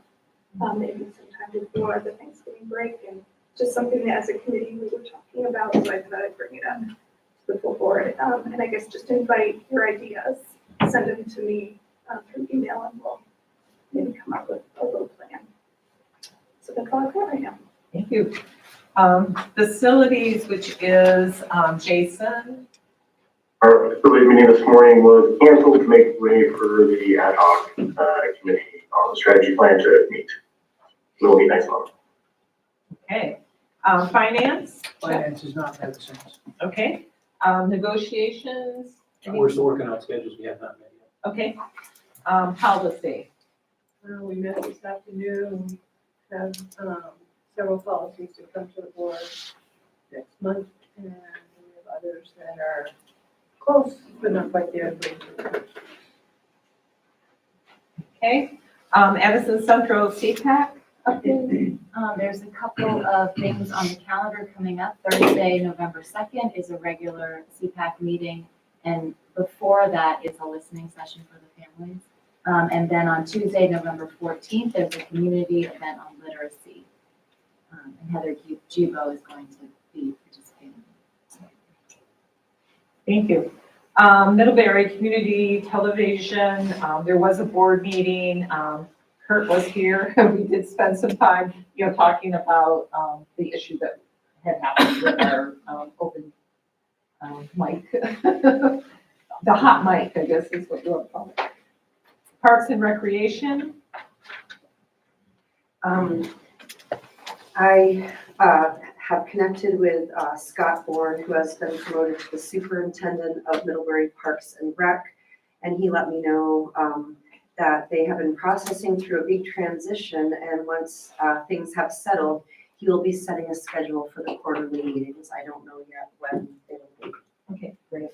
maybe sometime before the Thanksgiving break, and just something that as a committee we were talking about, so I thought I'd bring it up to the full board. And I guess just invite your ideas, send them to me through email, and we'll maybe come up with a little plan. So that's all I've got right now. Thank you. Facilities, which is Jason. Our facility meeting this morning was canceled to make way for the ad hoc committee on the strategy plan to meet. We'll meet next month. Okay. Finance? Finance is not had since. Okay. Negotiations? We're still working on schedules, we have not met yet. Okay. Policy? We met this afternoon, have several policies to come to the board next month, and we have others that are close, but not quite there. Okay. Edison Central CPAC update? There's a couple of things on the calendar coming up. Thursday, November 2nd is a regular CPAC meeting, and before that is a listening session for the families. And then on Tuesday, November 14th, there's a community event on literacy. And Heather Jubo is going to be participating. Thank you. Middlebury Community Television, there was a board meeting. Kurt was here. We did spend some time, talking about the issue that had happened with our open mic. The hot mic, I guess is what you want to call it. Parks and Recreation. I have connected with Scott Bourne, who has been promoted to the superintendent of Middlebury Parks and Rec, and he let me know that they have been processing through a big transition, and once things have settled, he will be setting a schedule for the quarterly meetings. I don't know yet when it'll be. Okay, great.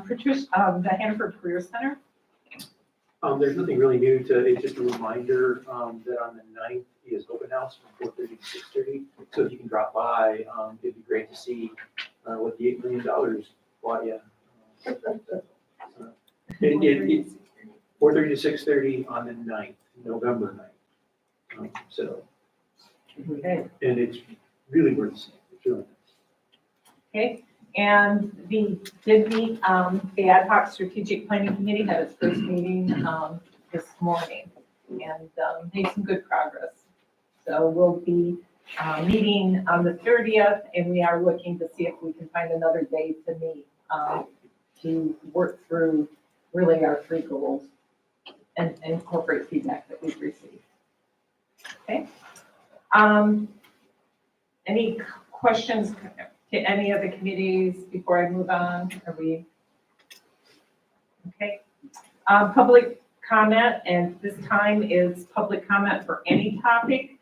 Patricia, the Hannaford Career Center. There's nothing really new it's just a reminder that on the 9th is open house from 4:30 to 6:30. So if you can drop by, it'd be great to see what the $8 million bought you. 4:30 to 6:30 on the 9th, November 9th. Okay. And it's really worth seeing. It's really nice. Okay. And we did meet, the ad hoc strategic planning committee had its first meeting this morning and made some good progress. So we'll be meeting on the 30th, and we are looking to see if we can find another day to meet to work through really our 3 goals and incorporate feedback that we've received. Okay. Any questions to any of the committees before I move on? Are we okay? Public comment, and this time is public comment for any topic.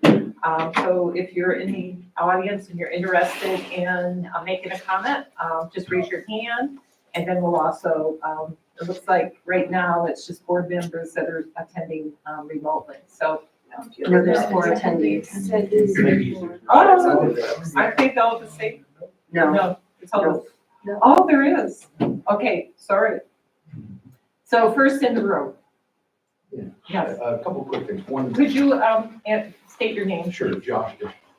So if you're in the audience and you're interested in making a comment, just raise your hand. And then we'll also, it looks like right now it's just board members that are attending remotely. So No, there's 4 attendees. Oh, I think all the same. No, It's all, oh, there is. Okay, sorry. So first in the room. Yes. A couple quick things. One, Could you state your name? sure, Josh,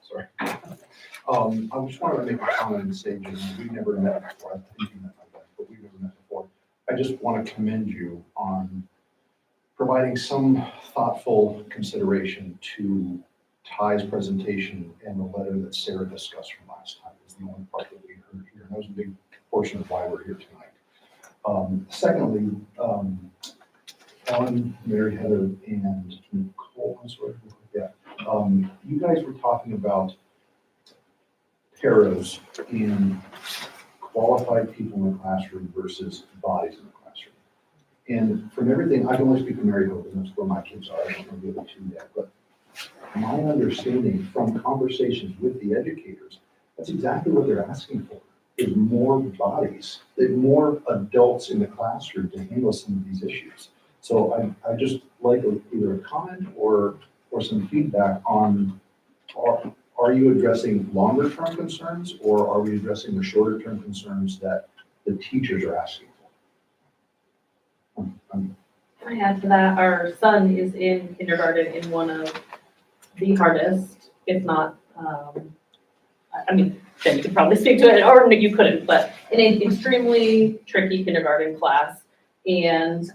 sorry. I just wanted to make a comment and say, Jim, we've never met before. I think you met my wife, but we've never met before. I just want to commend you on providing some thoughtful consideration to Ty's presentation and the letter that Sarah discussed from last time. Is the only part that we heard here. And that was a big portion of why we're here tonight. Secondly, on Mary Heather and Nicole, I'm sorry, yeah. You guys were talking about paras and qualified people in the classroom versus bodies in the classroom. And from everything, I can only speak to Mary Hogan, that's where my kids are, I don't know the other two yet, but my understanding from conversations with the educators, that's exactly what they're asking for, is more bodies, more adults in the classroom to handle some of these issues. So I just like either a comment or some feedback on, are you addressing longer term concerns or are we addressing the shorter term concerns that the teachers are asking for? Can I add to that? Our son is in kindergarten in one of the hardest, if not, I mean, Jen, you could probably speak to it, or you couldn't, but in an extremely tricky kindergarten class. And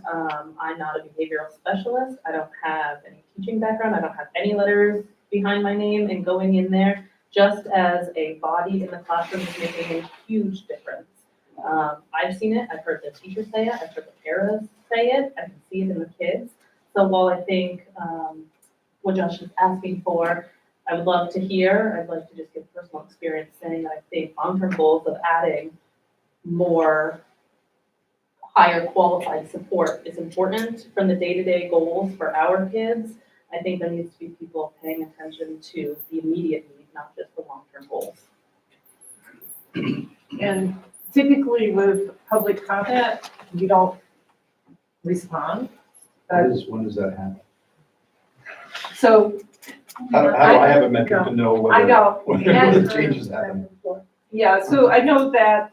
I'm not a behavioral specialist. I don't have any teaching background. I don't have any letters behind my name, and going in there just as a body in the classroom is making a huge difference. I've seen it. I've heard the teachers say it. I've heard the paras say it. I can see it in the kids. So while I think what Josh is asking for, I would love to hear. I'd like to just give personal experience saying that I think long-term goals of adding more higher qualified support is important from the day-to-day goals for our kids. I think there needs to be people paying attention to the immediate need, not just the long-term goals. And typically with public comment, you don't respond. When does that happen? So. How do I have a metric to know whether, I know. whether the changes happen? Yeah, so I know that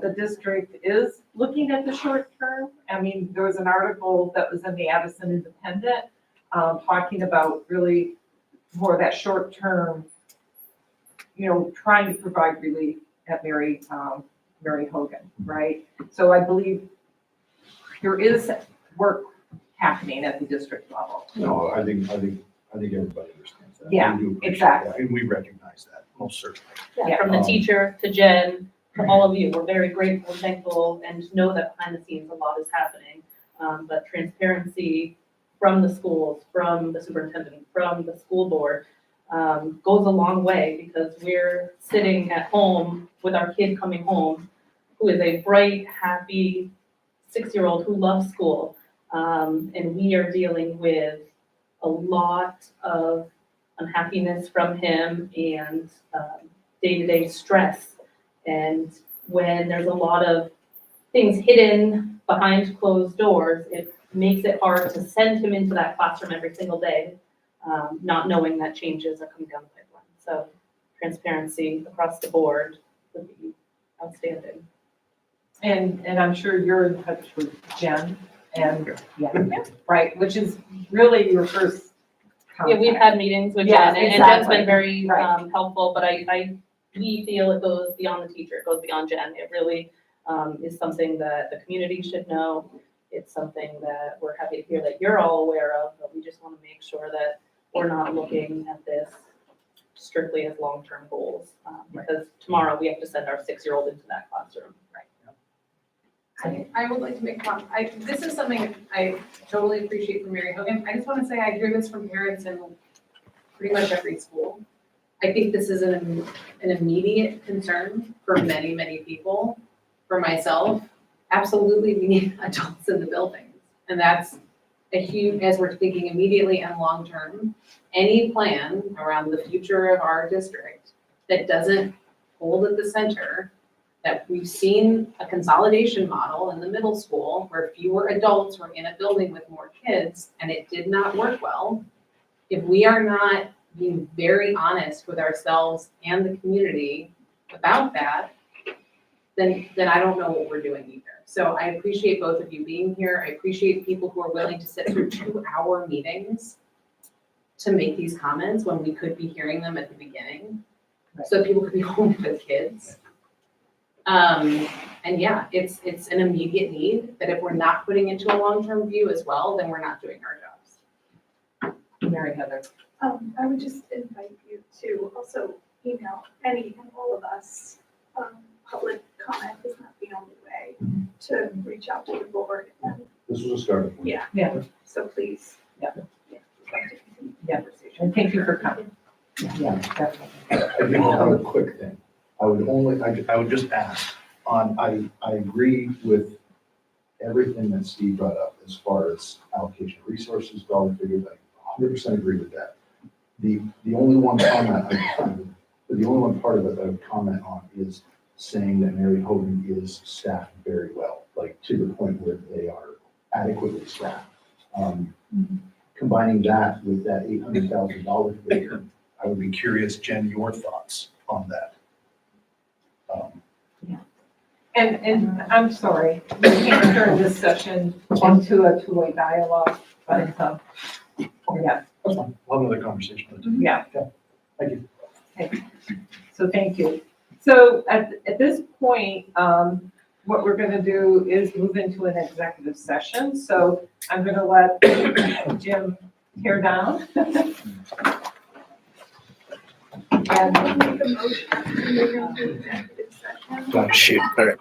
the district is looking at the short term. I mean, there was an article that was in the Addison Independent talking about really more that short term, trying to provide relief at Mary Hogan, right? So I believe there is work happening at the district level. No, I think everybody understands that. Yeah, We do appreciate exactly. that, and we recognize that, most certainly. Yeah, from the teacher to Jen, to all of you, we're very grateful and thankful and know that behind the scenes a lot is happening. But transparency from the schools, from the superintendent, from the school board goes a long way, because we're sitting at home with our kid coming home, who is a bright, happy 6-year-old who loves school. And we are dealing with a lot of unhappiness from him and day-to-day stress. And when there's a lot of things hidden behind closed doors, it makes it hard to send him into that classroom every single day, not knowing that changes are coming down the pipeline. So transparency across the board would be outstanding. And I'm sure you're in touch with Jen and, right, which is really your first Yeah, we've had meetings with Yeah, Jen, and Jen's exactly. been very Right. helpful, but we feel it goes beyond the teacher, it goes beyond Jen. It really is something that the community should know. It's something that we're happy to hear that you're all aware of, but we just want to make sure that we're not looking at this strictly as long-term goals. Because tomorrow we have to send our 6-year-old into that classroom. I would like to make a comment. This is something I totally appreciate from Mary Hogan. I just want to say I hear this from parents in pretty much every school. I think this is an immediate concern for many, many people. For myself, absolutely we need adults in the buildings. And that's as we're thinking immediately and long-term, any plan around the future of our district that doesn't hold at the center, that we've seen a consolidation model in the middle school where fewer adults were in a building with more kids and it did not work well. If we are not being very honest with ourselves and the community about that, then I don't know what we're doing either. So I appreciate both of you being here. I appreciate people who are willing to sit through 2-hour meetings to make these comments when we could be hearing them at the beginning, so that people could be home with kids. And yeah, it's an immediate need that if we're not putting into a long-term view as well, then we're not doing our jobs. Mary Heather. I would just invite you to also email any and all of us. Public comment is not the only way to reach out to the board. And This was a starting point. Yeah, so please. Yeah. We'd like to continue the Yeah. conversation. and thank you for coming. Yeah, definitely. I do have a quick thing. I would just ask I agree with everything that Steve brought up as far as allocation of resources, dollar figures. I 100% agree with that. The only one comment the only one part of it that I would comment on is saying that Mary Hogan is staffed very well, like to the point where they are adequately staffed. Combining that with that $800,000 figure, I would be curious, Jen, your thoughts on that. And I'm sorry, we can't turn this session into a two-way dialogue, but, yeah, That's fine. We'll have another conversation. yeah. Thank you. So thank you. So at this point, what we're gonna do is move into an executive session. So I'm gonna let Jim tear down. And we'll make a motion to move into executive session. Oh, shoot, all right.